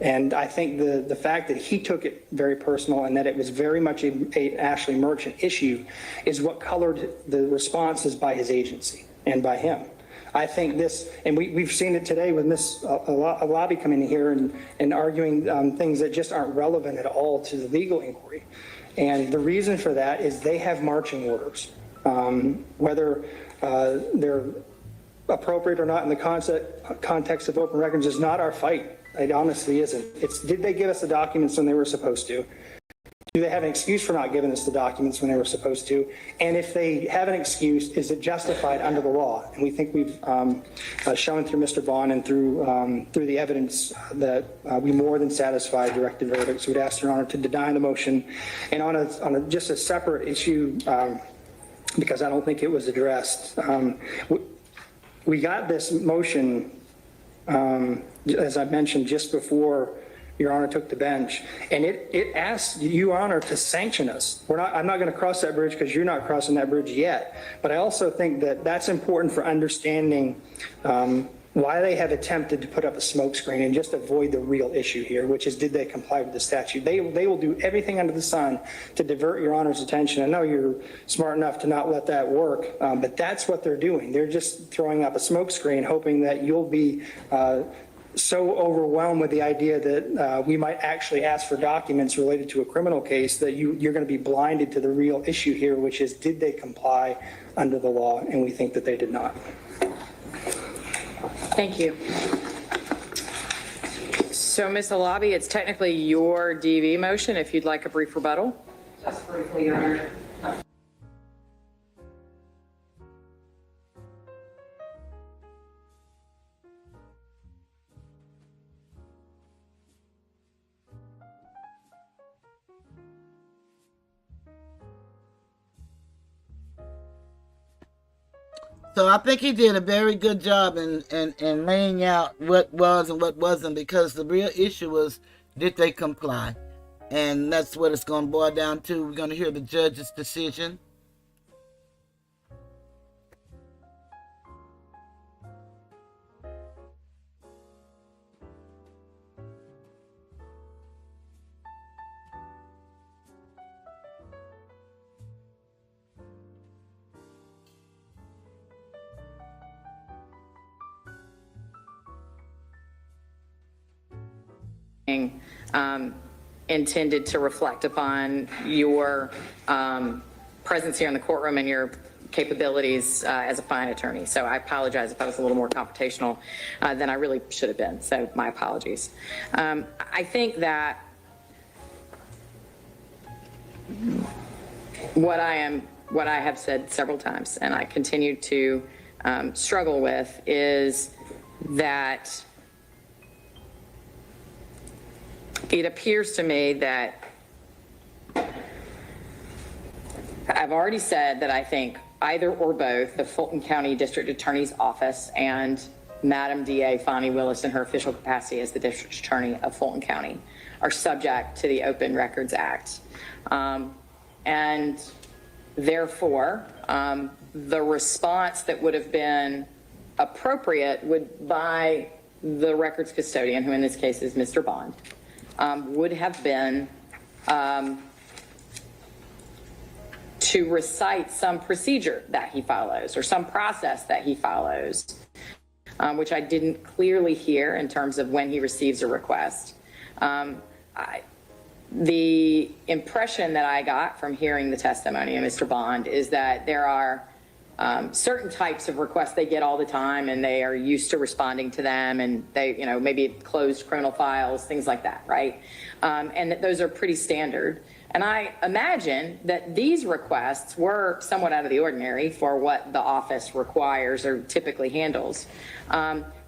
And I think the fact that he took it very personal and that it was very much a Ashley Merchant issue is what colored the responses by his agency and by him. I think this, and we've seen it today with Ms. Alabi coming in here and arguing things that just aren't relevant at all to the legal inquiry. And the reason for that is they have marching orders. Whether they're appropriate or not in the context of open records is not our fight. It honestly isn't. It's, did they give us the documents when they were supposed to? Do they have an excuse for not giving us the documents when they were supposed to? And if they have an excuse, is it justified under the law? And we think we've shown through Mr. Bond and through the evidence that we more than satisfy directed verdicts. We'd ask Your Honor to deny the motion. And on just a separate issue, because I don't think it was addressed, we got this motion, as I mentioned, just before Your Honor took the bench, and it asked you, Honor, to sanction us. I'm not going to cross that bridge because you're not crossing that bridge yet. But I also think that that's important for understanding why they have attempted to put up a smokescreen and just avoid the real issue here, which is, did they comply with the statute? They will do everything under the sun to divert Your Honor's attention. I know you're smart enough to not let that work, but that's what they're doing. They're just throwing up a smokescreen, hoping that you'll be so overwhelmed with the idea that we might actually ask for documents related to a criminal case that you're going to be blinded to the real issue here, which is, did they comply under the law? And we think that they did not. Thank you. So, Ms. Alabi, it's technically your DV motion if you'd like a brief rebuttal. Just briefly, Your Honor. So I think he did a very good job in laying out what was and what wasn't, because the real issue was, did they comply? And that's what it's going to boil down to. We're going to hear the judge's decision. Intended to reflect upon your presence here in the courtroom and your capabilities as a fine attorney. So I apologize if I was a little more confrontational than I really should have been. So my apologies. I think that what I have said several times, and I continue to struggle with, is that it appears to me that I've already said that I think either or both the Fulton County District Attorney's Office and Madam DA Fani Willis in her official capacity as the District Attorney of Fulton County are subject to the Open Records Act. And therefore, the response that would have been appropriate would by the records custodian, who in this case is Mr. Bond, would have been to recite some procedure that he follows or some process that he follows, which I didn't clearly hear in terms of when he receives a request. The impression that I got from hearing the testimony of Mr. Bond is that there are certain types of requests they get all the time, and they are used to responding to them, and they, maybe closed criminal files, things like that, right? And that those are pretty standard. And I imagine that these requests were somewhat out of the ordinary for what the office requires or typically handles.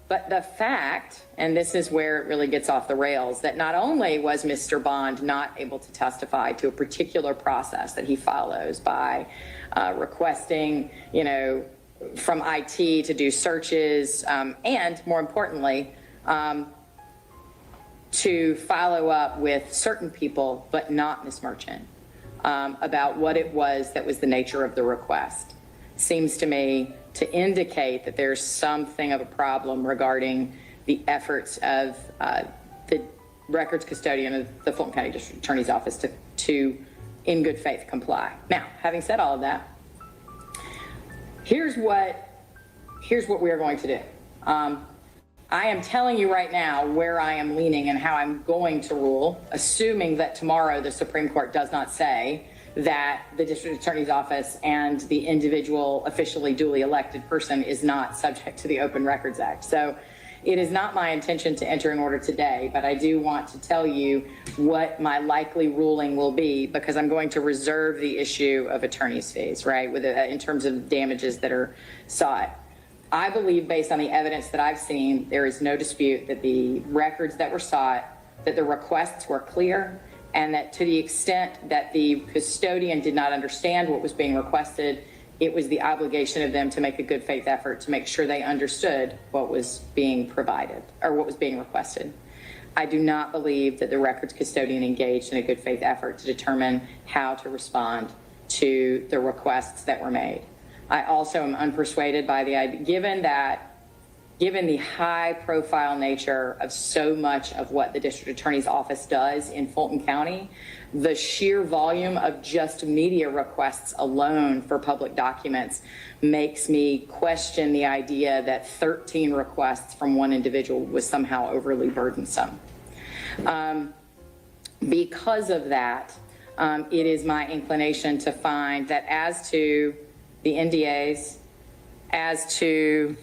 But the fact, and this is where it really gets off the rails, that not only was Mr. Bond not able to testify to a particular process that he follows by requesting, from IT to do searches, and more importantly, to follow up with certain people, but not Ms. Merchant, about what it was that was the nature of the request. Seems to me to indicate that there's something of a problem regarding the efforts of the records custodian of the Fulton County District Attorney's Office to in good faith, comply. Now, having said all of that, here's what we are going to do. I am telling you right now where I am leaning and how I'm going to rule, assuming that tomorrow the Supreme Court does not say that the district attorney's office and the individual officially duly elected person is not subject to the Open Records Act. So it is not my intention to enter an order today, but I do want to tell you what my likely ruling will be, because I'm going to reserve the issue of attorney's fees, right, in terms of damages that are sought. I believe, based on the evidence that I've seen, there is no dispute that the records that were sought, that the requests were clear, and that to the extent that the custodian did not understand what was being requested, it was the obligation of them to make a good faith effort to make sure they understood what was being provided or what was being requested. I do not believe that the records custodian engaged in a good faith effort to determine how to respond to the requests that were made. I also am unpersuaded by the idea, given the high profile nature of so much of what the district attorney's office does in Fulton County, the sheer volume of just media requests alone for public documents makes me question the idea that 13 requests from one individual was somehow overly burdensome. Because of that, it is my inclination to find that as to the NDAs, as to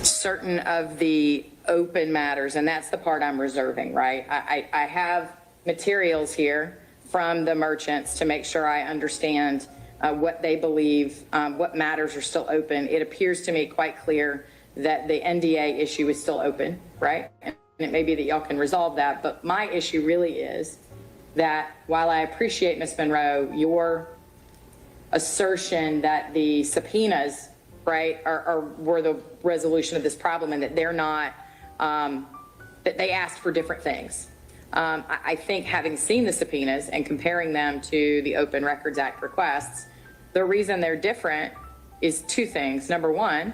certain of the open matters, and that's the part I'm reserving, right? I have materials here from the merchants to make sure I understand what they believe, what matters are still open. It appears to me quite clear that the NDA issue is still open, right? And it may be that y'all can resolve that, but my issue really is that while I appreciate, Ms. Monroe, your assertion that the subpoenas, right, were the resolution of this problem and that they're not, that they asked for different things. I think having seen the subpoenas and comparing them to the Open Records Act requests, the reason they're different is two things. Number one,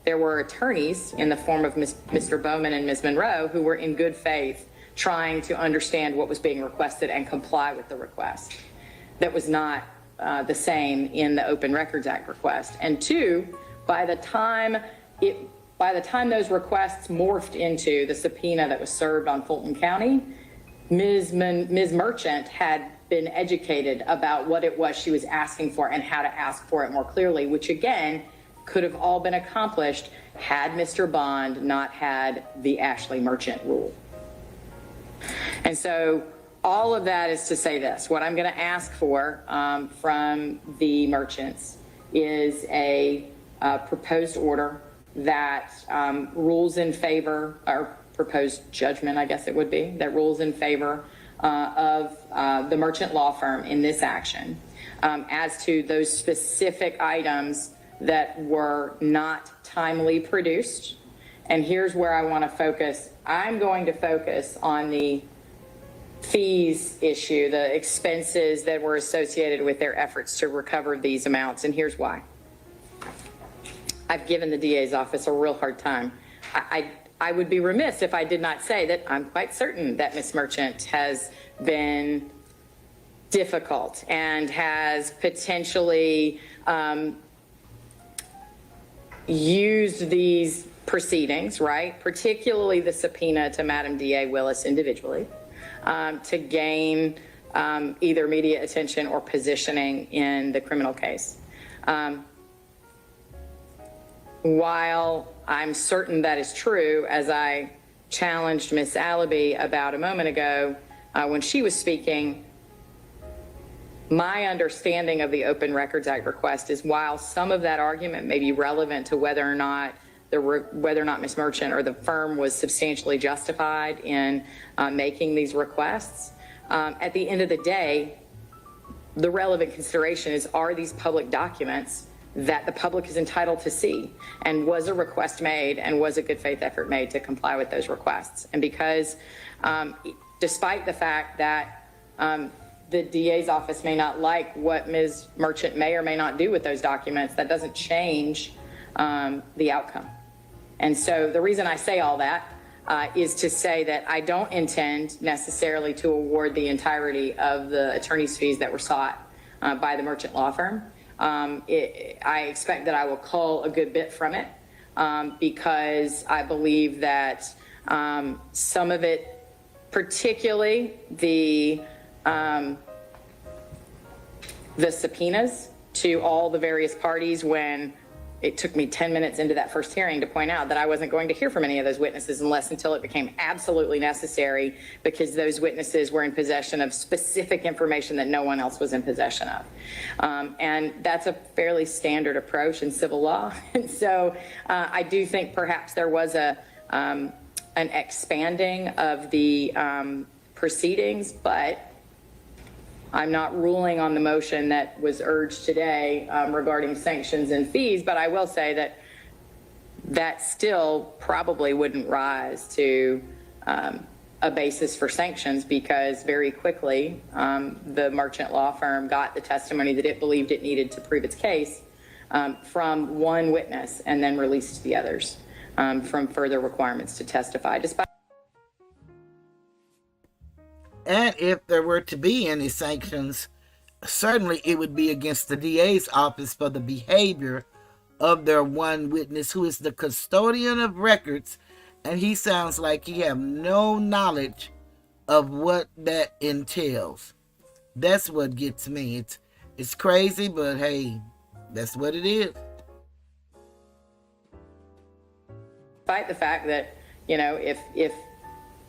there were attorneys in the form of Mr. Bowman and Ms. Monroe who were in good faith trying to understand what was being requested and comply with the request. That was not the same in the Open Records Act request. And two, by the time those requests morphed into the subpoena that was served on Fulton County, Ms. Merchant had been educated about what it was she was asking for and how to ask for it more clearly, which again could have all been accomplished had Mr. Bond not had the Ashley Merchant rule. And so all of that is to say this: what I'm going to ask for from the merchants is a proposed order that rules in favor, or proposed judgment, I guess it would be, that rules in favor of the merchant law firm in this action as to those specific items that were not timely produced. And here's where I want to focus. I'm going to focus on the fees issue, the expenses that were associated with their efforts to recover these amounts. And here's why. I've given the DA's office a real hard time. I would be remiss if I did not say that I'm quite certain that Ms. Merchant has been difficult and has potentially used these proceedings, right? Particularly the subpoena to Madam DA Willis individually, to gain either media attention or positioning in the criminal case. While I'm certain that is true, as I challenged Ms. Allaby about a moment ago when she was speaking, my understanding of the Open Records Act request is while some of that argument may be relevant to whether or not Ms. Merchant or the firm was substantially justified in making these requests, at the end of the day, the relevant consideration is, are these public documents that the public is entitled to see? And was a request made, and was a good faith effort made to comply with those requests? And because despite the fact that the DA's office may not like what Ms. Merchant may or may not do with those documents, that doesn't change the outcome. And so the reason I say all that is to say that I don't intend necessarily to award the entirety of the attorney's fees that were sought by the Merchant law firm. I expect that I will cull a good bit from it because I believe that some of it, particularly the subpoenas to all the various parties, when it took me 10 minutes into that first hearing to point out that I wasn't going to hear from any of those witnesses until it became absolutely necessary, because those witnesses were in possession of specific information that no one else was in possession of. And that's a fairly standard approach in civil law. And so I do think perhaps there was an expanding of the proceedings, but I'm not ruling on the motion that was urged today regarding sanctions and fees, but I will say that that still probably wouldn't rise to a basis for sanctions, because very quickly the Merchant law firm got the testimony that it believed it needed to prove its case from one witness, and then released the others from further requirements to testify. And if there were to be any sanctions, certainly it would be against the DA's office for the behavior of their one witness, who is the custodian of records, and he sounds like he have no knowledge of what that entails. That's what gets me. It's crazy, but hey, that's what it is. Despite the fact that, you know,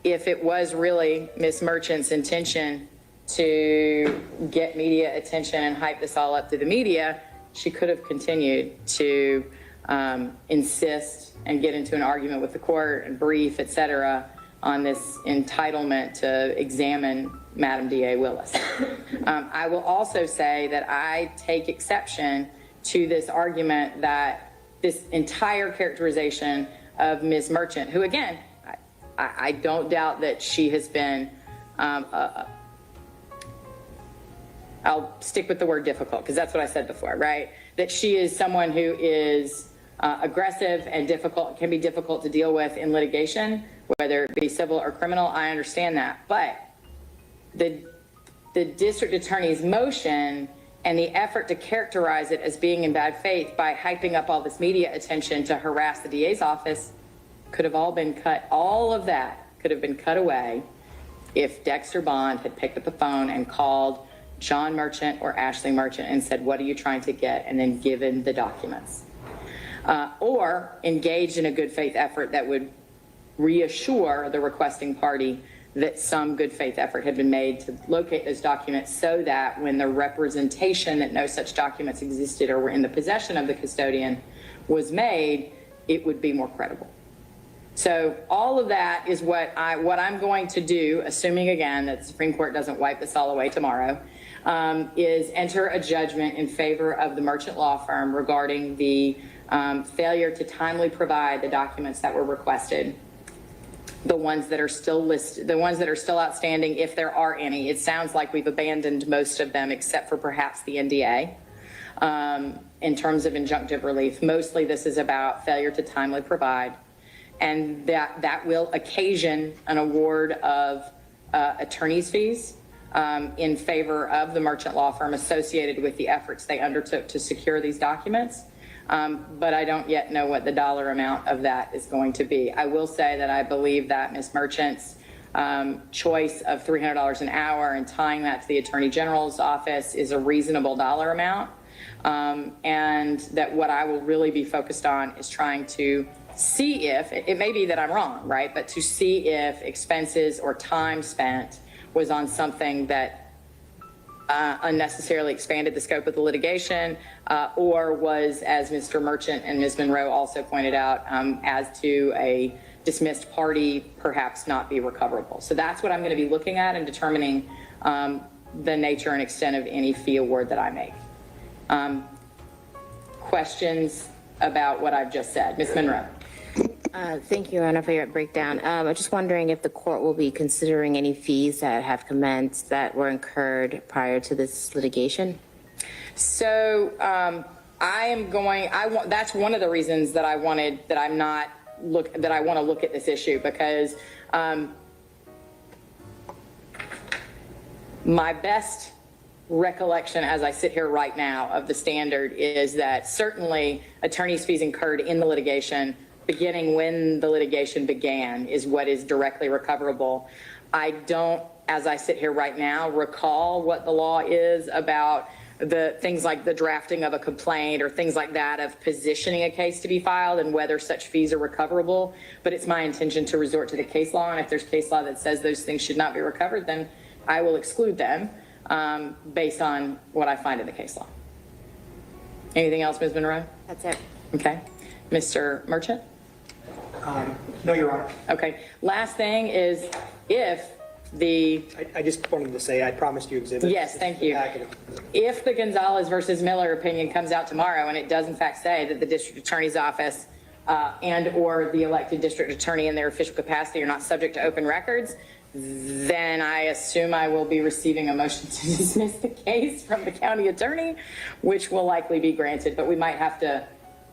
if it was really Ms. Merchant's intention to get media attention and hype this all up to the media, she could have continued to insist and get into an argument with the court and brief, et cetera, on this entitlement to examine Madam DA Willis. I will also say that I take exception to this argument that this entire characterization of Ms. Merchant, who again, I don't doubt that she has been, I'll stick with the word difficult, because that's what I said before, right? That she is someone who is aggressive and difficult, can be difficult to deal with in litigation, whether it be civil or criminal. I understand that. But the district attorney's motion and the effort to characterize it as being in bad faith by hyping up all this media attention to harass the DA's office could have all been cut. All of that could have been cut away if Dexter Bond had picked up the phone and called John Merchant or Ashley Merchant and said, what are you trying to get? And then given the documents. Or engaged in a good faith effort that would reassure the requesting party that some good faith effort had been made to locate those documents, so that when the representation that no such documents existed or were in the possession of the custodian was made, it would be more credible. So all of that is what I'm going to do, assuming again that the Supreme Court doesn't wipe this all away tomorrow, is enter a judgment in favor of the Merchant law firm regarding the failure to timely provide the documents that were requested, the ones that are still listed, the ones that are still outstanding, if there are any. It sounds like we've abandoned most of them except for perhaps the NDA in terms of injunctive relief. Mostly this is about failure to timely provide, and that will occasion an award of attorney's fees in favor of the Merchant law firm associated with the efforts they undertook to secure these documents. but I don't yet know what the dollar amount of that is going to be. I will say that I believe that Ms. Merchant's choice of $300 an hour and tying that to the Attorney General's office is a reasonable dollar amount. And that what I will really be focused on is trying to see if, it may be that I'm wrong, right? But to see if expenses or time spent was on something that unnecessarily expanded the scope of the litigation, or was, as Mr. Merchant and Ms. Monroe also pointed out, as to a dismissed party, perhaps not be recoverable. So that's what I'm going to be looking at and determining the nature and extent of any fee award that I make. Questions about what I've just said? Ms. Monroe. Thank you, Your Honor, for your breakdown. I'm just wondering if the court will be considering any fees that have commenced that were incurred prior to this litigation. So that's one of the reasons that I want to look at this issue, because my best recollection as I sit here right now of the standard is that certainly attorney's fees incurred in the litigation beginning when the litigation began is what is directly recoverable. I don't, as I sit here right now, recall what the law is about the things like the drafting of a complaint or things like that of positioning a case to be filed and whether such fees are recoverable. But it's my intention to resort to the case law, and if there's case law that says those things should not be recovered, then I will exclude them based on what I find in the case law. Anything else, Ms. Monroe? That's it. Okay. Mr. Merchant? No, Your Honor. Okay. Last thing is if the... I just wanted to say I promised you exhibits. Yes, thank you. If the Gonzalez versus Miller opinion comes out tomorrow and it does in fact say that the district attorney's office and or the elected district attorney in their official capacity are not subject to open records, then I assume I will be receiving a motion to dismiss the case from the county attorney, which will likely be granted, but we might have to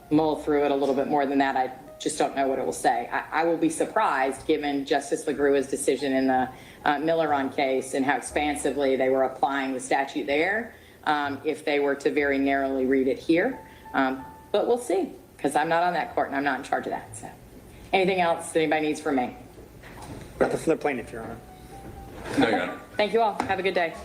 mull through it a little bit more than that. I just don't know what it will say. I will be surprised, given Justice LaGrua's decision in the Milleron case and how expansively they were applying the statute there, if they were to very narrowly read it here. But we'll see, because I'm not on that court and I'm not in charge of that. So, anything else that anybody needs from me? Not the plaintiff, Your Honor. No, Your Honor. Thank you all. Have a good day.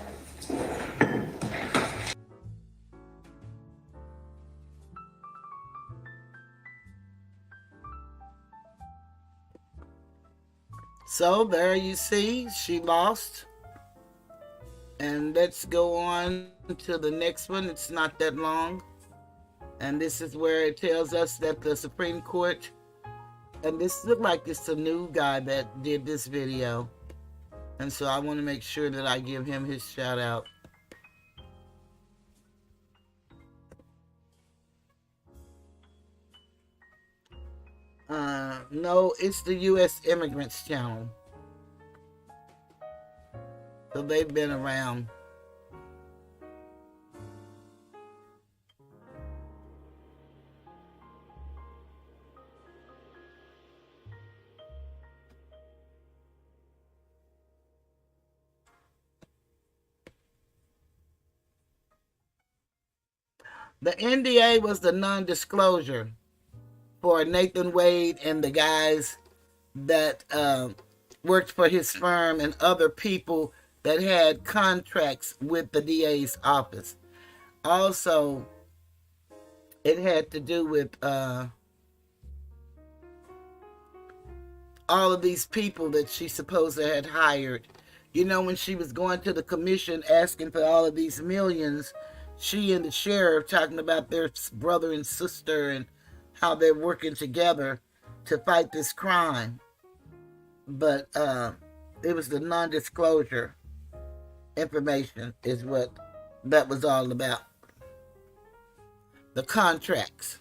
So there you see, she lost. And let's go on to the next one. It's not that long. And this is where it tells us that the Supreme Court, and this looks like it's a new guy that did this video. And so I want to make sure that I give him his shout out. No, it's the U.S. Immigrants Channel. So they've been around. The NDA was the non-disclosure for Nathan Wade and the guys that worked for his firm and other people that had contracts with the DA's office. Also, it had to do with all of these people that she supposedly had hired. You know, when she was going to the commission asking for all of these millions, she and the sheriff talking about their brother and sister and how they're working together to fight this crime. But it was the non-disclosure information is what that was all about. The contracts.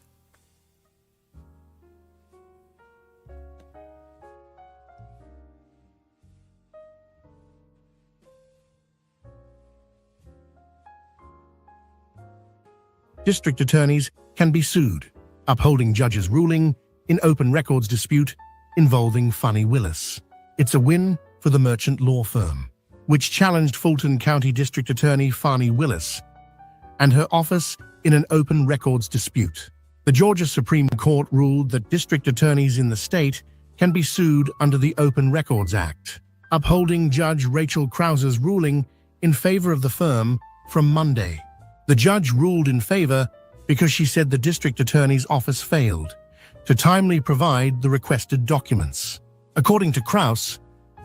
District attorneys can be sued, upholding judge's ruling in open records dispute involving Fani Willis. It's a win for the Merchant law firm, which challenged Fulton County District Attorney Fani Willis and her office in an open records dispute. The Georgia Supreme Court ruled that district attorneys in the state can be sued under the Open Records Act, upholding Judge Rachel Krause's ruling in favor of the firm from Monday. The judge ruled in favor because she said the district attorney's office failed to timely provide the requested documents. According to Krause,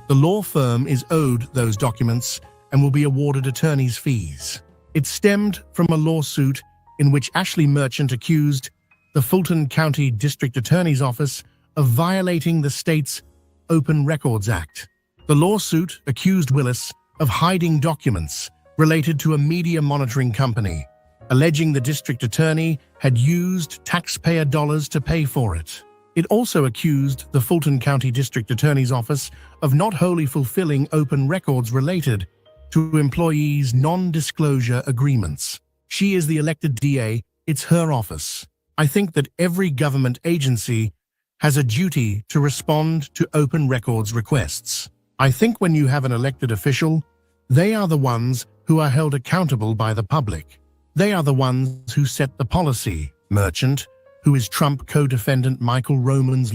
the law firm is owed those documents and will be awarded attorney's fees. It stemmed from a lawsuit in which Ashley Merchant accused the Fulton County District Attorney's Office of violating the state's Open Records Act. The lawsuit accused Willis of hiding documents related to a media monitoring company, alleging the district attorney had used taxpayer dollars to pay for it. It also accused the Fulton County District Attorney's Office of not wholly fulfilling open records related to employees' non-disclosure agreements. She is the elected DA, it's her office. I think that every government agency has a duty to respond to open records requests. I think when you have an elected official, they are the ones who are held accountable by the public. They are the ones who set the policy. Merchant, who is Trump co-defendant Michael Roman's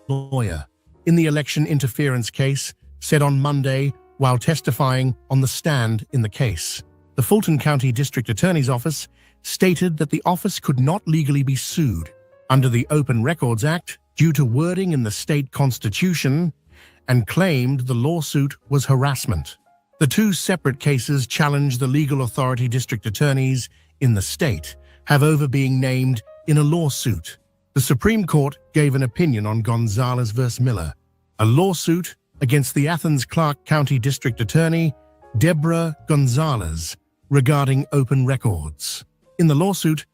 lawyer, in the election interference case, said on Monday while testifying on the stand in the case. The Fulton County District Attorney's Office stated that the office could not legally be sued under the Open Records Act due to wording in the state constitution and claimed the lawsuit was harassment. The two separate cases challenge the legal authority district attorneys in the state have over being named in a lawsuit. The Supreme Court gave an opinion on Gonzalez v. Miller, a lawsuit against the Athens-Clarke County District Attorney, Deborah Gonzalez, regarding open records. In the lawsuit,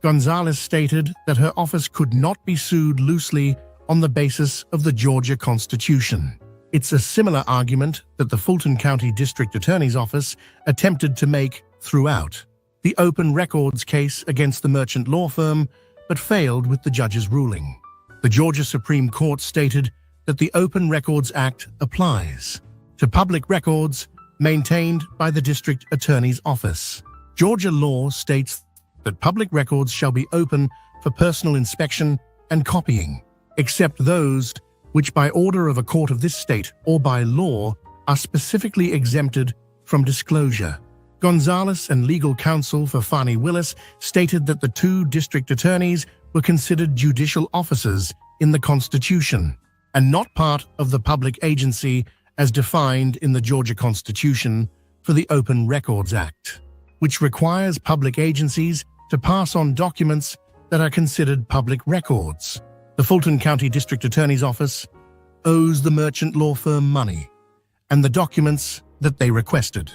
Gonzalez stated that her office could not be sued loosely on the basis of the Georgia Constitution. It's a similar argument that the Fulton County District Attorney's Office attempted to make throughout the open records case against the Merchant law firm, but failed with the judge's ruling. The Georgia Supreme Court stated that the Open Records Act applies to public records maintained by the District Attorney's Office. Georgia law states that public records shall be open for personal inspection and copying, except those which by order of a court of this state or by law are specifically exempted from disclosure. Gonzalez and legal counsel for Fani Willis stated that the two district attorneys were considered judicial officers in the Constitution and not part of the public agency as defined in the Georgia Constitution for the Open Records Act, which requires public agencies to pass on documents that are considered public records. The Fulton County District Attorney's Office owes the Merchant law firm money and the documents that they requested.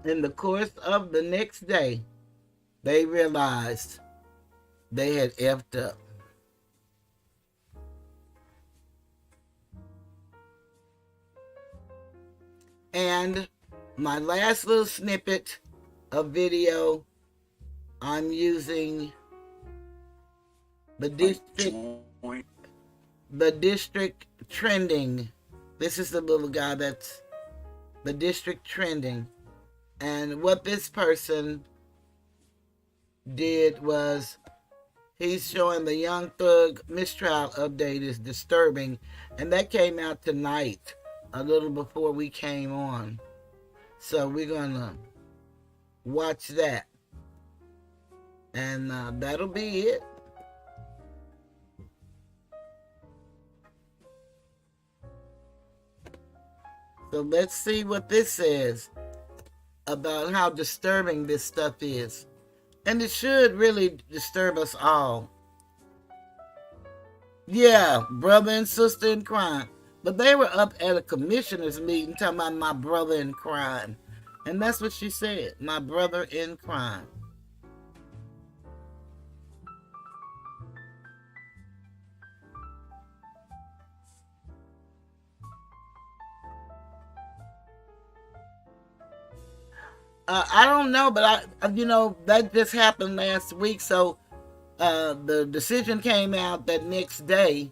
In the course of the next day, they realized they had effed up. And my last little snippet of video, I'm using the district trending. This is the little guy that's the district trending. And what this person did was he's showing the Young Thug mistrial update is disturbing. And that came out tonight, a little before we came on. So we're going to watch that. And that'll be it. So let's see what this says about how disturbing this stuff is. And it should really disturb us all. Yeah, brother and sister in crime. But they were up at a commissioner's meeting talking about my brother in crime. And that's what she said, my brother in crime. I don't know, but that just happened last week. So the decision came out that next day,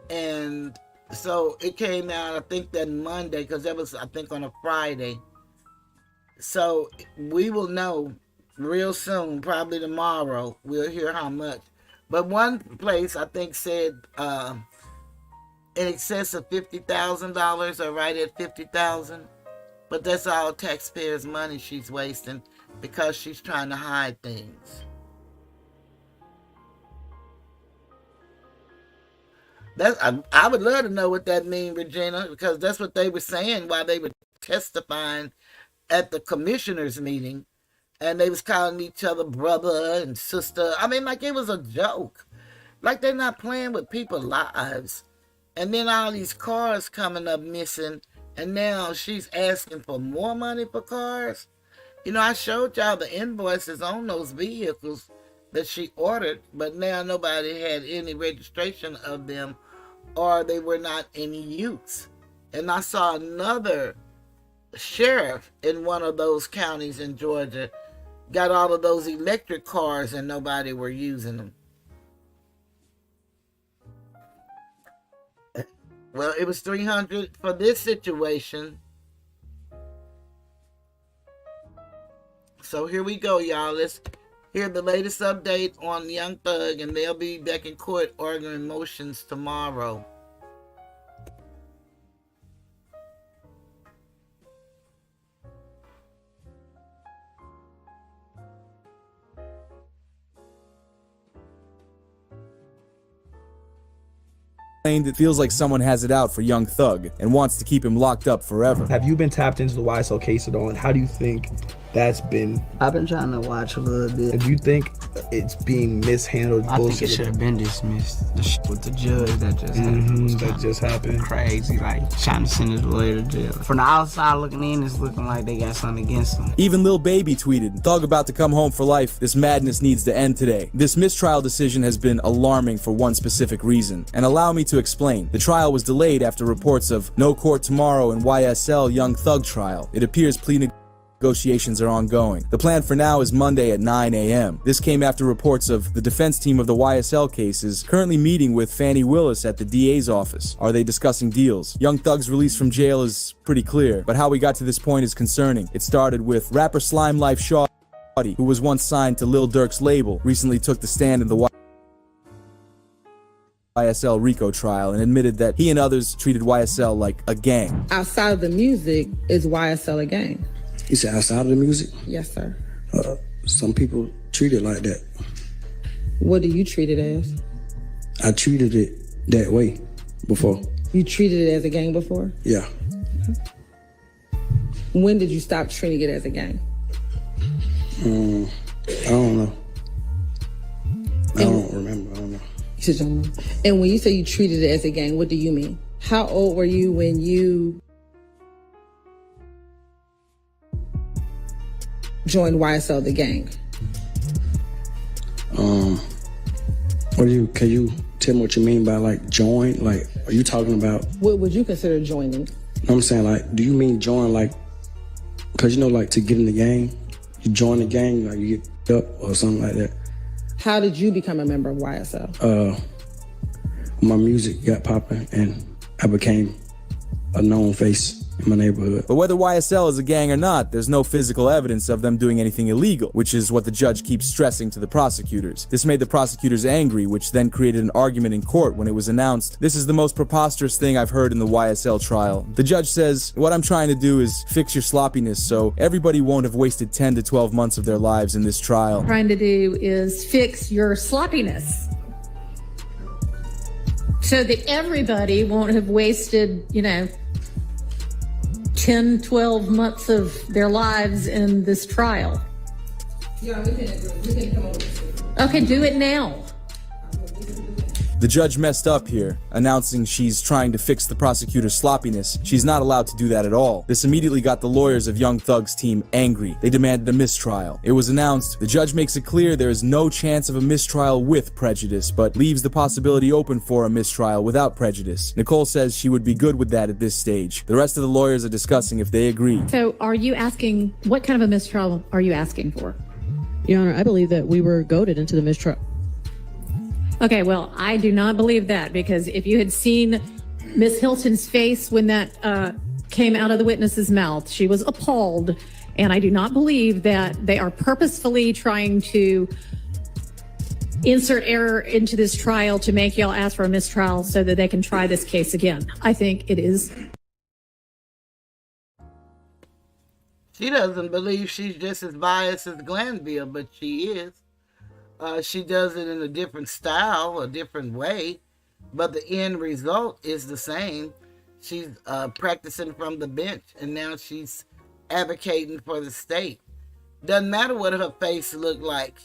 and so it came out, I think, that Monday, because that was, I think, on a Friday. So we will know real soon, probably tomorrow. We'll hear how much. But one place, I think, said in excess of $50,000, or right at $50,000. But that's all taxpayers' money she's wasting because she's trying to hide things. I would love to know what that means, Regina, because that's what they were saying while they were testifying at the commissioners' meeting, and they was calling each other brother and sister. I mean, like it was a joke. Like they're not playing with people's lives. And then all these cars coming up missing, and now she's asking for more money for cars. You know, I showed y'all the invoices on those vehicles that she ordered, but now nobody had any registration of them, or they were not in use. And I saw another sheriff in one of those counties in Georgia got all of those electric cars and nobody were using them. Well, it was $300 for this situation. So here we go, y'all. Let's hear the latest update on Young Thug, and they'll be back in court arguing motions tomorrow. It feels like someone has it out for Young Thug and wants to keep him locked up forever. Have you been tapped into the YSL case at all, and how do you think that's been? I've been trying to watch a little bit. And do you think it's being mishandled? I think it should have been dismissed. The shit with the judge that just happened. That just happened. Crazy, like trying to send his lawyer to jail. From the outside looking in, it's looking like they got something against him. Even Lil Baby tweeted, "Thug about to come home for life. This madness needs to end today." This mistrial decision has been alarming for one specific reason, and allow me to explain. The trial was delayed after reports of no court tomorrow in YSL Young Thug trial. It appears plea negotiations are ongoing. The plan for now is Monday at 9 a.m. This came after reports of the defense team of the YSL cases currently meeting with Fani Willis at the DA's office. Are they discussing deals? Young Thug's release from jail is pretty clear, but how we got to this point is concerning. It started with rapper Slime Life Shawty, who was once signed to Lil Durk's label, recently took the stand in the YSL RICO trial and admitted that he and others treated YSL like a gang. Outside of the music, is YSL a gang? You said outside of the music? Yes, sir. Some people treat it like that. What do you treat it as? I treated it that way before. You treated it as a gang before? Yeah. When did you stop treating it as a gang? I don't know. I don't remember. I don't know. You just don't know. And when you say you treated it as a gang, what do you mean? How old were you when you joined YSL the gang? Can you tell me what you mean by like join? Like, are you talking about? What would you consider joining? You know what I'm saying? Like, do you mean join like, cause you know, like to get in the gang, you join the gang, like you get up or something like that. How did you become a member of YSL? My music got popping and I became a known face in my neighborhood. But whether YSL is a gang or not, there's no physical evidence of them doing anything illegal, which is what the judge keeps stressing to the prosecutors. This made the prosecutors angry, which then created an argument in court when it was announced, "This is the most preposterous thing I've heard in the YSL trial." The judge says, "What I'm trying to do is fix your sloppiness so everybody won't have wasted 10 to 12 months of their lives in this trial." Trying to do is fix your sloppiness so that everybody won't have wasted, 10, 12 months of their lives in this trial. Yeah, we can come over with this. Okay, do it now. The judge messed up here, announcing she's trying to fix the prosecutor's sloppiness. She's not allowed to do that at all. This immediately got the lawyers of Young Thug's team angry. They demanded a mistrial. It was announced. The judge makes it clear there is no chance of a mistrial with prejudice, but leaves the possibility open for a mistrial without prejudice. Nicole says she would be good with that at this stage. The rest of the lawyers are discussing if they agree. So are you asking, what kind of a mistrial are you asking for? Your Honor, I believe that we were goaded into the mistrial. Okay, well, I do not believe that, because if you had seen Miss Hilton's face when that came out of the witness's mouth, she was appalled. And I do not believe that they are purposefully trying to insert error into this trial to make y'all ask for a mistrial so that they can try this case again. I think it is. She doesn't believe she's just as biased as Glanville, but she is. She does it in a different style, a different way, but the end result is the same. She's practicing from the bench, and now she's advocating for the state. Doesn't matter what her face looked like.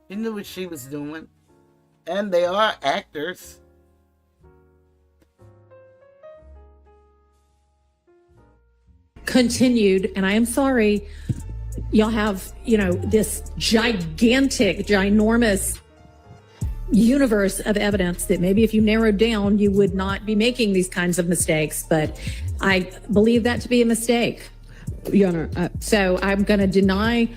She knew what she was doing. And they are actors. Continued, and I am sorry, y'all have, this gigantic, ginormous universe of evidence that maybe if you narrowed down, you would not be making these kinds of mistakes. But I believe that to be a mistake. Your Honor, so I'm going to deny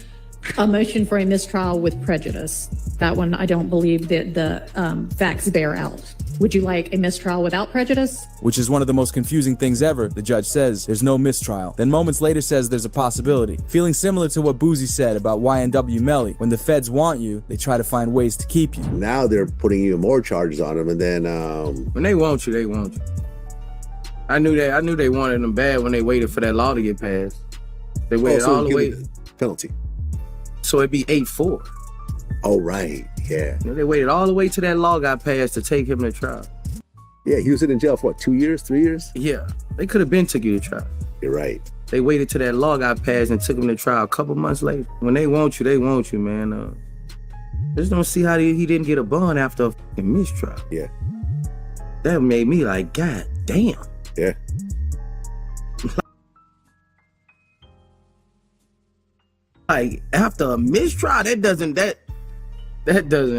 a motion for a mistrial with prejudice. That one, I don't believe that the facts bear out. Would you like a mistrial without prejudice? Which is one of the most confusing things ever. The judge says there's no mistrial, then moments later says there's a possibility. Feeling similar to what Boozy said about YNW Melly. When the feds want you, they try to find ways to keep you. Now they're putting even more charges on them, and then when they want you, they want you. I knew they wanted them bad when they waited for that law to get passed. They waited all the way. Penalty. So it'd be 8-4. Oh, right. Yeah. They waited all the way till that law got passed to take him to trial. Yeah, he was in jail for what, 2 years, 3 years? Yeah. They could have been took you to trial. You're right. They waited till that law got passed and took him to trial a couple months later. When they want you, man. I just don't see how he didn't get a bond after a fucking mistrial. Yeah. That made me like, God damn. Yeah. Like, after a mistrial, that doesn't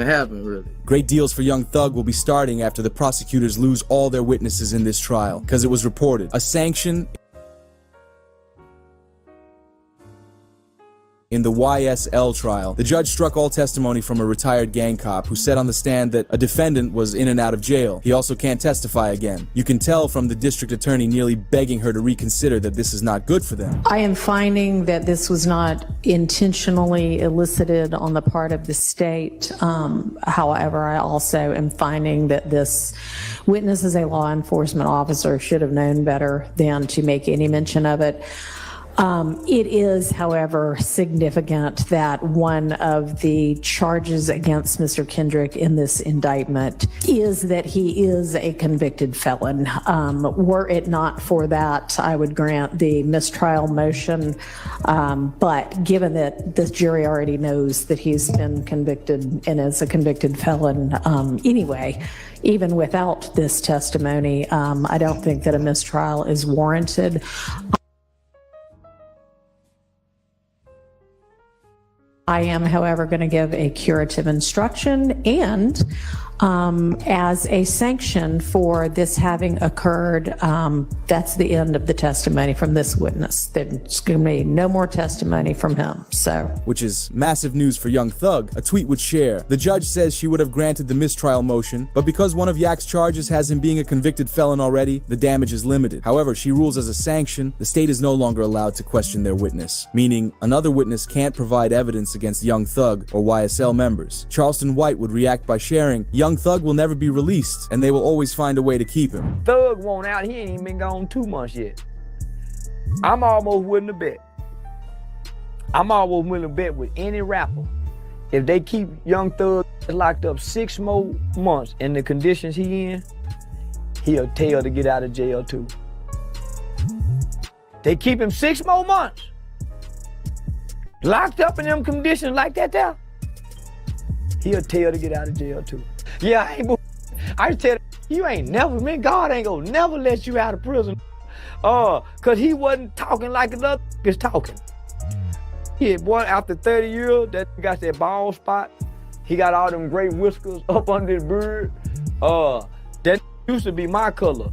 happen, really. Great deals for Young Thug will be starting after the prosecutors lose all their witnesses in this trial, because it was reported. A sanction in the YSL trial. The judge struck all testimony from a retired gang cop who said on the stand that a defendant was in and out of jail. He also can't testify again. You can tell from the district attorney nearly begging her to reconsider that this is not good for them. I am finding that this was not intentionally elicited on the part of the state. However, I also am finding that this witness as a law enforcement officer should have known better than to make any mention of it. It is, however, significant that one of the charges against Mr. Kendrick in this indictment is that he is a convicted felon. Were it not for that, I would grant the mistrial motion. But given that this jury already knows that he's been convicted and is a convicted felon anyway, even without this testimony, I don't think that a mistrial is warranted. I am, however, going to give a curative instruction and as a sanction for this having occurred, that's the end of the testimony from this witness. There's going to be no more testimony from him. Which is massive news for Young Thug. A tweet would share. The judge says she would have granted the mistrial motion, but because one of Yak's charges has him being a convicted felon already, the damage is limited. However, she rules as a sanction, the state is no longer allowed to question their witness, meaning another witness can't provide evidence against Young Thug or YSL members. Charleston White would react by sharing, Young Thug will never be released, and they will always find a way to keep him. Thug won't out, he ain't even been gone 2 months yet. I'm almost willing to bet. I'm almost willing to bet with any rapper, if they keep Young Thug locked up 6 more months in the conditions he in, he'll tell to get out of jail too. They keep him 6 more months, locked up in them conditions like that there, he'll tell to get out of jail too. Yeah, I tell you ain't never, man, God ain't gonna never let you out of prison. Cause he wasn't talking like another is talking. Yeah, boy, after 30 years, that got that bald spot. He got all them great whiskers up under his beard. That used to be my color.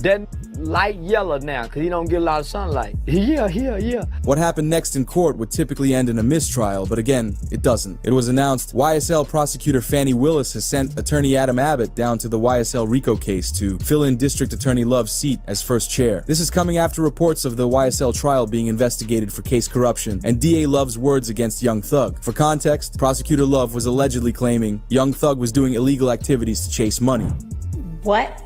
That light yellow now, because he don't get a lot of sunlight. Yeah. What happened next in court would typically end in a mistrial, but again, it doesn't. It was announced YSL prosecutor Fani Willis has sent attorney Adam Abbott down to the YSL RICO case to fill in District Attorney Love's seat as first chair. This is coming after reports of the YSL trial being investigated for case corruption and DA Love's words against Young Thug. For context, Prosecutor Love was allegedly claiming Young Thug was doing illegal activities to chase money. What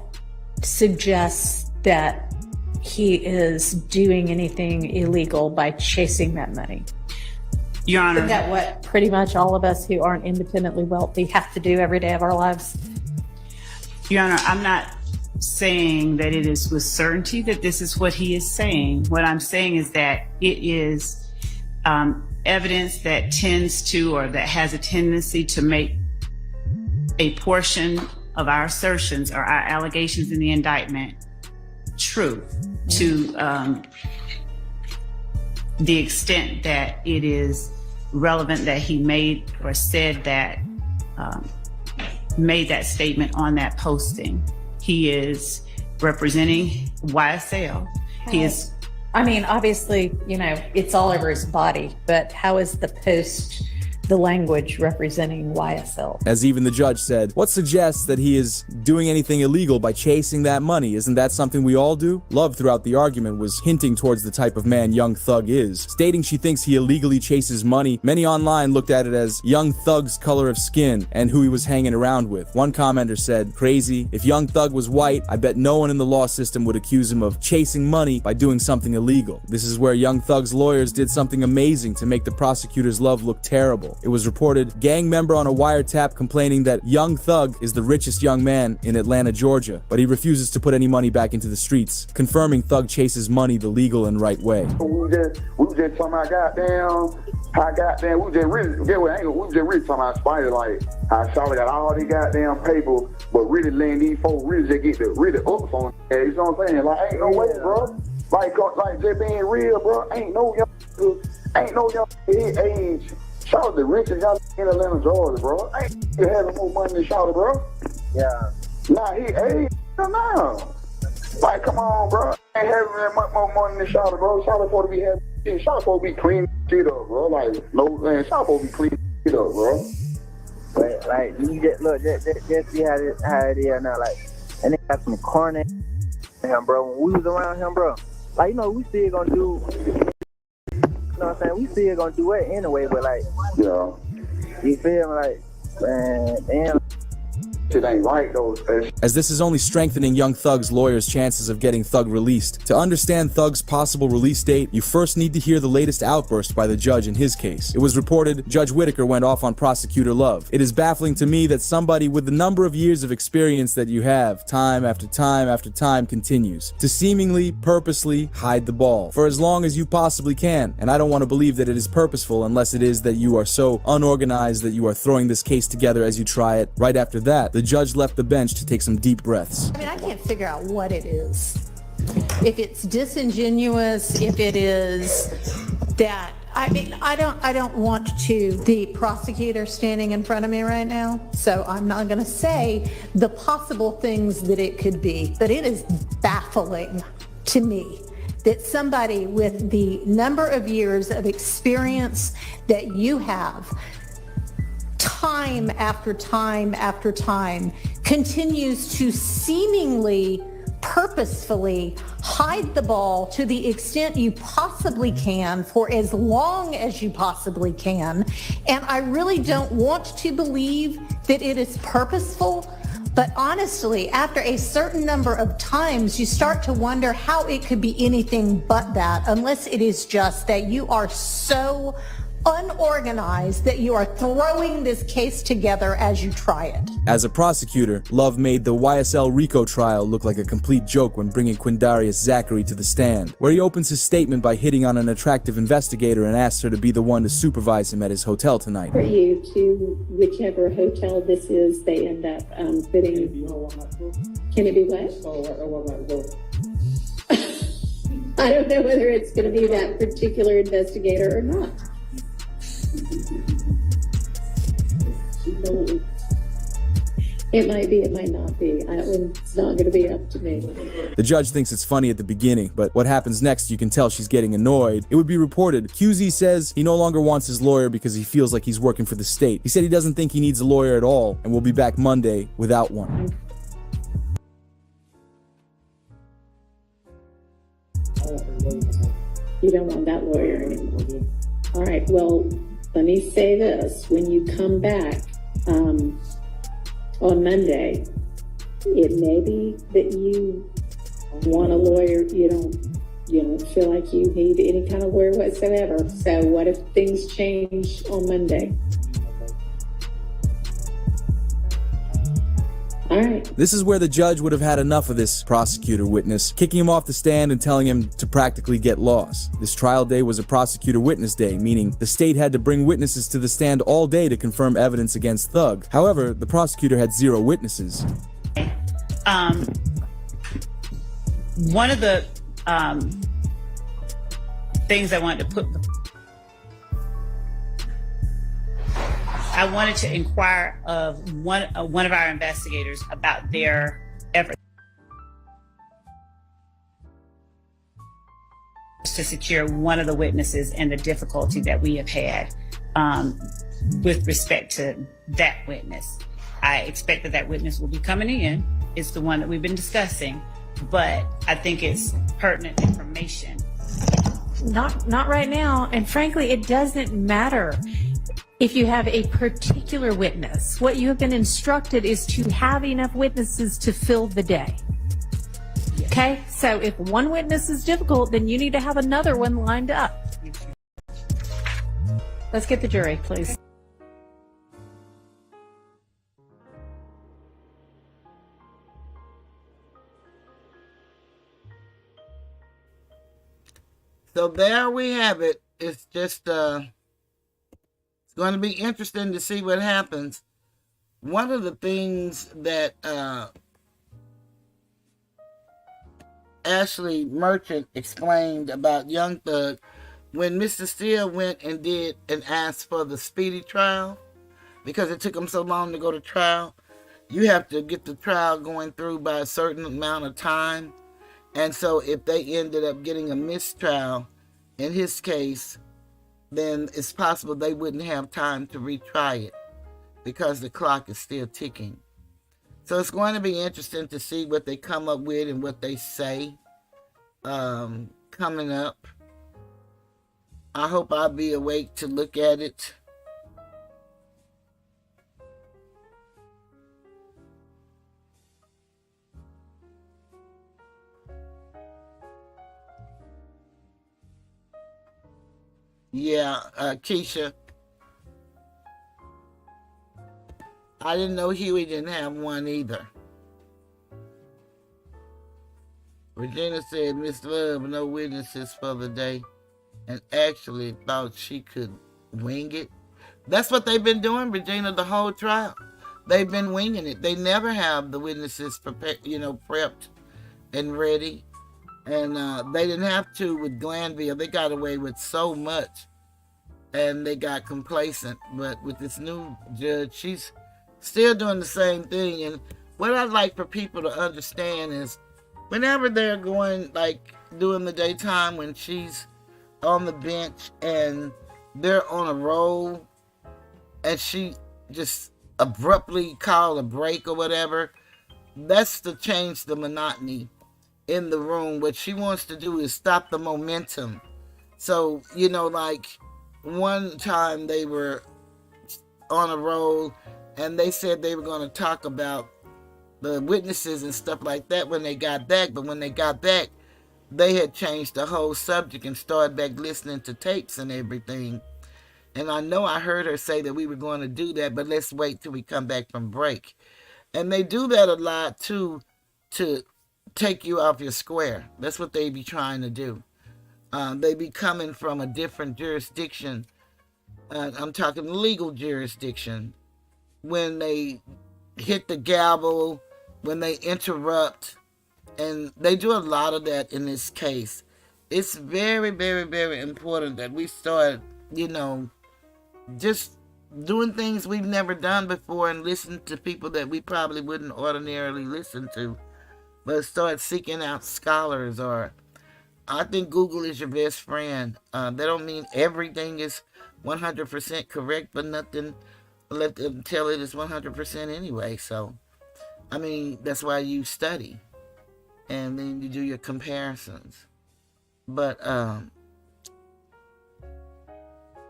suggests that he is doing anything illegal by chasing that money? Your Honor. Isn't that what pretty much all of us who aren't independently wealthy have to do every day of our lives? Your Honor, I'm not saying that it is with certainty that this is what he is saying. What I'm saying is that it is evidence that tends to, or that has a tendency to make a portion of our assertions or our allegations in the indictment true to the extent that it is relevant that he made or said that, made that statement on that posting. He is representing YSL. He is. I mean, obviously, you know, it's all over his body, but how is the post, the language representing YSL? As even the judge said, what suggests that he is doing anything illegal by chasing that money? Isn't that something we all do? Love throughout the argument was hinting towards the type of man Young Thug is, stating she thinks he illegally chases money. Many online looked at it as Young Thug's color of skin and who he was hanging around with. One commenter said, crazy, if Young Thug was white, I bet no one in the law system would accuse him of chasing money by doing something illegal. This is where Young Thug's lawyers did something amazing to make the prosecutor's Love look terrible. It was reported gang member on a wiretap complaining that Young Thug is the richest young man in Atlanta, Georgia, but he refuses to put any money back into the streets, confirming Thug chases money the legal and right way. We just talking about goddamn, we just really talking about Spider, like how Charlotte got all these goddamn paper, but really letting these folks really just get the really ups on it. You know what I'm saying? Like, ain't no way, bro. Like just being real, bro. Ain't no young his age. Charlotte the richest young in Atlanta, Georgia, bro. Ain't you having more money than Charlotte, bro? Yeah. Nah, he age now. Like, come on, bro. Ain't having that much more money than Charlotte, bro. Charlotte supposed to be having. Charlotte supposed to be clean shit up, bro. Like, no, man. Charlotte supposed to be clean shit up, bro. Like you just look, just see how it is now. Like, and they got some corny him, bro. When we was around him, bro, like, you know, we still gonna do. You know what I'm saying? We still gonna do it anyway, but like, yeah, you feel me? Like, man, damn. Shit ain't right though. As this is only strengthening Young Thug's lawyers' chances of getting Thug released. To understand Thug's possible release date, you first need to hear the latest outburst by the judge in his case. It was reported Judge Whitaker went off on Prosecutor Love. It is baffling to me that somebody with the number of years of experience that you have, time after time after time, continues to seemingly, purposely hide the ball for as long as you possibly can. And I don't want to believe that it is purposeful unless it is that you are so unorganized that you are throwing this case together as you try it. Right after that, the judge left the bench to take some deep breaths. I mean, I can't figure out what it is. If it's disingenuous, if it is that, I mean, I don't want to, the prosecutor standing in front of me right now, so I'm not going to say the possible things that it could be, but it is baffling to me that somebody with the number of years of experience that you have, time after time after time, continues to seemingly purposefully hide the ball to the extent you possibly can for as long as you possibly can. And I really don't want to believe that it is purposeful, but honestly, after a certain number of times, you start to wonder how it could be anything but that, unless it is just that you are so unorganized that you are throwing this case together as you try it. As a prosecutor, Love made the YSL RICO trial look like a complete joke when bringing Quindarius Zachary to the stand, where he opens his statement by hitting on an attractive investigator and asks her to be the one to supervise him at his hotel tonight. For you to whichever hotel this is, they end up fitting. Can it be what? I don't know whether it's going to be that particular investigator or not. It might be, it might not be. It's not going to be up to me. The judge thinks it's funny at the beginning, but what happens next, you can tell she's getting annoyed. It would be reported. QZ says he no longer wants his lawyer because he feels like he's working for the state. He said he doesn't think he needs a lawyer at all, and will be back Monday without one. You don't want that lawyer anymore. All right, well, let me say this. When you come back on Monday, it may be that you want a lawyer. You don't feel like you need any kind of lawyer whatsoever. So what if things change on Monday? All right. This is where the judge would have had enough of this prosecutor witness, kicking him off the stand and telling him to practically get lost. This trial day was a prosecutor witness day, meaning the state had to bring witnesses to the stand all day to confirm evidence against Thug. However, the prosecutor had 0 witnesses. One of the things I wanted to inquire of one of our investigators about their efforts to secure one of the witnesses and the difficulty that we have had with respect to that witness. I expect that witness will be coming in. It's the one that we've been discussing, but I think it's pertinent information. Not right now, and frankly, it doesn't matter. If you have a particular witness, what you have been instructed is to have enough witnesses to fill the day. Okay? So if one witness is difficult, then you need to have another one lined up. Let's get the jury, please. So there we have it. It's just going to be interesting to see what happens. One of the things that Ashley Merchant explained about Young Thug, when Mr. Steele went and did and asked for the speedy trial, because it took him so long to go to trial, you have to get the trial going through by a certain amount of time. And so if they ended up getting a mistrial in his case, then it's possible they wouldn't have time to retry it because the clock is still ticking. So it's going to be interesting to see what they come up with and what they say coming up. I hope I'll be awake to look at it. Yeah, Keisha. I didn't know Huey didn't have one either. Regina said, Miss Love, no witnesses for the day, and actually thought she could wing it. That's what they've been doing, Regina, the whole trial. They've been winging it. They never have the witnesses prepared, prepped and ready. And they didn't have to with Glanville. They got away with so much, and they got complacent. But with this new judge, she's still doing the same thing. And what I'd like for people to understand is whenever they're going, like doing the daytime, when she's on the bench and they're on a roll and she just abruptly called a break or whatever, that's to change the monotony in the room. What she wants to do is stop the momentum. So, like one time they were on a roll and they said they were going to talk about the witnesses and stuff like that when they got back. But when they got back, they had changed the whole subject and started back listening to tapes and everything. And I know I heard her say that we were going to do that, but let's wait till we come back from break. And they do that a lot too, to take you off your square. That's what they be trying to do. They be coming from a different jurisdiction. I'm talking legal jurisdiction. When they hit the gavel, when they interrupt, and they do a lot of that in this case. It's very, very, very important that we start, just doing things we've never done before and listen to people that we probably wouldn't ordinarily listen to, but start seeking out scholars. Or I think Google is your best friend. That don't mean everything is 100% correct, but nothing let them tell it is 100% anyway. So, I mean, that's why you study and then you do your comparisons. But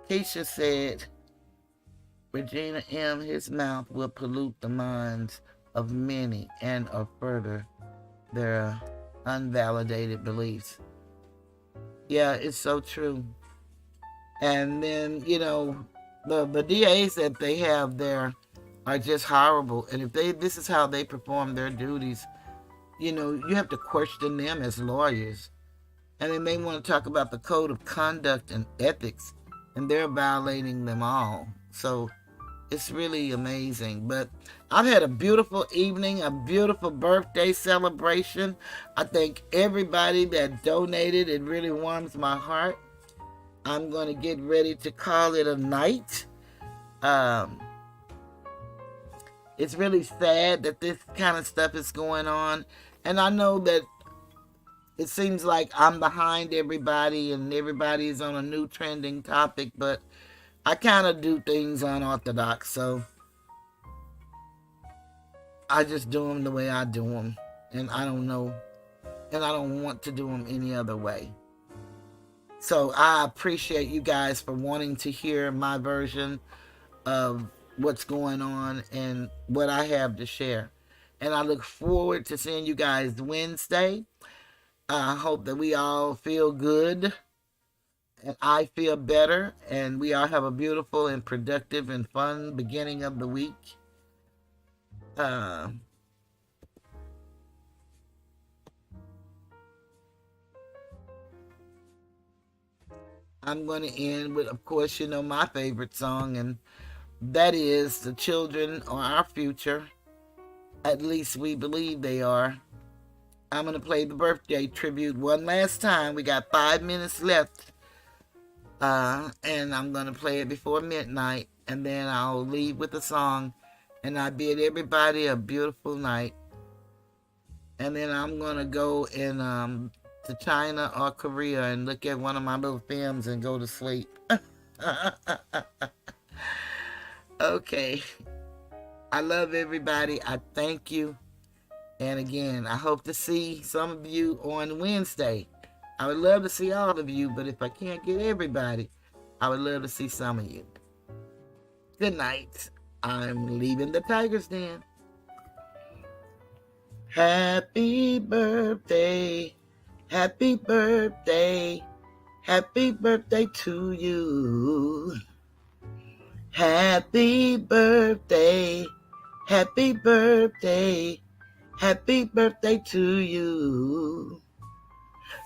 Keisha said, Regina M., his mouth will pollute the minds of many and or further their unvalidated beliefs. Yeah, it's so true. And then, you know, the DAs that they have there are just horrible. And if this is how they perform their duties, you know, you have to question them as lawyers. And they may want to talk about the code of conduct and ethics, and they're violating them all. So it's really amazing. But I've had a beautiful evening, a beautiful birthday celebration. I thank everybody that donated. It really warms my heart. I'm going to get ready to call it a night. It's really sad that this kind of stuff is going on. And I know that it seems like I'm behind everybody and everybody's on a new trending topic, but I kind of do things unorthodox, so I just do them the way I do them. And I don't know, and I don't want to do them any other way. So I appreciate you guys for wanting to hear my version of what's going on and what I have to share. And I look forward to seeing you guys Wednesday. I hope that we all feel good and I feel better and we all have a beautiful and productive and fun beginning of the week. I'm going to end with, of course, you know, my favorite song, and that is The Children Are Our Future. At least we believe they are. I'm going to play the birthday tribute one last time. We got 5 minutes left. And I'm going to play it before midnight. And then I'll leave with a song. And I bid everybody a beautiful night. And then I'm going to go in to China or Korea and look at one of my little films and go to sleep. Okay. I love everybody. I thank you. And again, I hope to see some of you on Wednesday. I would love to see all of you, but if I can't get everybody, I would love to see some of you. Good night. I'm leaving the Tiger's Den. Happy birthday. Happy birthday. Happy birthday to you. Happy birthday. Happy birthday. Happy birthday to you.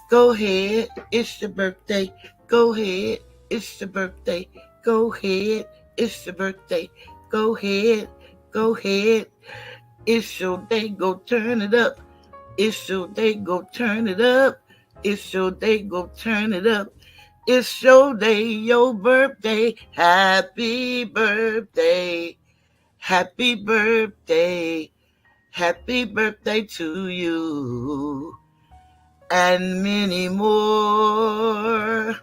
Go ahead, it's your birthday. Go ahead, it's your birthday. Go ahead, it's your birthday. Go ahead, go ahead. It's your day, go turn it up. It's your day, go turn it up. It's your day, go turn it up. It's your day, your birthday. Happy birthday. Happy birthday. Happy birthday to you. And many more.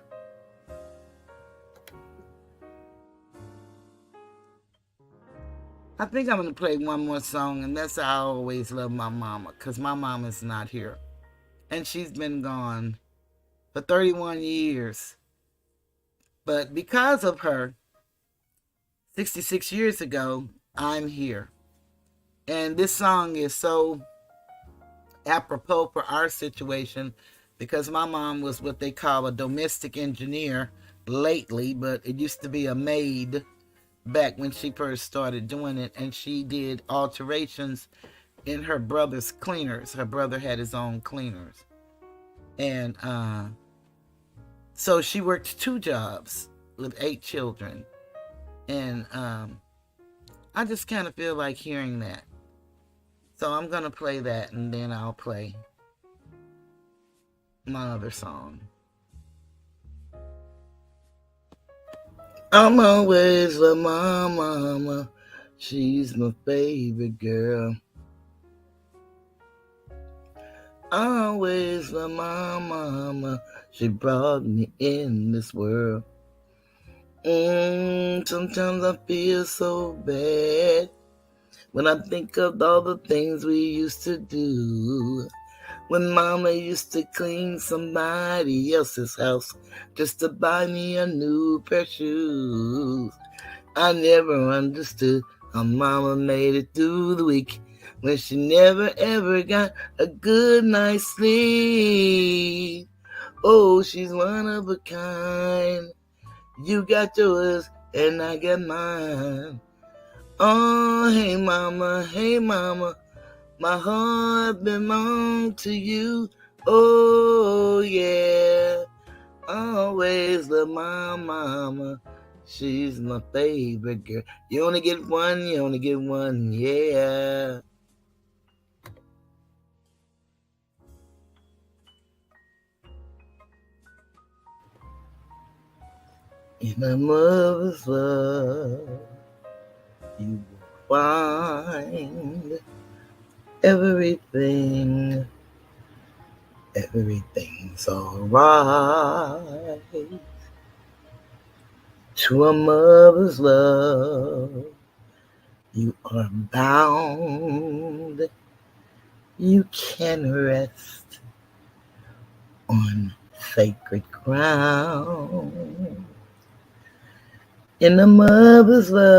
I think I'm going to play one more song, and that's I Always Love My Mama, because my mama's not here. And she's been gone for 31 years. But because of her, 66 years ago, I'm here. And this song is so apropos for our situation because my mom was what they call a domestic engineer lately, but it used to be a maid back when she first started doing it, and she did alterations in her brother's cleaners. Her brother had his own cleaners. And so she worked 2 jobs with 8 children. And I just kind of feel like hearing that. So I'm going to play that, and then I'll play my other song. I'm always with my mama. She's my favorite girl. Always with my mama. She brought me in this world. Sometimes I feel so bad when I think of all the things we used to do. When mama used to clean somebody else's house just to buy me a new pair of shoes. I never understood how mama made it through the week when she never ever got a good night's sleep. Oh, she's one of a kind. You got yours and I got mine. Oh, hey mama, my heart belongs to you. Oh, yeah. Always love my mama. She's my favorite girl. You only get one, yeah. In a mother's love, you will find everything. Everything's alright. To a mother's love, you are bound. You can rest on sacred ground. In a mother's love,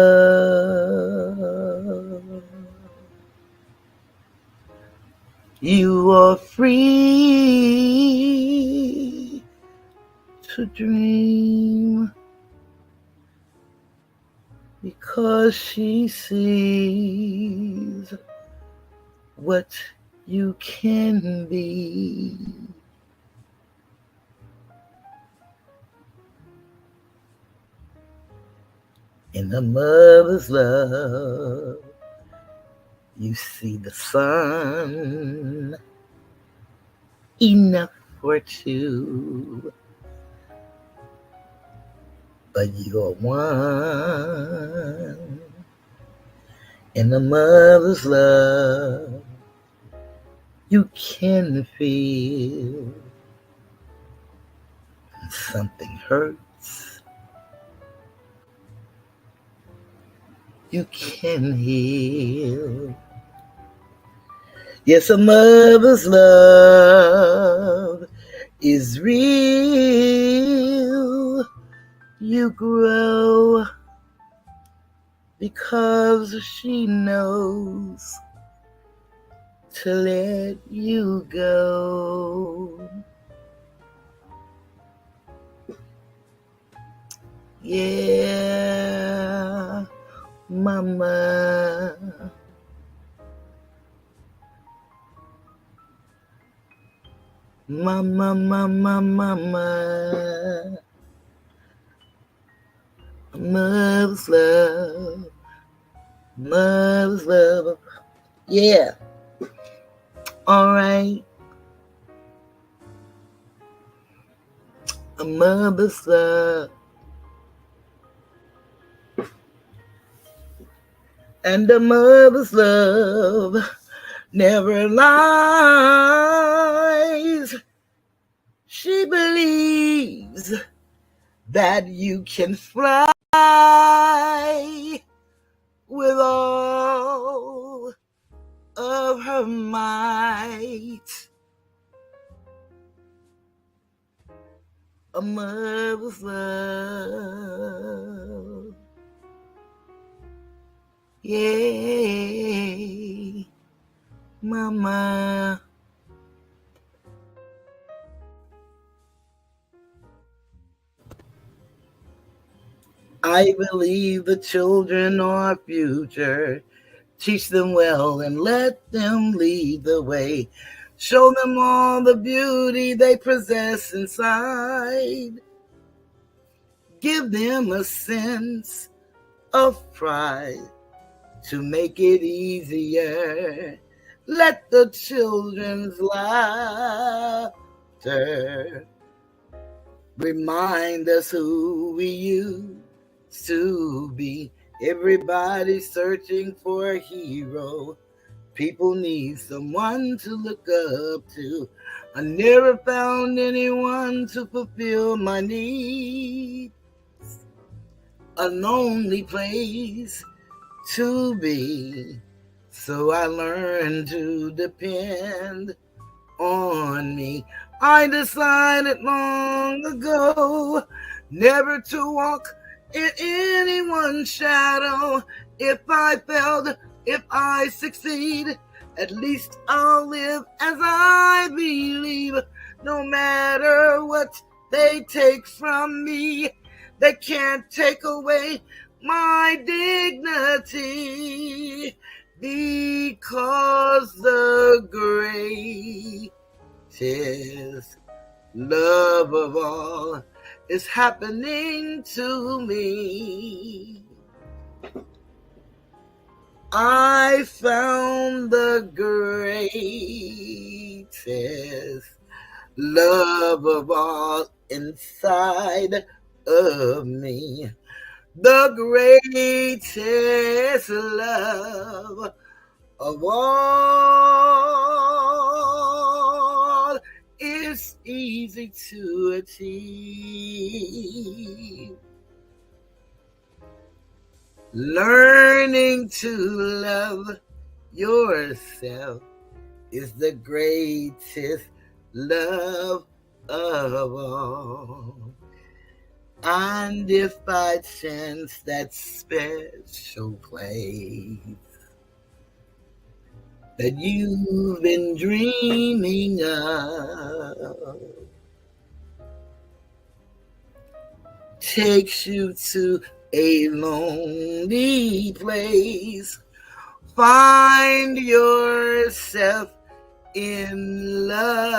you are free to dream because she sees what you can be. In a mother's love, you see the sun, enough for two, but you're one. In a mother's love, you can feel something hurts. You can heal. Yes, a mother's love is real. You grow because she knows to let you go. Yeah, mama. Mama, mama, mama. Mother's love. Mother's love. Yeah. All right. A mother's love. And a mother's love never lies. She believes that you can fly with all of her might. A mother's love. Yay, mama. I believe the children are our future. Teach them well and let them lead the way. Show them all the beauty they possess inside. Give them a sense of pride to make it easier. Let the children's laughter remind us who we used Everybody's searching for a hero. People need someone to look up to. I never found anyone to fulfill my needs. A lonely place to be. So I learned to depend on me. I decided long ago never to walk in anyone's shadow. If I failed, if I succeed, at least I'll live as I believe. No matter what they take from me, they can't take away my dignity, because the greatest love of all is happening to me. I found the greatest love of all inside of me. The greatest love of all is easy to achieve. Learning to love yourself is the greatest love of all. And if by chance that special place that you've been dreaming of takes you to a lonely place, find yourself in love.